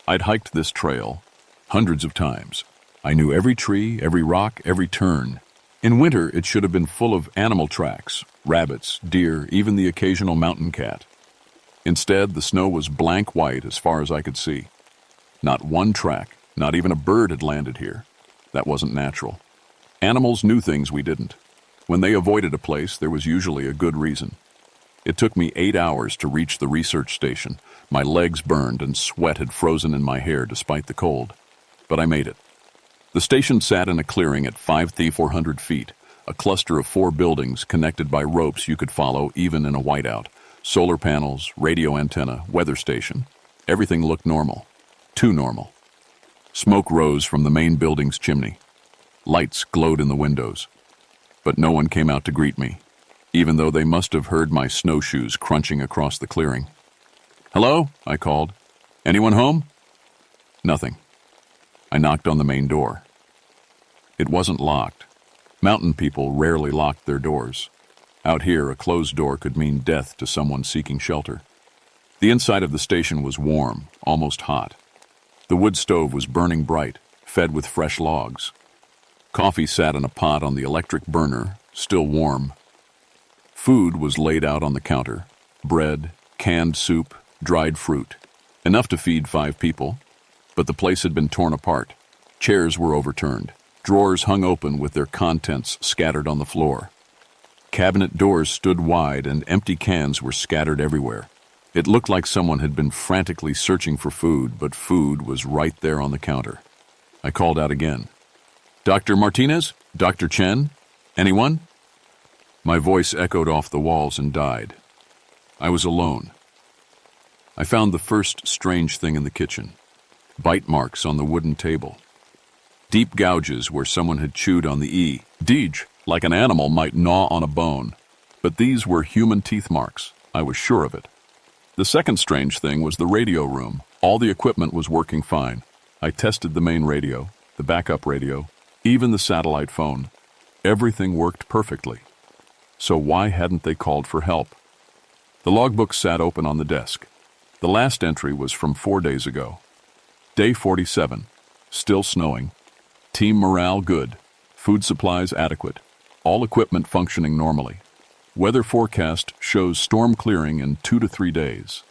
Speaker 1: I'd hiked this trail hundreds of times. I knew every tree, every rock, every turn. In winter, it should have been full of animal tracks, rabbits, deer, even the occasional mountain cat. Instead, the snow was blank white as far as I could see. Not one track, not even a bird had landed here. That wasn't natural. Animals knew things we didn't. When they avoided a place, there was usually a good reason. It took me 8 hours to reach the research station. My legs burned and sweat had frozen in my hair despite the cold. But I made it. The station sat in a clearing at 5,400 feet, a cluster of 4 buildings connected by ropes you could follow even in a whiteout. Solar panels, radio antenna, weather station. Everything looked normal. Too normal. Smoke rose from the main building's chimney. Lights glowed in the windows. But no one came out to greet me, even though they must have heard my snowshoes crunching across the clearing. "Hello?" I called. "Anyone home?" Nothing. I knocked on the main door. It wasn't locked. Mountain people rarely locked their doors. Out here, a closed door could mean death to someone seeking shelter. The inside of the station was warm, almost hot. The wood stove was burning bright, fed with fresh logs. Coffee sat in a pot on the electric burner, still warm. Food was laid out on the counter: bread, canned soup, dried fruit. Enough to feed 5 people. But the place had been torn apart. Chairs were overturned. Drawers hung open with their contents scattered on the floor. Cabinet doors stood wide and empty cans were scattered everywhere. It looked like someone had been frantically searching for food, but food was right there on the counter. I called out again. "Dr. Martinez? Dr. Chen? Anyone?" My voice echoed off the walls and died. I was alone. I found the first strange thing in the kitchen. Bite marks on the wooden table. Deep gouges where someone had chewed on the E. Deej, like an animal might gnaw on a bone. But these were human teeth marks. I was sure of it. The second strange thing was the radio room. All the equipment was working fine. I tested the main radio, the backup radio, even the satellite phone. Everything worked perfectly. So why hadn't they called for help? The logbook sat open on the desk. The last entry was from 4 days ago. Day 47. Still snowing. Team morale good. Food supplies adequate. All equipment functioning normally. Weather forecast shows storm clearing in 2 to 3 days.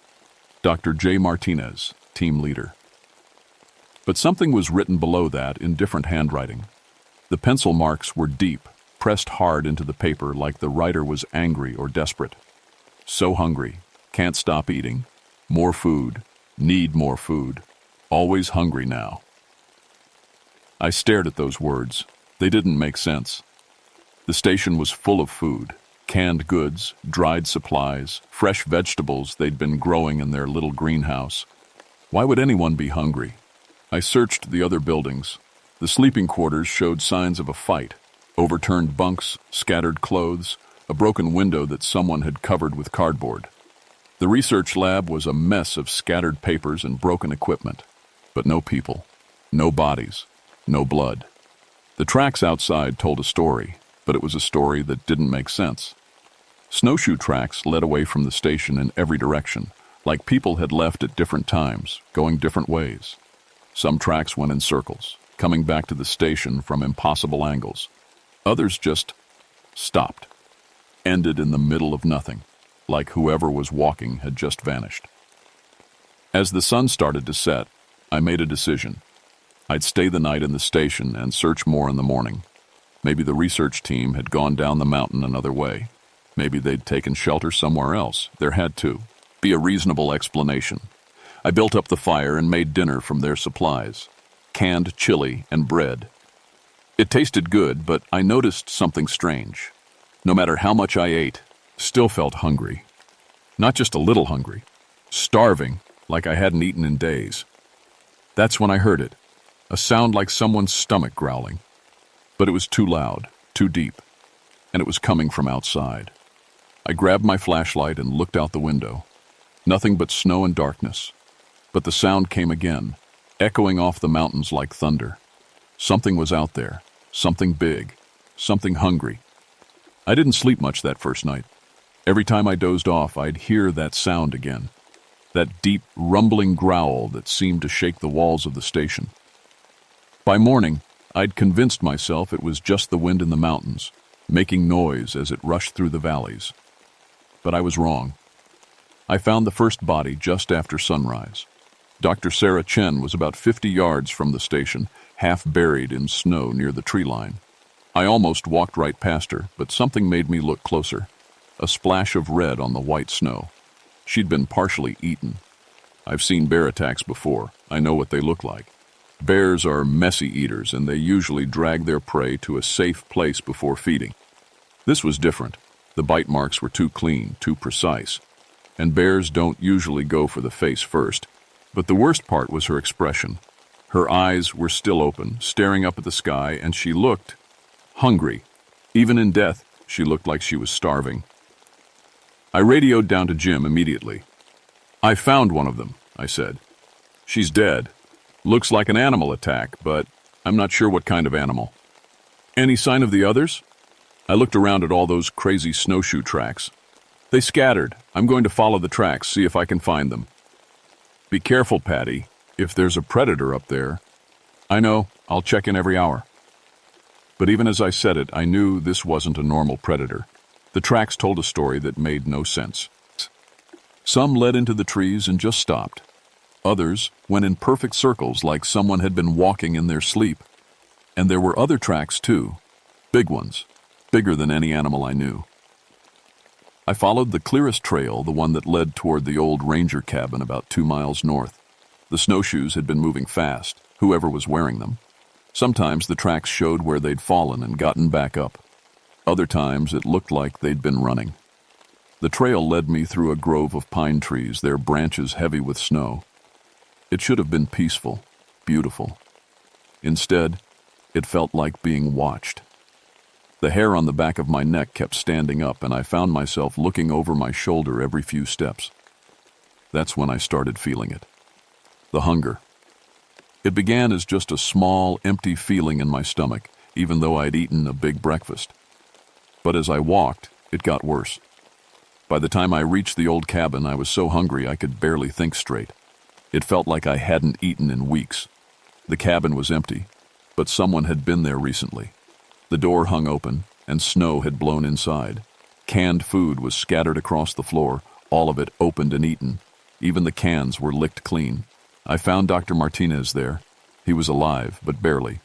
Speaker 1: Dr. J. Martinez, team leader. But something was written below that in different handwriting. The pencil marks were deep, pressed hard into the paper like the writer was angry or desperate. So hungry, can't stop eating. More food, need more food. Always hungry now. I stared at those words. They didn't make sense. The station was full of food. Canned goods, dried supplies, fresh vegetables they'd been growing in their little greenhouse. Why would anyone be hungry? I searched the other buildings. The sleeping quarters showed signs of a fight. Overturned bunks, scattered clothes, a broken window that someone had covered with cardboard. The research lab was a mess of scattered papers and broken equipment. But no people, no bodies, no blood. The tracks outside told a story, but it was a story that didn't make sense. Snowshoe tracks led away from the station in every direction, like people had left at different times, going different ways. Some tracks went in circles, coming back to the station from impossible angles. Others just stopped, ended in the middle of nothing, like whoever was walking had just vanished. As the sun started to set, I made a decision. I'd stay the night in the station and search more in the morning. Maybe the research team had gone down the mountain another way. Maybe they'd taken shelter somewhere else. There had to be a reasonable explanation. I built up the fire and made dinner from their supplies. Canned chili and bread. It tasted good, but I noticed something strange. No matter how much I ate, still felt hungry. Not just a little hungry. Starving, like I hadn't eaten in days. That's when I heard it. A sound like someone's stomach growling. But it was too loud, too deep, and it was coming from outside. I grabbed my flashlight and looked out the window. Nothing but snow and darkness. But the sound came again, echoing off the mountains like thunder. Something was out there, something big, something hungry. I didn't sleep much that first night. Every time I dozed off, I'd hear that sound again. that deep, rumbling growl that seemed to shake the walls of the station. By morning, I'd convinced myself it was just the wind in the mountains, making noise as it rushed through the valleys. But I was wrong. I found the first body just after sunrise. Dr. Sarah Chen was about 50 yards from the station, half buried in snow near the tree line. I almost walked right past her, but something made me look closer. A splash of red on the white snow. She'd been partially eaten. I've seen bear attacks before. I know what they look like. Bears are messy eaters, and they usually drag their prey to a safe place before feeding. This was different. The bite marks were too clean, too precise. And bears don't usually go for the face first. But the worst part was her expression. Her eyes were still open, staring up at the sky, and she looked hungry. Even in death, she looked like she was starving. I radioed down to Jim immediately. "I found one of them," I said. "She's dead. Looks like an animal attack, but I'm not sure what kind of animal." "Any sign of the others?" I looked around at all those crazy snowshoe tracks. "They scattered. I'm going to follow the tracks, see if I can find them." "Be careful, Patty. If there's a predator up there." "I know. I'll check in every hour." But even as I said it, I knew this wasn't a normal predator. The tracks told a story that made no sense. Some led into the trees and just stopped. Others went in perfect circles like someone had been walking in their sleep. And there were other tracks too. Big ones. Bigger than any animal I knew. I followed the clearest trail, the one that led toward the old ranger cabin about 2 miles north. The snowshoes had been moving fast, whoever was wearing them. Sometimes the tracks showed where they'd fallen and gotten back up. Other times it looked like they'd been running. The trail led me through a grove of pine trees, their branches heavy with snow. It should have been peaceful, beautiful. Instead, it felt like being watched. The hair on the back of my neck kept standing up, and I found myself looking over my shoulder every few steps. That's when I started feeling it. The hunger. It began as just a small, empty feeling in my stomach, even though I'd eaten a big breakfast. But as I walked, it got worse. By the time I reached the old cabin, I was so hungry I could barely think straight. It felt like I hadn't eaten in weeks. The cabin was empty, but someone had been there recently. The door hung open, and snow had blown inside. Canned food was scattered across the floor, all of it opened and eaten. Even the cans were licked clean. I found Dr. Martinez there. He was alive, but barely.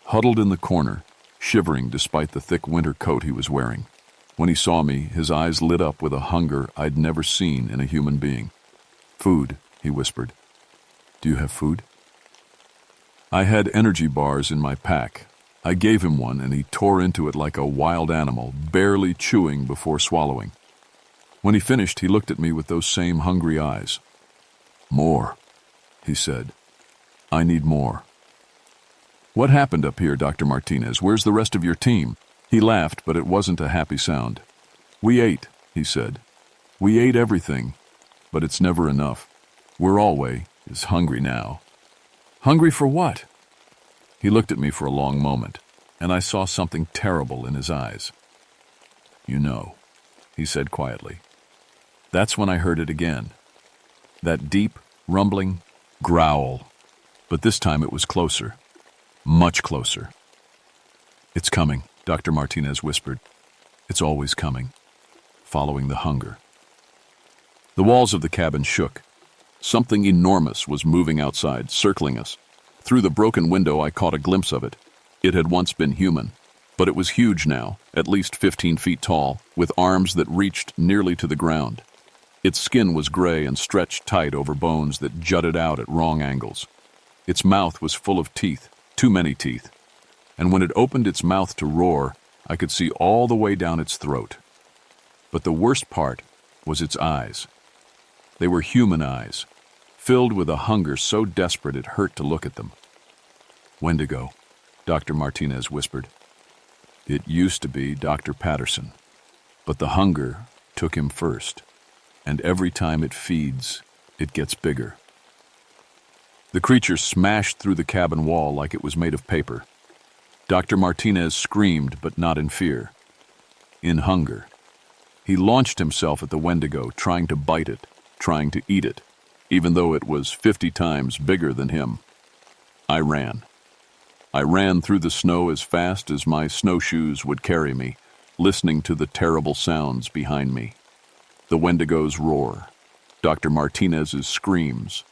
Speaker 1: Huddled in the corner, shivering despite the thick winter coat he was wearing. When he saw me, his eyes lit up with a hunger I'd never seen in a human being. "Food," he whispered. "Do you have food?" I had energy bars in my pack. I gave him one, and he tore into it like a wild animal, barely chewing before swallowing. When he finished, he looked at me with those same hungry eyes. "More," he said. "I need more." "What happened up here, Dr. Martinez? Where's the rest of your team?" He laughed, but it wasn't a happy sound. "We ate," he said. "We ate everything, but it's never enough. We're always hungry now." "Hungry for what?" He looked at me for a long moment, and I saw something terrible in his eyes. "You know," he said quietly. That's when I heard it again. That deep, rumbling growl. But this time it was closer. Much closer. "It's coming," Dr. Martinez whispered. "It's always coming. Following the hunger." The walls of the cabin shook. Something enormous was moving outside, circling us. Through the broken window, I caught a glimpse of it. It had once been human, but it was huge now, at least 15 feet tall, with arms that reached nearly to the ground. Its skin was gray and stretched tight over bones that jutted out at wrong angles. Its mouth was full of teeth, too many teeth. And when it opened its mouth to roar, I could see all the way down its throat. But the worst part was its eyes. They were human eyes, filled with a hunger so desperate it hurt to look at them. "Wendigo," Dr. Martinez whispered. "It used to be Dr. Patterson, but the hunger took him first, and every time it feeds, it gets bigger." The creature smashed through the cabin wall like it was made of paper. Dr. Martinez screamed, but not in fear. In hunger. He launched himself at the Wendigo, trying to bite it, trying to eat it. even though it was 50 times bigger than him. I ran. I ran through the snow as fast as my snowshoes would carry me, listening to the terrible sounds behind me. The Wendigo's roar, Dr. Martinez's screams,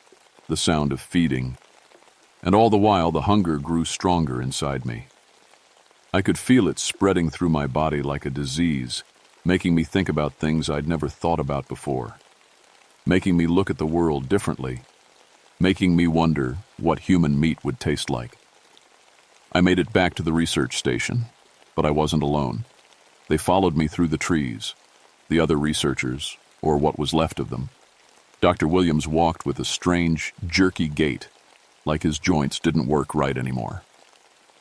Speaker 1: the sound of feeding, and all the while the hunger grew stronger inside me. I could feel it spreading through my body like a disease, making me think about things I'd never thought about before, making me look at the world differently, making me wonder what human meat would taste like. I made it back to the research station, but I wasn't alone. They followed me through the trees, the other researchers, or what was left of them. Dr. Williams walked with a strange, jerky gait, like his joints didn't work right anymore.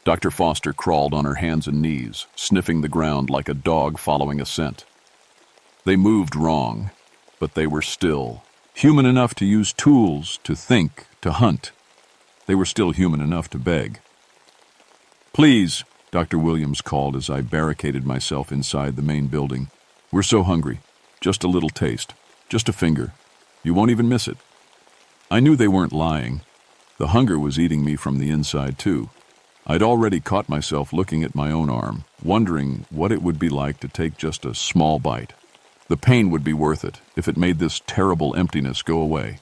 Speaker 1: Dr. Foster crawled on her hands and knees, sniffing the ground like a dog following a scent. They moved wrong, but they were still human enough to use tools, to think, to hunt. They were still human enough to beg. "Please," Dr. Williams called as I barricaded myself inside the main building. "We're so hungry. Just a little taste. Just a finger. You won't even miss it." I knew they weren't lying. The hunger was eating me from the inside, too. I'd already caught myself looking at my own arm, wondering what it would be like to take just a small bite. The pain would be worth it if it made this terrible emptiness go away.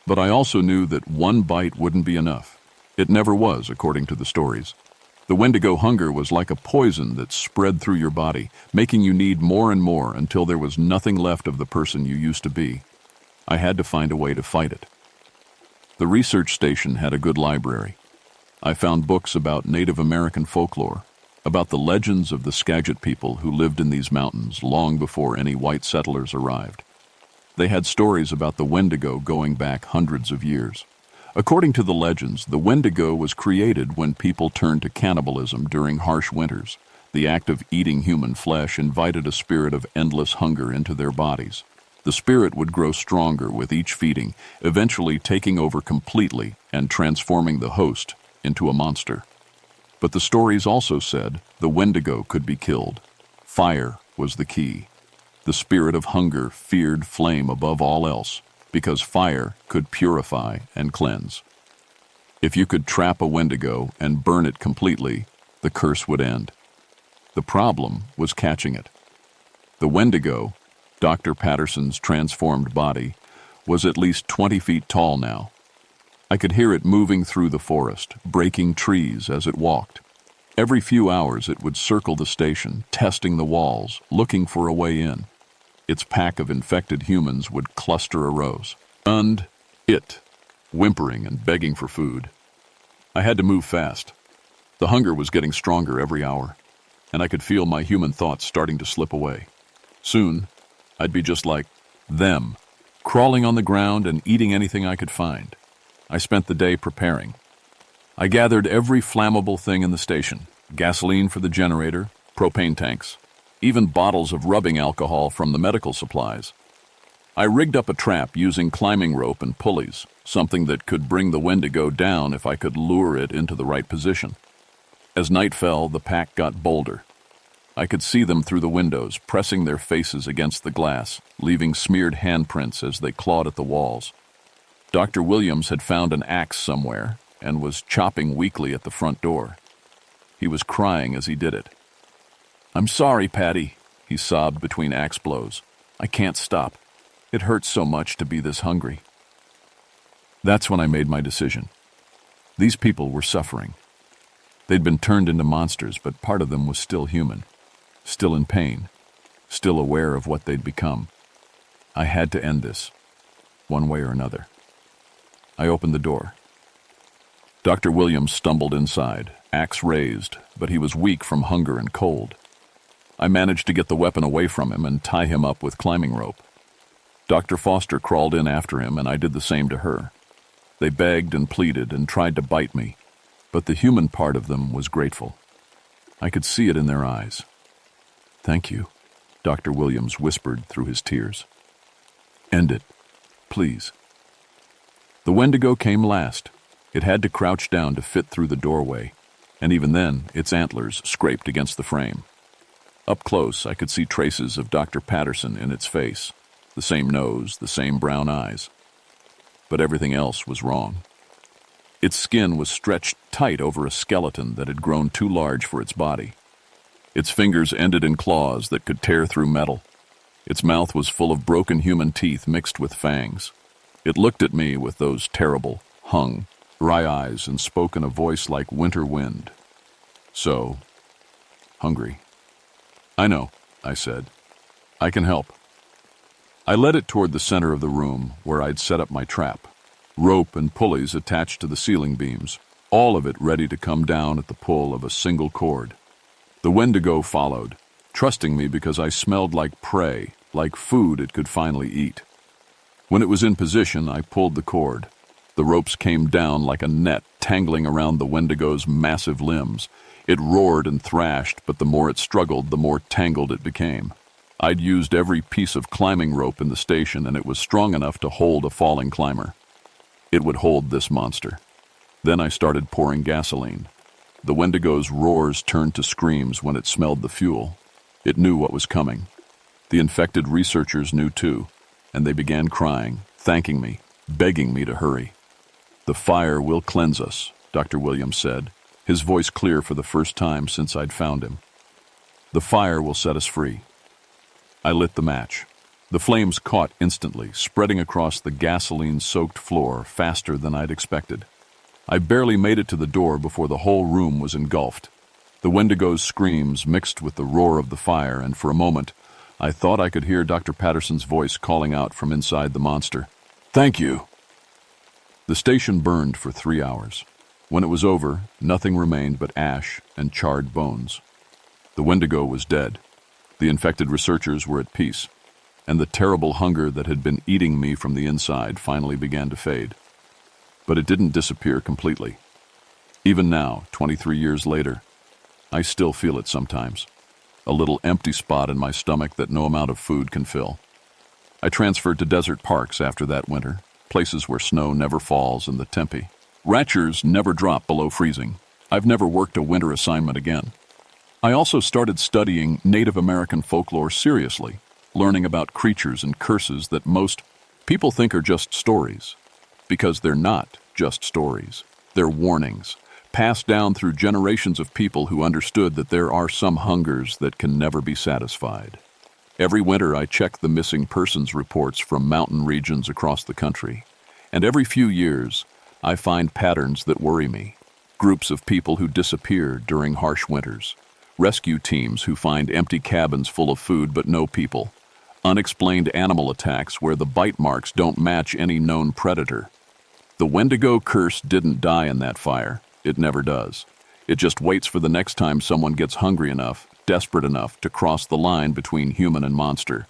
Speaker 1: But I also knew that one bite wouldn't be enough. It never was, according to the stories. The Wendigo hunger was like a poison that spread through your body, making you need more and more until there was nothing left of the person you used to be. I had to find a way to fight it. The research station had a good library. I found books about Native American folklore, about the legends of the Skagit people who lived in these mountains long before any white settlers arrived. They had stories about the Wendigo going back hundreds of years. According to the legends, the Wendigo was created when people turned to cannibalism during harsh winters. The act of eating human flesh invited a spirit of endless hunger into their bodies. The spirit would grow stronger with each feeding, eventually taking over completely and transforming the host into a monster. But the stories also said the Wendigo could be killed. Fire was the key. The spirit of hunger feared flame above all else, because fire could purify and cleanse. If you could trap a Wendigo and burn it completely, the curse would end. The problem was catching it. The Wendigo, Dr. Patterson's transformed body, was at least 20 feet tall now. I could hear it moving through the forest, breaking trees as it walked. Every few hours it would circle the station, testing the walls, looking for a way in. Its pack of infected humans would cluster a rows. And it, whimpering and begging for food. I had to move fast. The hunger was getting stronger every hour, and I could feel my human thoughts starting to slip away. Soon, I'd be just like them, crawling on the ground and eating anything I could find. I spent the day preparing. I gathered every flammable thing in the station: gasoline for the generator, propane tanks, even bottles of rubbing alcohol from the medical supplies. I rigged up a trap using climbing rope and pulleys, something that could bring the Wendigo down if I could lure it into the right position. As night fell, the pack got bolder. I could see them through the windows, pressing their faces against the glass, leaving smeared handprints as they clawed at the walls. Dr. Williams had found an axe somewhere and was chopping weakly at the front door. He was crying as he did it. "I'm sorry, Patty," he sobbed between axe blows. "I can't stop. It hurts so much to be this hungry." That's when I made my decision. These people were suffering. They'd been turned into monsters, but part of them was still human, still in pain, still aware of what they'd become. I had to end this, one way or another. I opened the door. Dr. Williams stumbled inside, axe raised, but he was weak from hunger and cold. I managed to get the weapon away from him and tie him up with climbing rope. Dr. Foster crawled in after him, and I did the same to her. They begged and pleaded and tried to bite me, but the human part of them was grateful. I could see it in their eyes. "Thank you," Dr. Williams whispered through his tears. "End it, please." The Wendigo came last. It had to crouch down to fit through the doorway, and even then, its antlers scraped against the frame. Up close, I could see traces of Dr. Patterson in its face, the same nose, the same brown eyes. but everything else was wrong. Its skin was stretched tight over a skeleton that had grown too large for its body. Its fingers ended in claws that could tear through metal. Its mouth was full of broken human teeth mixed with fangs. It looked at me with those terrible, dry eyes and spoke in a voice like winter wind. So, hungry. I know, I said. I can help. I led it toward the center of the room where I'd set up my trap. Rope and pulleys attached to the ceiling beams, all of it ready to come down at the pull of a single cord. The Wendigo followed, trusting me because I smelled like prey, like food it could finally eat. When it was in position, I pulled the cord. The ropes came down like a net, tangling around the Wendigo's massive limbs. It roared and thrashed, but the more it struggled, the more tangled it became. I'd used every piece of climbing rope in the station, and it was strong enough to hold a falling climber. It would hold this monster. Then I started pouring gasoline. The Wendigo's roars turned to screams when it smelled the fuel. It knew what was coming. The infected researchers knew too, and they began crying, thanking me, begging me to hurry. "The fire will cleanse us," Dr. Williams said, his voice clear for the first time since I'd found him. "The fire will set us free." I lit the match. The flames caught instantly, spreading across the gasoline-soaked floor faster than I'd expected. I barely made it to the door before the whole room was engulfed. The Wendigo's screams mixed with the roar of the fire, and for a moment, I thought I could hear Dr. Patterson's voice calling out from inside the monster. "Thank you." The station burned for 3 hours. When it was over, nothing remained but ash and charred bones. The Wendigo was dead. The infected researchers were at peace, and the terrible hunger that had been eating me from the inside finally began to fade. But it didn't disappear completely. Even now, 23 years later, I still feel it sometimes. A little empty spot in my stomach that no amount of food can fill. I transferred to desert parks after that winter, places where snow never falls and the temperatures never drop below freezing. I've never worked a winter assignment again. I also started studying Native American folklore seriously, learning about creatures and curses that most people think are just stories. Because they're not just stories. They're warnings, passed down through generations of people who understood that there are some hungers that can never be satisfied. Every winter I check the missing persons reports from mountain regions across the country. And every few years, I find patterns that worry me. Groups of people who disappear during harsh winters. Rescue teams who find empty cabins full of food but no people. Unexplained animal attacks where the bite marks don't match any known predator. The Wendigo curse didn't die in that fire. It never does. It just waits for the next time someone gets hungry enough, desperate enough to cross the line between human and monster.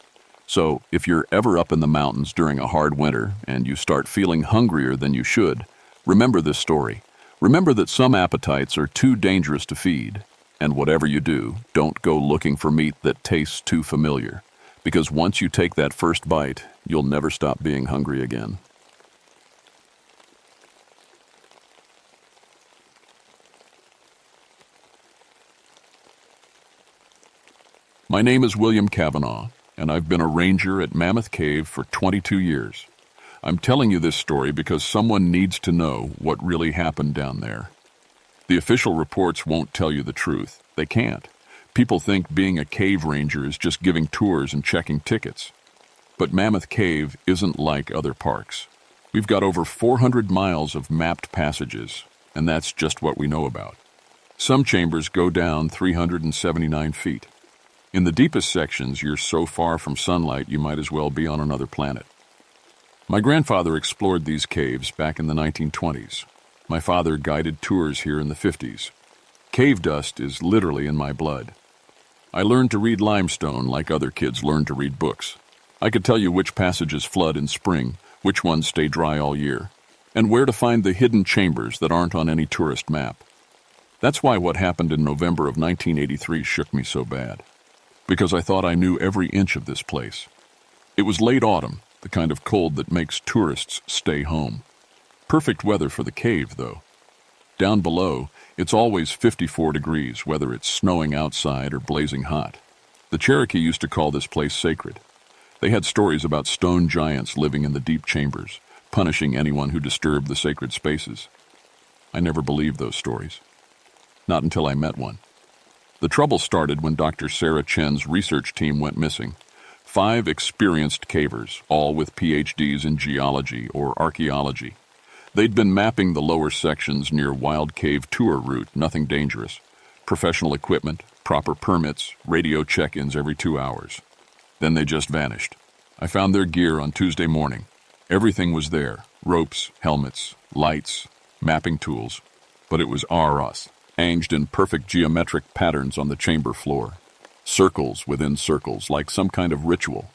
Speaker 1: So, if you're ever up in the mountains during a hard winter and you start feeling hungrier than you should, remember this story. Remember that some appetites are too dangerous to feed. And whatever you do, don't go looking for meat that tastes too familiar. Because once you take that first bite, you'll never stop being hungry again. My name is William Cavanaugh, and I've been a ranger at Mammoth Cave for 22 years. I'm telling you this story because someone needs to know what really happened down there. The official reports won't tell you the truth. They can't. People think being a cave ranger is just giving tours and checking tickets. But Mammoth Cave isn't like other parks. We've got over 400 miles of mapped passages, and that's just what we know about. Some chambers go down 379 feet. In the deepest sections, you're so far from sunlight you might as well be on another planet. My grandfather explored these caves back in the 1920s. My father guided tours here in the 50s. Cave dust is literally in my blood. I learned to read limestone like other kids learn to read books. I could tell you which passages flood in spring, which ones stay dry all year, and where to find the hidden chambers that aren't on any tourist map. That's why what happened in November of 1983 shook me so bad. Because I thought I knew every inch of this place. It was late autumn, the kind of cold that makes tourists stay home. Perfect weather for the cave, though. Down below, it's always 54 degrees, whether it's snowing outside or blazing hot. The Cherokee used to call this place sacred. They had stories about stone giants living in the deep chambers, punishing anyone who disturbed the sacred spaces. I never believed those stories. Not until I met one. The trouble started when Dr. Sarah Chen's research team went missing. 5 experienced cavers, all with PhDs in geology or archaeology. They'd been mapping the lower sections near Wild Cave tour route, nothing dangerous. Professional equipment, proper permits, radio check-ins every 2 hours. Then they just vanished. I found their gear on Tuesday morning. Everything was there, ropes, helmets, lights, mapping tools. But it was us, arranged in perfect geometric patterns on the chamber floor. Circles within circles, like some kind of ritual.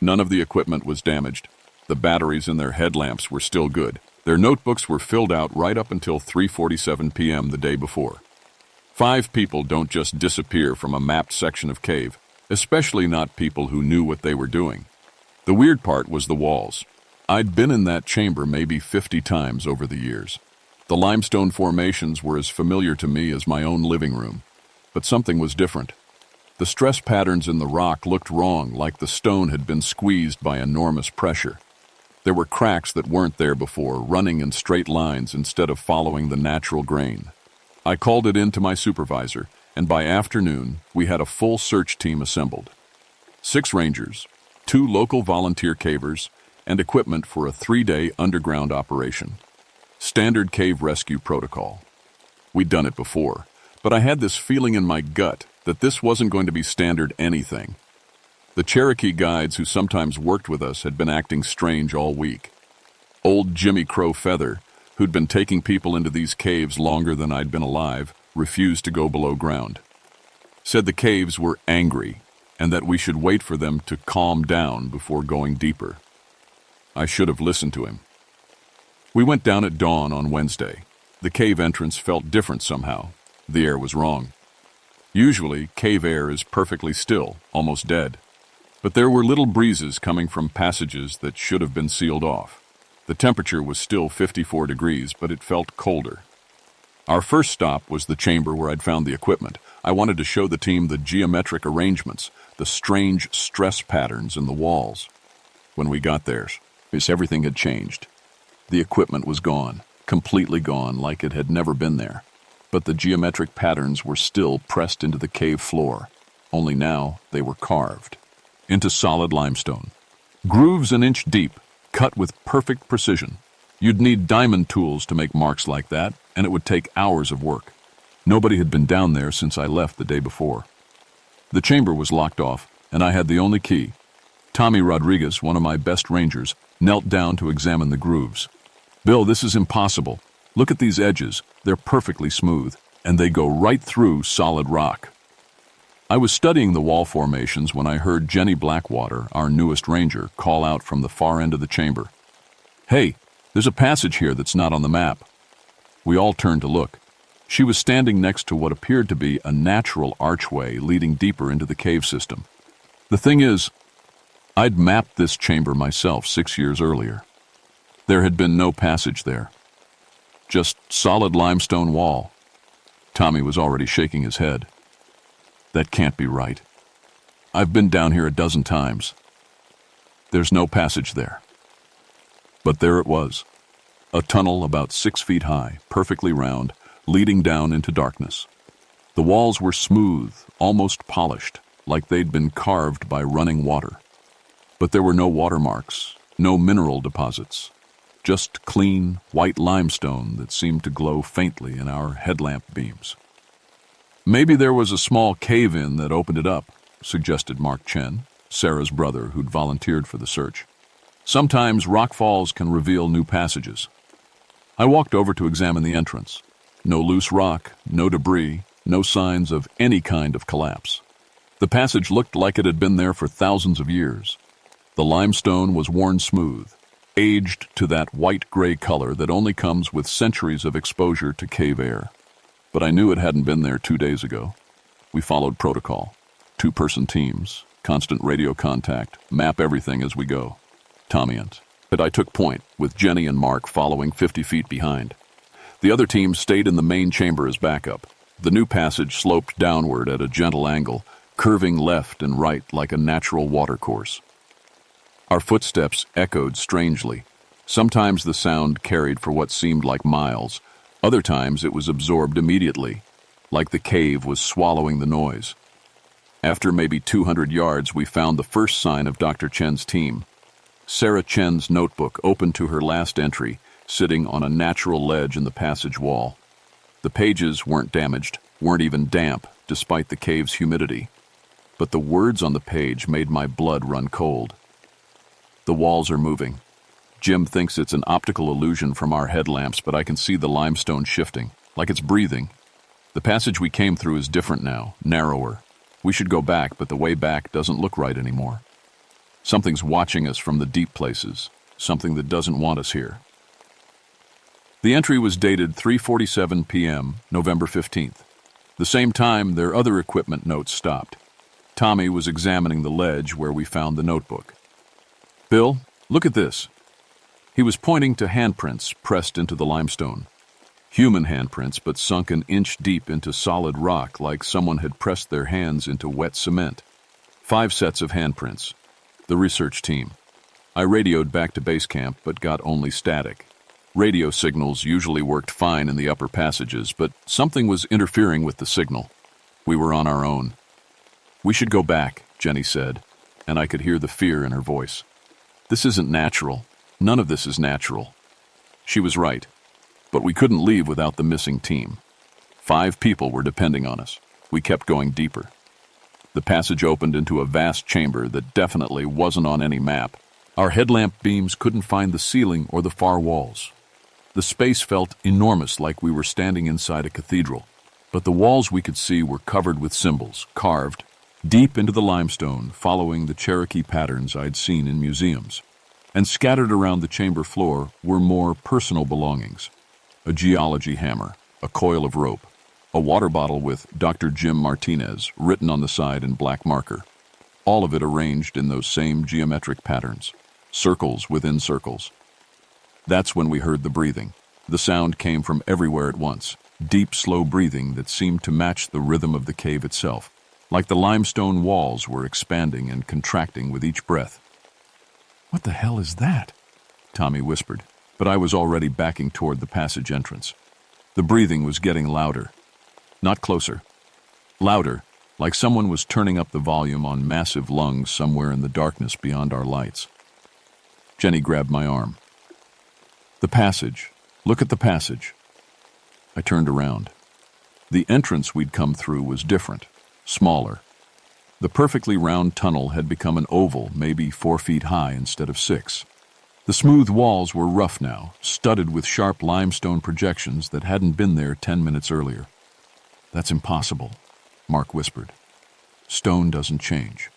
Speaker 1: None of the equipment was damaged. The batteries in their headlamps were still good. Their notebooks were filled out right up until 3:47 p.m. the day before. 5 people don't just disappear from a mapped section of cave, especially not people who knew what they were doing. The weird part was the walls. I'd been in that chamber maybe 50 times over the years. The limestone formations were as familiar to me as my own living room. But something was different. The stress patterns in the rock looked wrong, like the stone had been squeezed by enormous pressure. There were cracks that weren't there before, running in straight lines instead of following the natural grain. I called it in to my supervisor, and by afternoon, we had a full search team assembled. 6 rangers, 2 local volunteer cavers, and equipment for a 3-day underground operation. Standard cave rescue protocol. We'd done it before, but I had this feeling in my gut that this wasn't going to be standard anything. The Cherokee guides who sometimes worked with us had been acting strange all week. Old Jimmy Crow Feather, who'd been taking people into these caves longer than I'd been alive, refused to go below ground. Said the caves were angry and that we should wait for them to calm down before going deeper. I should have listened to him. We went down at dawn on Wednesday. The cave entrance felt different somehow. The air was wrong. Usually, cave air is perfectly still, almost dead. But there were little breezes coming from passages that should have been sealed off. The temperature was still 54 degrees, but it felt colder. Our first stop was the chamber where I'd found the equipment. I wanted to show the team the geometric arrangements, the strange stress patterns in the walls. When we got there, everything had changed. The equipment was gone, completely gone, like it had never been there. But the geometric patterns were still pressed into the cave floor, only now they were carved into solid limestone. Grooves an inch deep, cut with perfect precision. You'd need diamond tools to make marks like that, and it would take hours of work. Nobody had been down there since I left the day before. The chamber was locked off, and I had the only key. Tommy Rodriguez, one of my best rangers, knelt down to examine the grooves. "Bill, this is impossible. Look at these edges. They're perfectly smooth, and they go right through solid rock." I was studying the wall formations when I heard Jenny Blackwater, our newest ranger, call out from the far end of the chamber. "Hey, there's a passage here that's not on the map." We all turned to look. She was standing next to what appeared to be a natural archway leading deeper into the cave system. The thing is, I'd mapped this chamber myself 6 years earlier. There had been no passage there. Just solid limestone wall. Tommy was already shaking his head. "That can't be right. I've been down here a dozen times. There's no passage there." But there it was. A tunnel about 6 feet high, perfectly round, leading down into darkness. The walls were smooth, almost polished, like they'd been carved by running water. But there were no watermarks, no mineral deposits. Just clean, white limestone that seemed to glow faintly in our headlamp beams. "Maybe there was a small cave-in that opened it up," suggested Mark Chen, Sarah's brother who'd volunteered for the search. "Sometimes rock falls can reveal new passages." I walked over to examine the entrance. No loose rock, no debris, no signs of any kind of collapse. The passage looked like it had been there for thousands of years. The limestone was worn smooth, aged to that white-gray color that only comes with centuries of exposure to cave air. But I knew it hadn't been there 2 days ago. We followed protocol. 2-person teams, constant radio contact, map everything as we go. Tommy and I took point, with Jenny and Mark following 50 feet behind. The other team stayed in the main chamber as backup. The new passage sloped downward at a gentle angle, curving left and right like a natural watercourse. Our footsteps echoed strangely, Sometimes the sound carried for what seemed like miles. Other times it was absorbed immediately, like the cave was swallowing the noise. After maybe 200 yards, we found the first sign of Dr. Chen's team. Sarah Chen's notebook opened to her last entry, sitting on a natural ledge in the passage wall. The pages weren't damaged, weren't even damp, despite the cave's humidity. But the words on the page made my blood run cold. The walls are moving. Jim thinks it's an optical illusion from our headlamps, but I can see the limestone shifting, like it's breathing. The passage we came through is different now, narrower. We should go back, but the way back doesn't look right anymore. Something's watching us from the deep places, something that doesn't want us here. The entry was dated 3:47 p.m., November 15th. The same time their other equipment notes stopped. Tommy was examining the ledge where we found the notebook. "Bill, look at this." He was pointing to handprints pressed into the limestone. Human handprints, but sunk an inch deep into solid rock like someone had pressed their hands into wet cement. 5 sets of handprints. The research team. I radioed back to base camp, but got only static. Radio signals usually worked fine in the upper passages, but something was interfering with the signal. We were on our own. "We should go back," Jenny said, and I could hear the fear in her voice. "This isn't natural. None of this is natural." She was right, but we couldn't leave without the missing team. 5 people were depending on us. We kept going deeper. The passage opened into a vast chamber that definitely wasn't on any map. Our headlamp beams couldn't find the ceiling or the far walls. The space felt enormous, like we were standing inside a cathedral, but the walls we could see were covered with symbols, carved deep into the limestone, following the Cherokee patterns I'd seen in museums. And scattered around the chamber floor were more personal belongings. A geology hammer, a coil of rope, a water bottle with Dr. Jim Martinez written on the side in black marker. All of it arranged in those same geometric patterns, circles within circles. That's when we heard the breathing. The sound came from everywhere at once, deep, slow breathing that seemed to match the rhythm of the cave itself, like the limestone walls were expanding and contracting with each breath. "What the hell is that?" Tommy whispered, but I was already backing toward the passage entrance. The breathing was getting louder. Not closer. Louder, like someone was turning up the volume on massive lungs somewhere in the darkness beyond our lights. Jenny grabbed my arm. "The passage. Look at the passage." I turned around. The entrance we'd come through was different, smaller. The perfectly round tunnel had become an oval, maybe 4 feet high instead of 6. The smooth walls were rough now, studded with sharp limestone projections that hadn't been there 10 minutes earlier. "That's impossible," Mark whispered. "Stone doesn't change.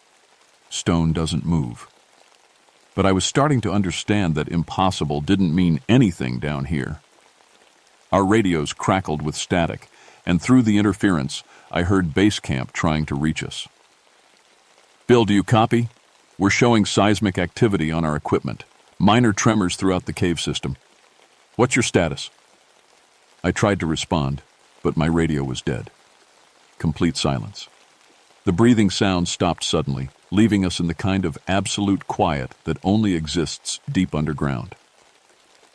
Speaker 1: Stone doesn't move." But I was starting to understand that impossible didn't mean anything down here. Our radios crackled with static, and through the interference, I heard base camp trying to reach us. "Bill, do you copy? We're showing seismic activity on our equipment. Minor tremors throughout the cave system. What's your status?" I tried to respond, but my radio was dead. Complete silence. The breathing sound stopped suddenly, leaving us in the kind of absolute quiet that only exists deep underground.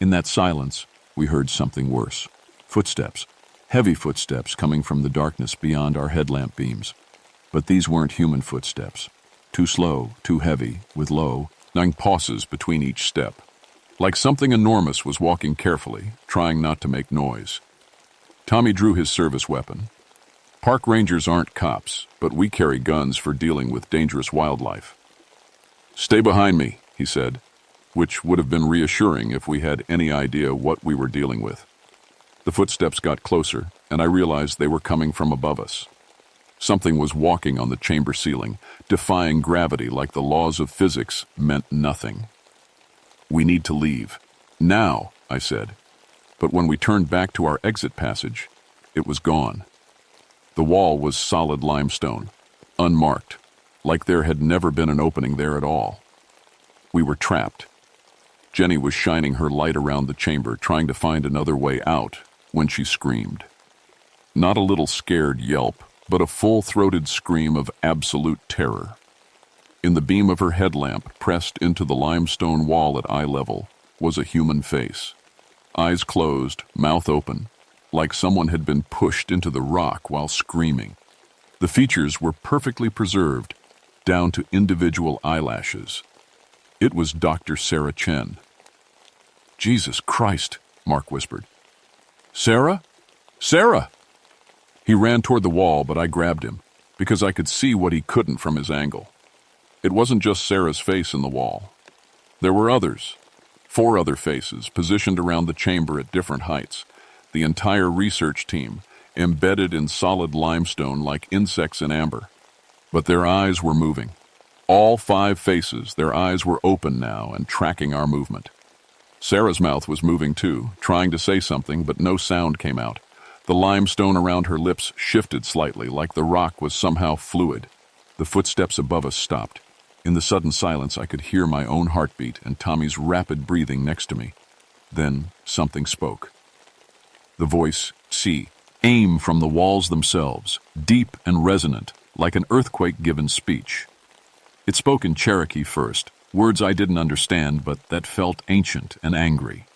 Speaker 1: In that silence, we heard something worse. Footsteps. Heavy footsteps coming from the darkness beyond our headlamp beams. But these weren't human footsteps. Too slow, too heavy, with low, long pauses between each step. Like something enormous was walking carefully, trying not to make noise. Tommy drew his service weapon. Park rangers aren't cops, but we carry guns for dealing with dangerous wildlife. "Stay behind me," he said, which would have been reassuring if we had any idea what we were dealing with. The footsteps got closer, and I realized they were coming from above us. Something was walking on the chamber ceiling, defying gravity like the laws of physics meant nothing. "We need to leave. Now," I said. But when we turned back to our exit passage, it was gone. The wall was solid limestone, unmarked, like there had never been an opening there at all. We were trapped. Jenny was shining her light around the chamber, trying to find another way out, when she screamed. Not a little scared yelp, but a full-throated scream of absolute terror. In the beam of her headlamp, pressed into the limestone wall at eye level, was a human face. Eyes closed, mouth open, like someone had been pushed into the rock while screaming. The features were perfectly preserved, down to individual eyelashes. It was Dr. Sarah Chen. "Jesus Christ," Mark whispered. "Sarah? Sarah!" He ran toward the wall, but I grabbed him, because I could see what he couldn't from his angle. It wasn't just Sarah's face in the wall. There were others. 4 other faces, positioned around the chamber at different heights. The entire research team, embedded in solid limestone like insects in amber. But their eyes were moving. All 5 faces, their eyes were open now and tracking our movement. Sarah's mouth was moving too, trying to say something, but no sound came out. The limestone around her lips shifted slightly, like the rock was somehow fluid. The footsteps above us stopped. In the sudden silence, I could hear my own heartbeat and Tommy's rapid breathing next to me. Then something spoke. The voice, "See," came from the walls themselves, deep and resonant, like an earthquake-given speech. It spoke in Cherokee first, words I didn't understand but that felt ancient and angry.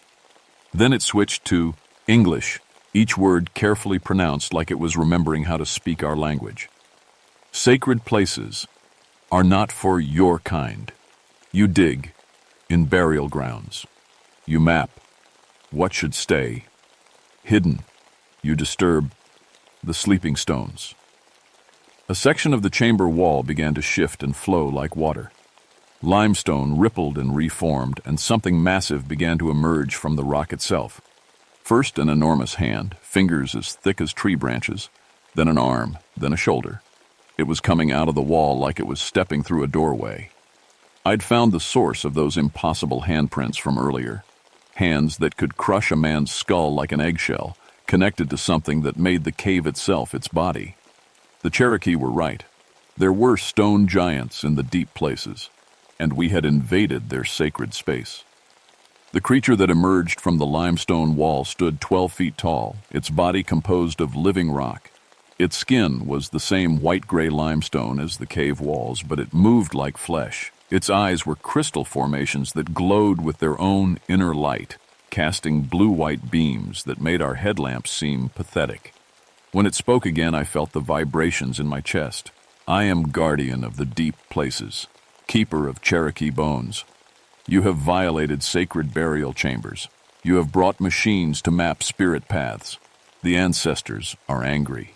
Speaker 1: Then it switched to English, each word carefully pronounced like it was remembering how to speak our language. "Sacred places are not for your kind. You dig in burial grounds. You map what should stay. Hidden, you disturb the sleeping stones." A section of the chamber wall began to shift and flow like water. Limestone rippled and reformed, and something massive began to emerge from the rock itself. First an enormous hand, fingers as thick as tree branches, then an arm, then a shoulder. It was coming out of the wall like it was stepping through a doorway. I'd found the source of those impossible handprints from earlier. Hands that could crush a man's skull like an eggshell, connected to something that made the cave itself its body. The Cherokee were right. There were stone giants in the deep places, and we had invaded their sacred space. The creature that emerged from the limestone wall stood 12 feet tall, its body composed of living rock. Its skin was the same white-gray limestone as the cave walls, but it moved like flesh. Its eyes were crystal formations that glowed with their own inner light, casting blue-white beams that made our headlamps seem pathetic. When it spoke again, I felt the vibrations in my chest. "I am guardian of the deep places, keeper of Cherokee bones. You have violated sacred burial chambers. You have brought machines to map spirit paths. The ancestors are angry."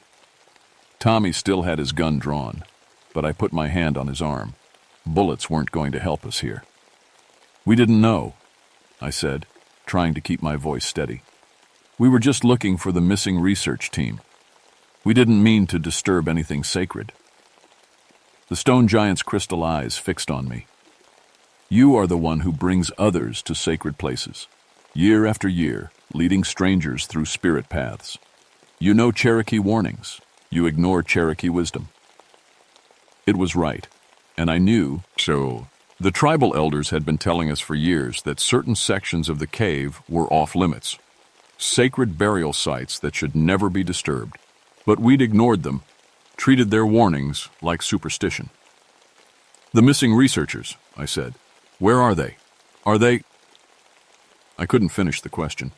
Speaker 1: Tommy still had his gun drawn, but I put my hand on his arm. Bullets weren't going to help us here. "We didn't know," I said, trying to keep my voice steady. "We were just looking for the missing research team. We didn't mean to disturb anything sacred." The stone giant's crystal eyes fixed on me. "You are the one who brings others to sacred places, year after year, leading strangers through spirit paths. You know Cherokee warnings. You ignore Cherokee wisdom." It was right, and I knew, so the tribal elders had been telling us for years that certain sections of the cave were off limits, sacred burial sites that should never be disturbed. But we'd ignored them, treated their warnings like superstition. "The missing researchers," I said. "Where are they? Are they—" I couldn't finish the question.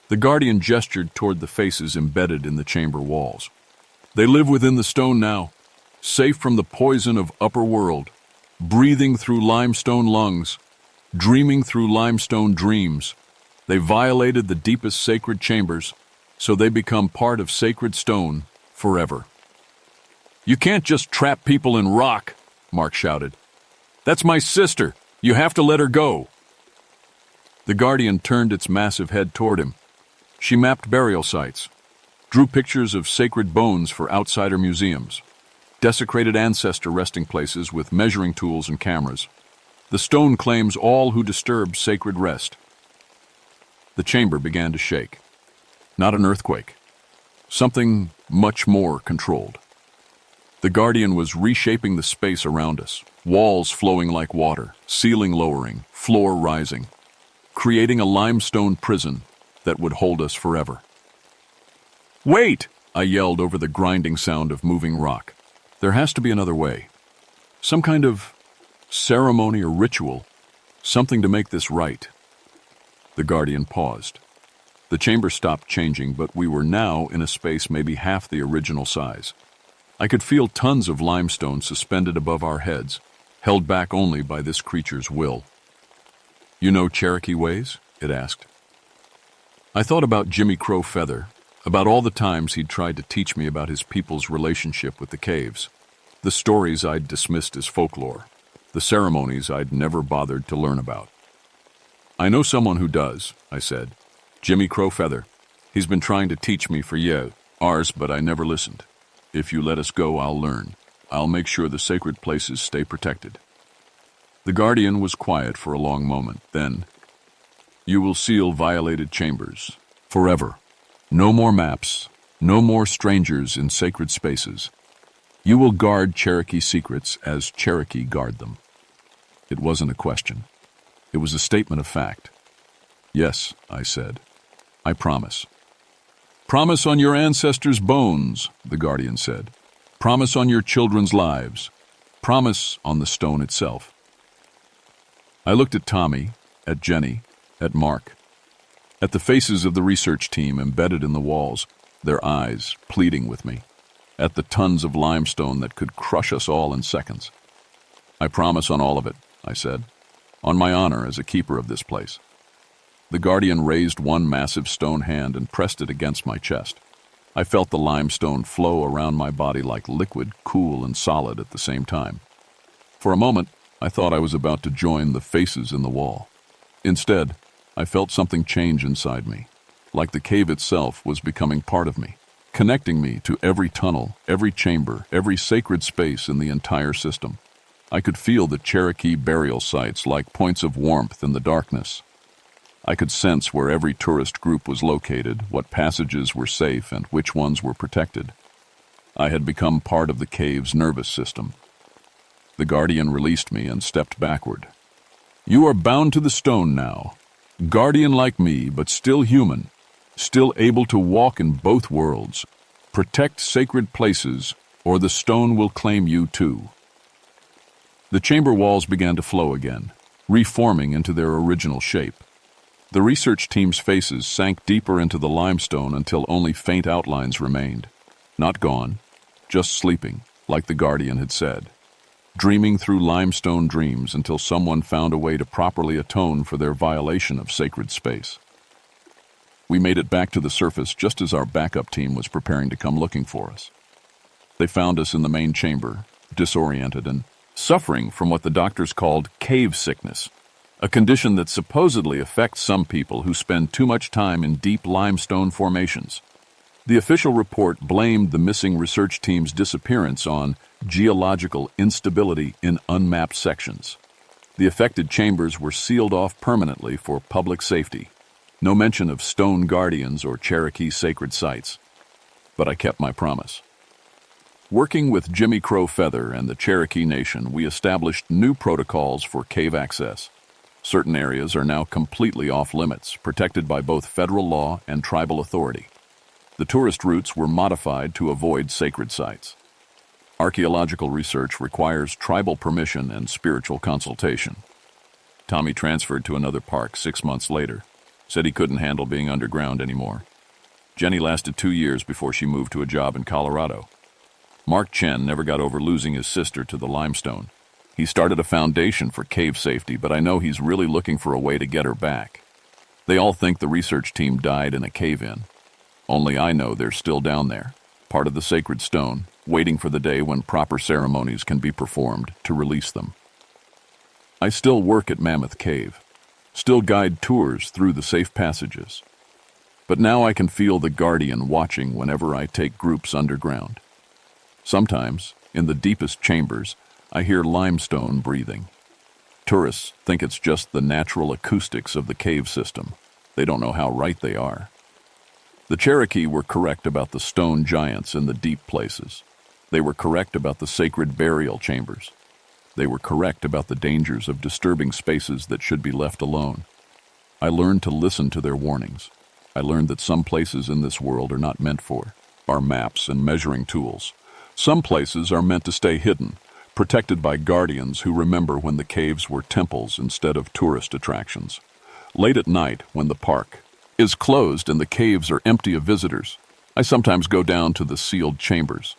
Speaker 1: The guardian gestured toward the faces embedded in the chamber walls. "They live within the stone now, safe from the poison of upper world, breathing through limestone lungs, dreaming through limestone dreams. They violated the deepest sacred chambers, so they become part of sacred stone forever." "You can't just trap people in rock," Mark shouted. "That's my sister. You have to let her go." The guardian turned its massive head toward him. She mapped burial sites, drew pictures of sacred bones for outsider museums, desecrated ancestor resting places with measuring tools and cameras. The stone claims all who disturb sacred rest. The chamber began to shake. Not an earthquake. Something much more controlled. The guardian was reshaping the space around us, walls flowing like water, ceiling lowering, floor rising, creating a limestone prison that would hold us forever. "Wait!" I yelled over the grinding sound of moving rock. "There has to be another way. Some kind of ceremony or ritual, something to make this right." The Guardian paused. The chamber stopped changing, but we were now in a space maybe half the original size. I could feel tons of limestone suspended above our heads, held back only by this creature's will. "You know Cherokee ways?" it asked. I thought about Jimmy Crow Feather, about all the times he'd tried to teach me about his people's relationship with the caves, the stories I'd dismissed as folklore, the ceremonies I'd never bothered to learn about. "I know someone who does," I said. "Jimmy Crow Feather. He's been trying to teach me for years, but I never listened. If you let us go, I'll learn. I'll make sure the sacred places stay protected." The Guardian was quiet for a long moment. Then, "You will seal violated chambers. Forever. No more maps. No more strangers in sacred spaces. You will guard Cherokee secrets as Cherokee guard them." It wasn't a question. It was a statement of fact. "Yes," I said. "I promise." "Promise on your ancestors' bones," the Guardian said. "Promise on your children's lives. Promise on the stone itself." I looked at Tommy, at Jenny, at Mark, at the faces of the research team embedded in the walls, their eyes pleading with me, at the tons of limestone that could crush us all in seconds. "I promise on all of it," I said, "on my honor as a keeper of this place." The Guardian raised one massive stone hand and pressed it against my chest. I felt the limestone flow around my body like liquid, cool and solid at the same time. For a moment, I thought I was about to join the faces in the wall. Instead, I felt something change inside me, like the cave itself was becoming part of me, connecting me to every tunnel, every chamber, every sacred space in the entire system. I could feel the Cherokee burial sites like points of warmth in the darkness. I could sense where every tourist group was located, what passages were safe and which ones were protected. I had become part of the cave's nervous system. The Guardian released me and stepped backward. "You are bound to the stone now. Guardian like me, but still human, still able to walk in both worlds. Protect sacred places, or the stone will claim you too." The chamber walls began to flow again, reforming into their original shape. The research team's faces sank deeper into the limestone until only faint outlines remained. Not gone, just sleeping, like the Guardian had said. Dreaming through limestone dreams until someone found a way to properly atone for their violation of sacred space. We made it back to the surface just as our backup team was preparing to come looking for us. They found us in the main chamber, disoriented and suffering from what the doctors called cave sickness, a condition that supposedly affects some people who spend too much time in deep limestone formations. The official report blamed the missing research team's disappearance on geological instability in unmapped sections. The affected chambers were sealed off permanently for public safety. No mention of stone guardians or Cherokee sacred sites. But I kept my promise. Working with Jimmy Crow Feather and the Cherokee Nation, we established new protocols for cave access. Certain areas are now completely off limits, protected by both federal law and tribal authority. The tourist routes were modified to avoid sacred sites. Archaeological research requires tribal permission and spiritual consultation. Tommy transferred to another park 6 months later, said he couldn't handle being underground anymore. Jenny lasted 2 years before she moved to a job in Colorado. Mark Chen never got over losing his sister to the limestone. He started a foundation for cave safety, but I know he's really looking for a way to get her back. They all think the research team died in a cave-in. Only I know they're still down there, part of the sacred stone, waiting for the day when proper ceremonies can be performed to release them. I still work at Mammoth Cave, still guide tours through the safe passages. But now I can feel the Guardian watching whenever I take groups underground. Sometimes, in the deepest chambers, I hear limestone breathing. Tourists think it's just the natural acoustics of the cave system. They don't know how right they are. The Cherokee were correct about the stone giants in the deep places. They were correct about the sacred burial chambers. They were correct about the dangers of disturbing spaces that should be left alone. I learned to listen to their warnings. I learned that some places in this world are not meant for our maps and measuring tools. Some places are meant to stay hidden, protected by guardians who remember when the caves were temples instead of tourist attractions. Late at night, when the park is closed and the caves are empty of visitors, I sometimes go down to the sealed chambers.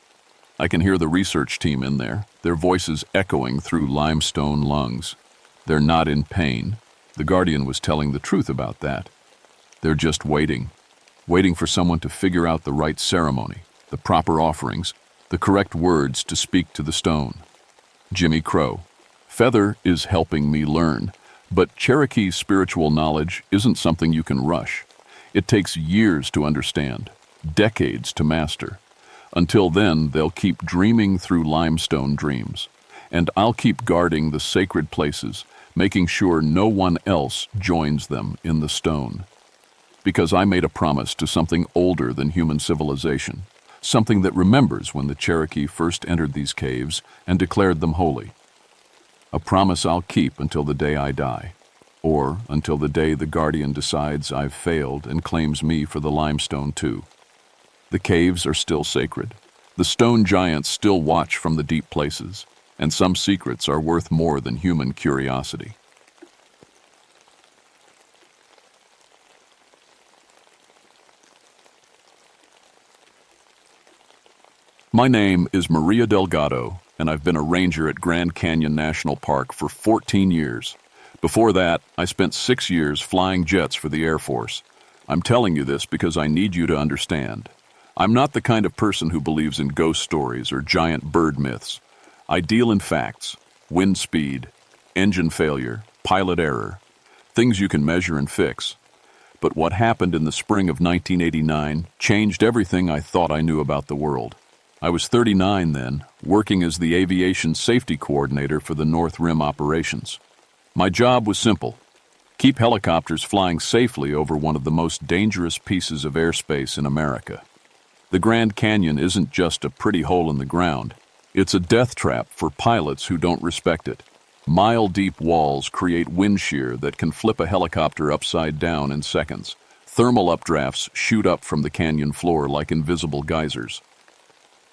Speaker 1: I can hear the research team in there, their voices echoing through limestone lungs. They're not in pain. The Guardian was telling the truth about that. They're just waiting for someone to figure out the right ceremony, the proper offerings, the correct words to speak to the stone. Jimmy Crow. Feather is helping me learn, but Cherokee spiritual knowledge isn't something you can rush. It takes years to understand, decades to master. Until then, they'll keep dreaming through limestone dreams. And I'll keep guarding the sacred places, making sure no one else joins them in the stone. Because I made a promise to something older than human civilization, something that remembers when the Cherokee first entered these caves and declared them holy. A promise I'll keep until the day I die, or until the day the Guardian decides I've failed and claims me for the limestone too. The caves are still sacred. The stone giants still watch from the deep places, and some secrets are worth more than human curiosity. My name is Maria Delgado, and I've been a ranger at Grand Canyon National Park for 14 years. Before that, I spent 6 years flying jets for the Air Force. I'm telling you this because I need you to understand. I'm not the kind of person who believes in ghost stories or giant bird myths. I deal in facts, wind speed, engine failure, pilot error, things you can measure and fix. But what happened in the spring of 1989 changed everything I thought I knew about the world. I was 39 then, working as the aviation safety coordinator for the North Rim operations. My job was simple: keep helicopters flying safely over one of the most dangerous pieces of airspace in America. The Grand Canyon isn't just a pretty hole in the ground. It's a death trap for pilots who don't respect it. Mile-deep walls create wind shear that can flip a helicopter upside down in seconds. Thermal updrafts shoot up from the canyon floor like invisible geysers.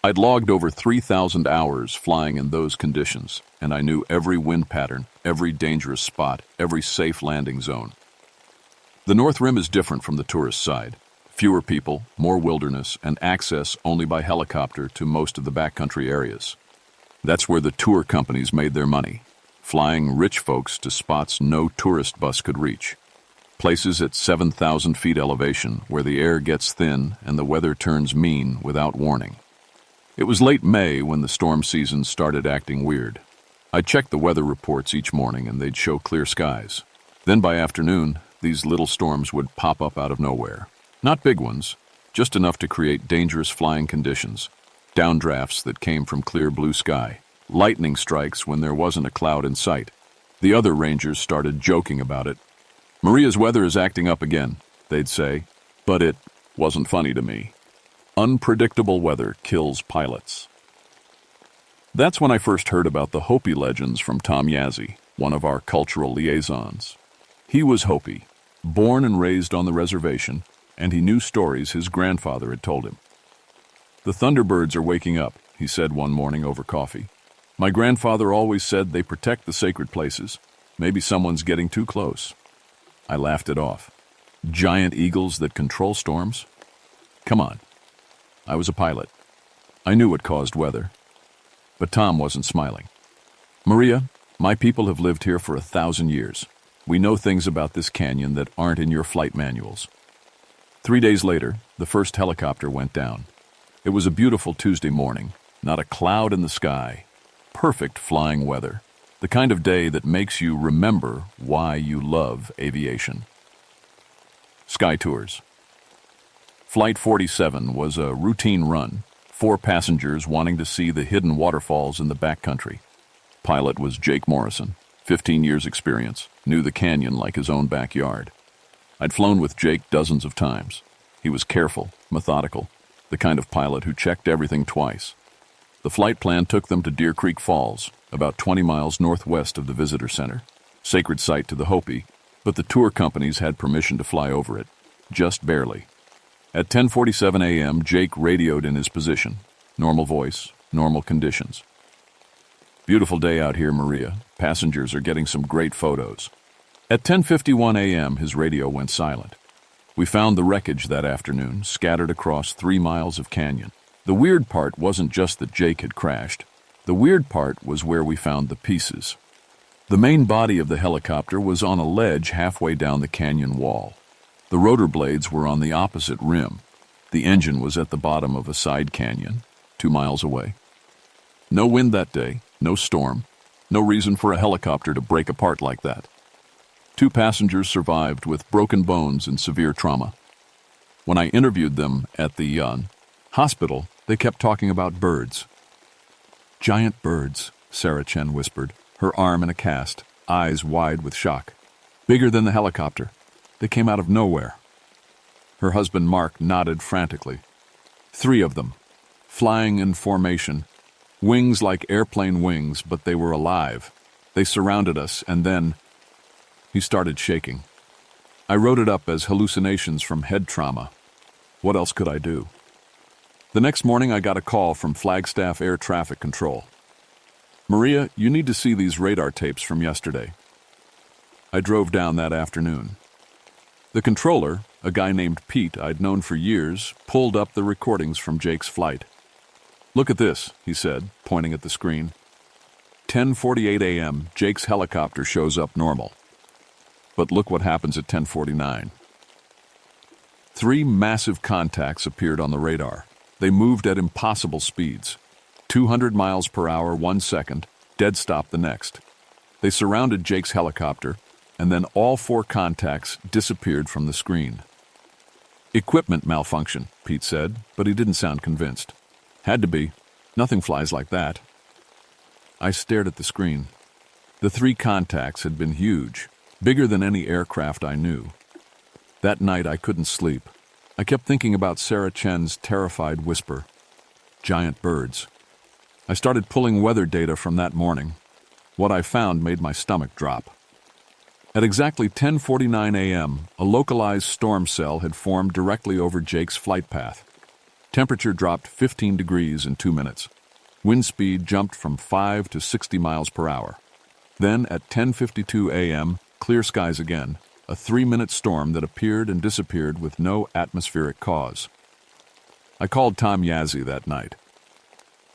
Speaker 1: I'd logged over 3,000 hours flying in those conditions, and I knew every wind pattern, every dangerous spot, every safe landing zone. The North Rim is different from the tourist side. Fewer people, more wilderness, and access only by helicopter to most of the backcountry areas. That's where the tour companies made their money, flying rich folks to spots no tourist bus could reach. Places at 7,000 feet elevation where the air gets thin and the weather turns mean without warning. It was late May when the storm season started acting weird. I checked the weather reports each morning and they'd show clear skies. Then by afternoon, these little storms would pop up out of nowhere. Not big ones, just enough to create dangerous flying conditions. Downdrafts that came from clear blue sky. Lightning strikes when there wasn't a cloud in sight. The other rangers started joking about it. "Maria's weather is acting up again," they'd say, but it wasn't funny to me. Unpredictable weather kills pilots. That's when I first heard about the Hopi legends from Tom Yazzie, one of our cultural liaisons. He was Hopi, born and raised on the reservation, and he knew stories his grandfather had told him. "The Thunderbirds are waking up," he said one morning over coffee. "My grandfather always said they protect the sacred places. Maybe someone's getting too close." I laughed it off. Giant eagles that control storms? Come on. I was a pilot. I knew what caused weather. But Tom wasn't smiling. "Maria, my people have lived here for 1,000 years. We know things about this canyon that aren't in your flight manuals." 3 days later, the first helicopter went down. It was a beautiful Tuesday morning, not a cloud in the sky, perfect flying weather, the kind of day that makes you remember why you love aviation. Sky tours. Flight 47 was a routine run, 4 passengers wanting to see the hidden waterfalls in the backcountry. Pilot was Jake Morrison, 15 years experience, knew the canyon like his own backyard. I'd flown with Jake dozens of times. He was careful, methodical, the kind of pilot who checked everything twice. The flight plan took them to Deer Creek Falls, about 20 miles northwest of the visitor center. Sacred site to the Hopi, but the tour companies had permission to fly over it, just barely. At 10:47 a.m., Jake radioed in his position. Normal voice, normal conditions. "Beautiful day out here, Maria. Passengers are getting some great photos." At 10:51 a.m., his radio went silent. We found the wreckage that afternoon, scattered across 3 miles of canyon. The weird part wasn't just that Jake had crashed. The weird part was where we found the pieces. The main body of the helicopter was on a ledge halfway down the canyon wall. The rotor blades were on the opposite rim. The engine was at the bottom of a side canyon, 2 miles away. No wind that day, no storm, no reason for a helicopter to break apart like that. 2 passengers survived with broken bones and severe trauma. When I interviewed them at the hospital, they kept talking about birds. Giant birds, Sarah Chen whispered, her arm in a cast, eyes wide with shock. Bigger than the helicopter. They came out of nowhere. Her husband Mark nodded frantically. 3 of them, flying in formation, wings like airplane wings, but they were alive. They surrounded us, and then he started shaking. I wrote it up as hallucinations from head trauma. What else could I do? The next morning, I got a call from Flagstaff Air Traffic Control. Maria, you need to see these radar tapes from yesterday. I drove down that afternoon. The controller, a guy named Pete I'd known for years, pulled up the recordings from Jake's flight. Look at this, he said, pointing at the screen. 10:48 a.m., Jake's helicopter shows up normal. But look what happens at 10:49. 3 massive contacts appeared on the radar. They moved at impossible speeds. 200 miles per hour 1 second, dead stop the next. They surrounded Jake's helicopter, and then all 4 contacts disappeared from the screen. Equipment malfunction, Pete said, but he didn't sound convinced. Had to be. Nothing flies like that. I stared at the screen. The 3 contacts had been huge, bigger than any aircraft I knew. That night I couldn't sleep. I kept thinking about Sarah Chen's terrified whisper. Giant birds. I started pulling weather data from that morning. What I found made my stomach drop. At exactly 10:49 a.m., a localized storm cell had formed directly over Jake's flight path. Temperature dropped 15 degrees in 2 minutes. Wind speed jumped from 5 to 60 miles per hour. Then, at 10:52 a.m., clear skies again, a 3-minute storm that appeared and disappeared with no atmospheric cause. I called Tom Yazzie that night.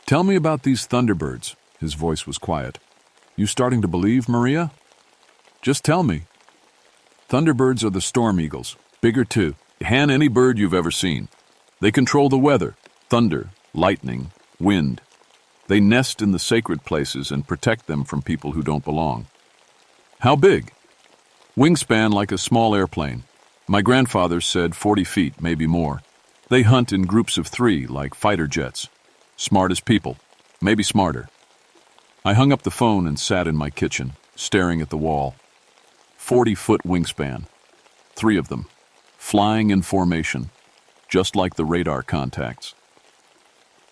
Speaker 1: Tell me about these thunderbirds. His voice was quiet. You starting to believe, Maria? Just tell me. Thunderbirds are the storm eagles, bigger too. Than any bird you've ever seen. They control the weather, thunder, lightning, wind. They nest in the sacred places and protect them from people who don't belong. How big? Wingspan like a small airplane. My grandfather said 40 feet, maybe more. They hunt in groups of 3 like fighter jets. Smart as people, maybe smarter. I hung up the phone and sat in my kitchen, staring at the wall. 40-foot wingspan. 3 of them, flying in formation, just like the radar contacts.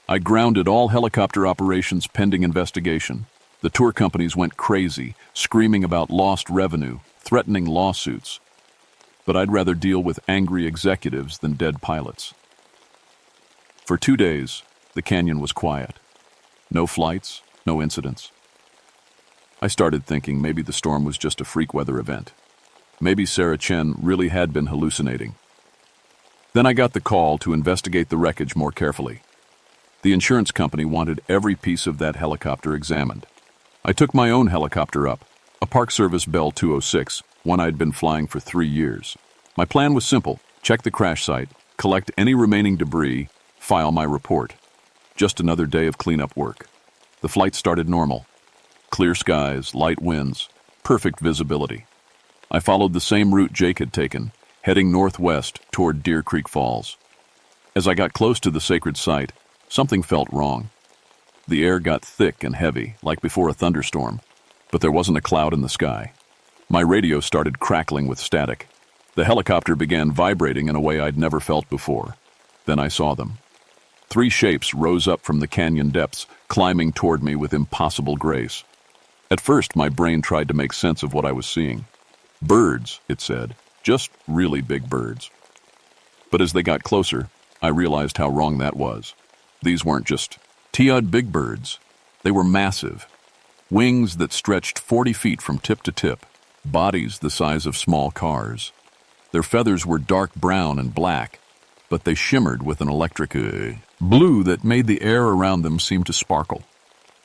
Speaker 1: I grounded all helicopter operations pending investigation. The tour companies went crazy, screaming about lost revenue, threatening lawsuits. But I'd rather deal with angry executives than dead pilots. For 2 days, the canyon was quiet. No flights, no incidents. I started thinking maybe the storm was just a freak weather event. Maybe Sarah Chen really had been hallucinating. Then I got the call to investigate the wreckage more carefully. The insurance company wanted every piece of that helicopter examined. I took my own helicopter up, a Park Service Bell 206, one I'd been flying for 3 years. My plan was simple: check the crash site, collect any remaining debris, file my report. Just another day of cleanup work. The flight started normal. Clear skies, light winds, perfect visibility. I followed the same route Jake had taken, heading northwest toward Deer Creek Falls. As I got close to the sacred site, something felt wrong. The air got thick and heavy, like before a thunderstorm, but there wasn't a cloud in the sky. My radio started crackling with static. The helicopter began vibrating in a way I'd never felt before. Then I saw them. 3 shapes rose up from the canyon depths, climbing toward me with impossible grace. At first, my brain tried to make sense of what I was seeing. Birds, it said, just really big birds. But as they got closer, I realized how wrong that was. These weren't just teod big birds. They were massive. Wings that stretched 40 feet from tip to tip. bodies the size of small cars. Their feathers were dark brown and black, but they shimmered with an electric blue that made the air around them seem to sparkle.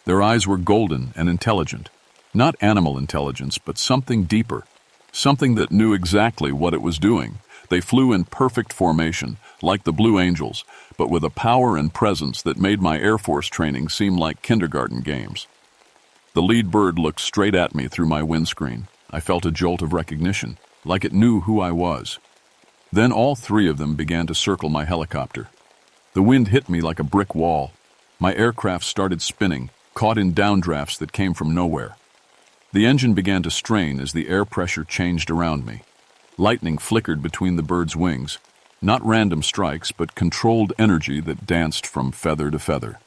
Speaker 1: Their eyes were golden and intelligent, not animal intelligence, but something deeper, something that knew exactly what it was doing. They flew in perfect formation, like the Blue Angels, but with a power and presence that made my Air Force training seem like kindergarten games. The lead bird looked straight at me through my windscreen. I felt a jolt of recognition, like it knew who I was. Then all three of them began to circle my helicopter. The wind hit me like a brick wall. My aircraft started spinning, caught in downdrafts that came from nowhere. The engine began to strain as the air pressure changed around me. Lightning flickered between the bird's wings, not random strikes, but controlled energy that danced from feather to feather.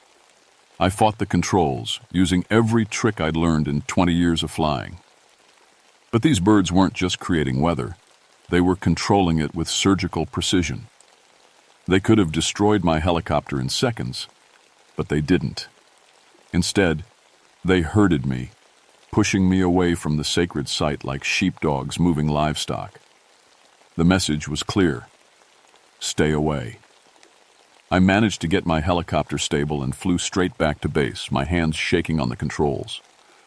Speaker 1: I fought the controls, using every trick I'd learned in 20 years of flying. But these birds weren't just creating weather. They were controlling it with surgical precision. They could have destroyed my helicopter in seconds, but they didn't. Instead, they herded me, pushing me away from the sacred site like sheepdogs moving livestock. The message was clear: stay away. I managed to get my helicopter stable and flew straight back to base, my hands shaking on the controls.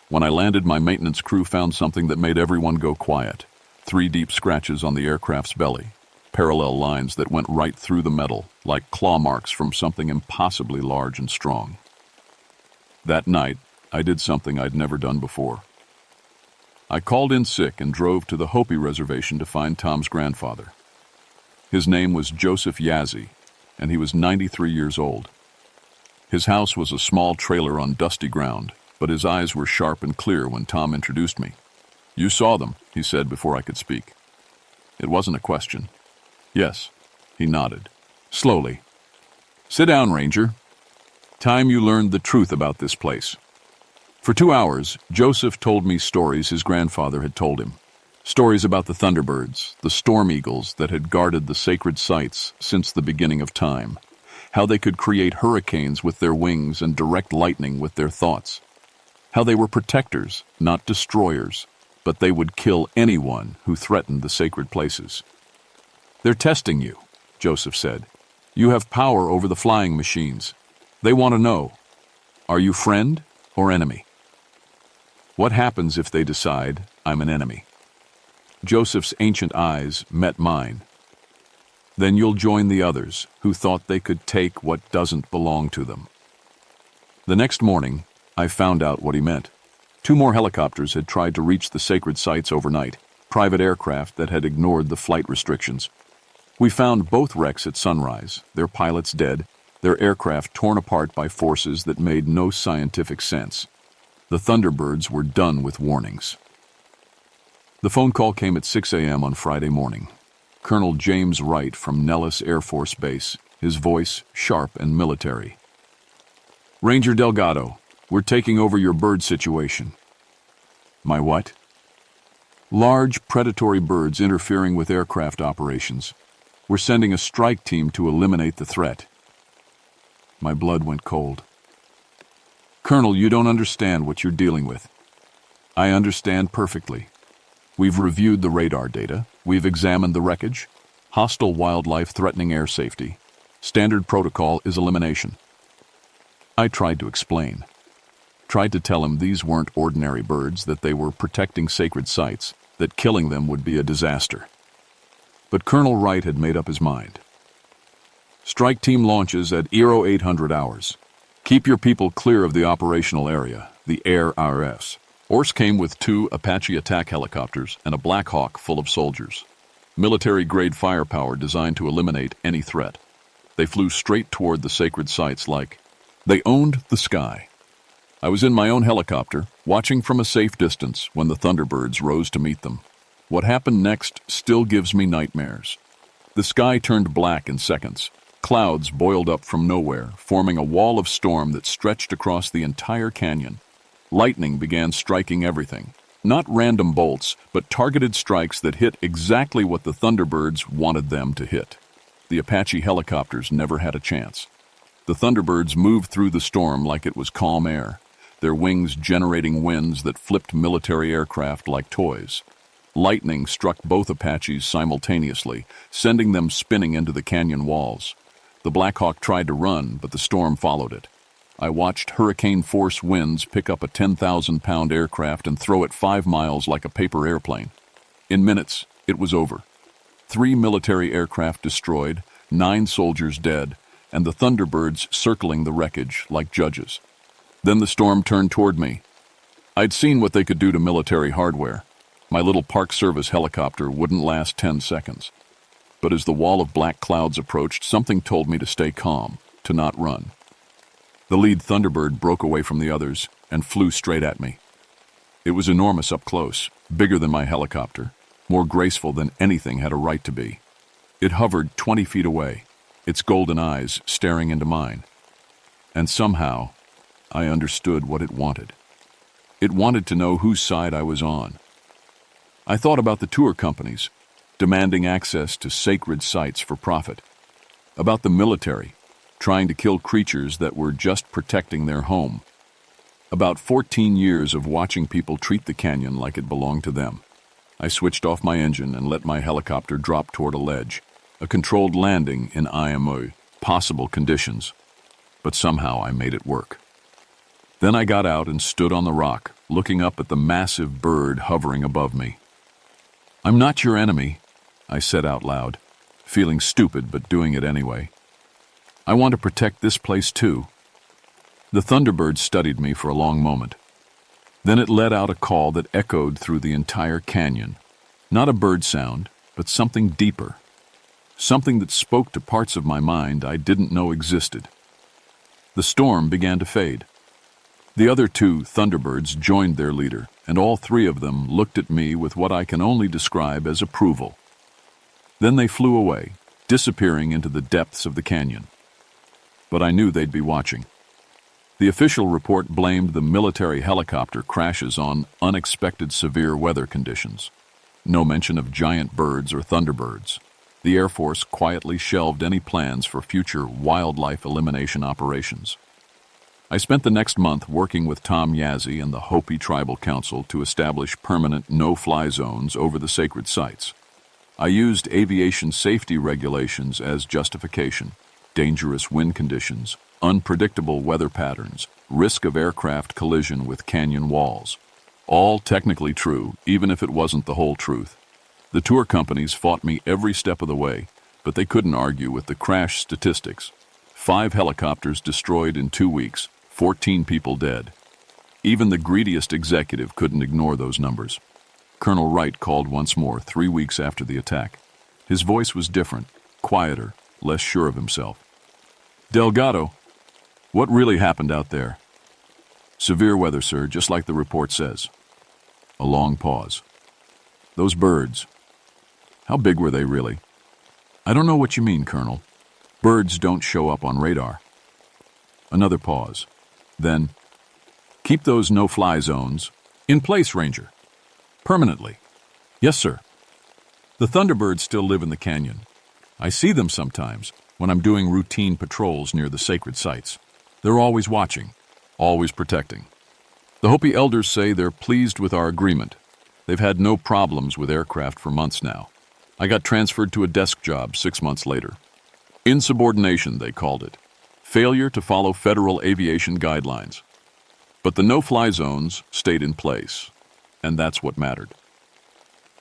Speaker 1: When I landed, my maintenance crew found something that made everyone go quiet. 3 deep scratches on the aircraft's belly, parallel lines that went right through the metal, like claw marks from something impossibly large and strong. That night, I did something I'd never done before. I called in sick and drove to the Hopi Reservation to find Tom's grandfather. His name was Joseph Yazzie, and he was 93 years old. His house was a small trailer on dusty ground, but his eyes were sharp and clear when Tom introduced me. "You saw them," he said before I could speak. It wasn't a question. "Yes," he nodded, slowly. "Sit down, Ranger. Time you learned the truth about this place." For 2 hours, Joseph told me stories his grandfather had told him. Stories about the Thunderbirds, the storm eagles that had guarded the sacred sites since the beginning of time, how they could create hurricanes with their wings and direct lightning with their thoughts, how they were protectors, not destroyers, but they would kill anyone who threatened the sacred places. "They're testing you," Joseph said. "You have power over the flying machines. They want to know, are you friend or enemy? What happens if they decide I'm an enemy?" Joseph's ancient eyes met mine. "Then you'll join the others who thought they could take what doesn't belong to them." The next morning, I found out what he meant. 2 more helicopters had tried to reach the sacred sites overnight, private aircraft that had ignored the flight restrictions. We found both wrecks at sunrise, their pilots dead, their aircraft torn apart by forces that made no scientific sense. The Thunderbirds were done with warnings. The phone call came at 6 a.m. on Friday morning. Colonel James Wright from Nellis Air Force Base, his voice sharp and military. "Ranger Delgado, we're taking over your bird situation." "My what?" "Large predatory birds interfering with aircraft operations. We're sending a strike team to eliminate the threat." My blood went cold. "Colonel, you don't understand what you're dealing with." "I understand perfectly. We've reviewed the radar data. We've examined the wreckage. Hostile wildlife threatening air safety. Standard protocol is elimination." I tried to explain. Tried to tell him these weren't ordinary birds, that they were protecting sacred sites, that killing them would be a disaster. But Colonel Wright had made up his mind. "Strike team launches at 0800 hours. Keep your people clear of the operational area, the Air RS." Orsk came with 2 Apache attack helicopters and a Black Hawk full of soldiers. Military-grade firepower designed to eliminate any threat. They flew straight toward the sacred sites like they owned the sky. I was in my own helicopter, watching from a safe distance when the Thunderbirds rose to meet them. What happened next still gives me nightmares. The sky turned black in seconds. Clouds boiled up from nowhere, forming a wall of storm that stretched across the entire canyon. Lightning began striking everything. Not random bolts, but targeted strikes that hit exactly what the Thunderbirds wanted them to hit. The Apache helicopters never had a chance. The Thunderbirds moved through the storm like it was calm air, their wings generating winds that flipped military aircraft like toys. Lightning struck both Apaches simultaneously, sending them spinning into the canyon walls. The Black Hawk tried to run, but the storm followed it. I watched hurricane-force winds pick up a 10,000-pound aircraft and throw it 5 miles like a paper airplane. In minutes, it was over. 3 military aircraft destroyed, 9 soldiers dead, and the Thunderbirds circling the wreckage like judges. Then the storm turned toward me. I'd seen what they could do to military hardware. My little Park Service helicopter wouldn't last 10 seconds. But as the wall of black clouds approached, something told me to stay calm, to not run. The lead Thunderbird broke away from the others and flew straight at me. It was enormous up close, bigger than my helicopter, more graceful than anything had a right to be. It hovered 20 feet away, its golden eyes staring into mine. And somehow, I understood what it wanted. It wanted to know whose side I was on. I thought about the tour companies, demanding access to sacred sites for profit. About the military, trying to kill creatures that were just protecting their home. About 14 years of watching people treat the canyon like it belonged to them. I switched off my engine and let my helicopter drop toward a ledge, a controlled landing in IMO, possible conditions. But somehow I made it work. Then I got out and stood on the rock, looking up at the massive bird hovering above me. "I'm not your enemy," I said out loud, feeling stupid but doing it anyway. "I want to protect this place too." The Thunderbird studied me for a long moment. Then it let out a call that echoed through the entire canyon. Not a bird sound, but something deeper. Something that spoke to parts of my mind I didn't know existed. The storm began to fade. The other 2 Thunderbirds joined their leader, and all 3 of them looked at me with what I can only describe as approval. Then they flew away, disappearing into the depths of the canyon. But I knew they'd be watching. The official report blamed the military helicopter crashes on unexpected severe weather conditions. No mention of giant birds or Thunderbirds. The Air Force quietly shelved any plans for future wildlife elimination operations. I spent the next month working with Tom Yazzie and the Hopi Tribal Council to establish permanent no-fly zones over the sacred sites. I used aviation safety regulations as justification: dangerous wind conditions, unpredictable weather patterns, risk of aircraft collision with canyon walls. All technically true, even if it wasn't the whole truth. The tour companies fought me every step of the way, but they couldn't argue with the crash statistics. 5 helicopters destroyed in 2 weeks, 14 people dead. Even the greediest executive couldn't ignore those numbers. Colonel Wright called once more 3 weeks after the attack. His voice was different, quieter, less sure of himself. "Delgado, what really happened out there?" "Severe weather, sir, just like the report says." A long pause. "Those birds, how big were they really?" "I don't know what you mean, Colonel. Birds don't show up on radar." Another pause. Then, "Keep those no-fly zones in place, Ranger. Permanently." "Yes, sir." "The Thunderbirds still live in the canyon. I see them sometimes when I'm doing routine patrols near the sacred sites. They're always watching, always protecting. The Hopi elders say they're pleased with our agreement. They've had no problems with aircraft for months now. I got transferred to a desk job 6 months later. Insubordination, they called it. Failure to follow federal aviation guidelines. But the no-fly zones stayed in place, and that's what mattered.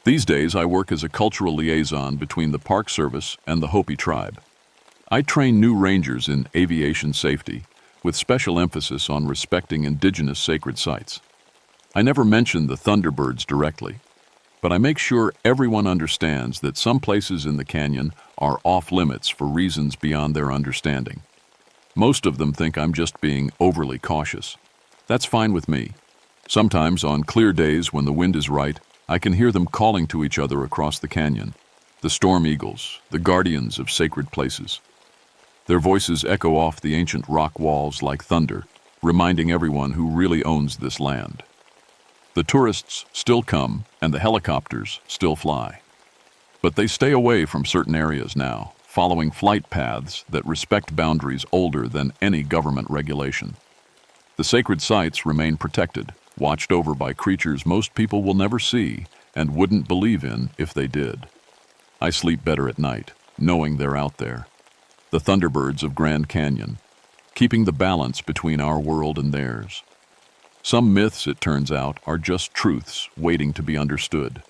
Speaker 1: These days, I work as a cultural liaison between the Park Service and the Hopi tribe. I train new rangers in aviation safety, with special emphasis on respecting indigenous sacred sites. I never mention the Thunderbirds directly, but I make sure everyone understands that some places in the canyon are off-limits for reasons beyond their understanding. Most of them think I'm just being overly cautious. That's fine with me. Sometimes, on clear days when the wind is right, I can hear them calling to each other across the canyon, the storm eagles, the guardians of sacred places. Their voices echo off the ancient rock walls like thunder, reminding everyone who really owns this land. The tourists still come, and the helicopters still fly. But they stay away from certain areas now, following flight paths that respect boundaries older than any government regulation. The sacred sites remain protected, watched over by creatures most people will never see, and wouldn't believe in if they did. I sleep better at night, knowing they're out there. The thunderbirds of Grand Canyon, keeping the balance between our world and theirs. Some myths, it turns out, are just truths waiting to be understood.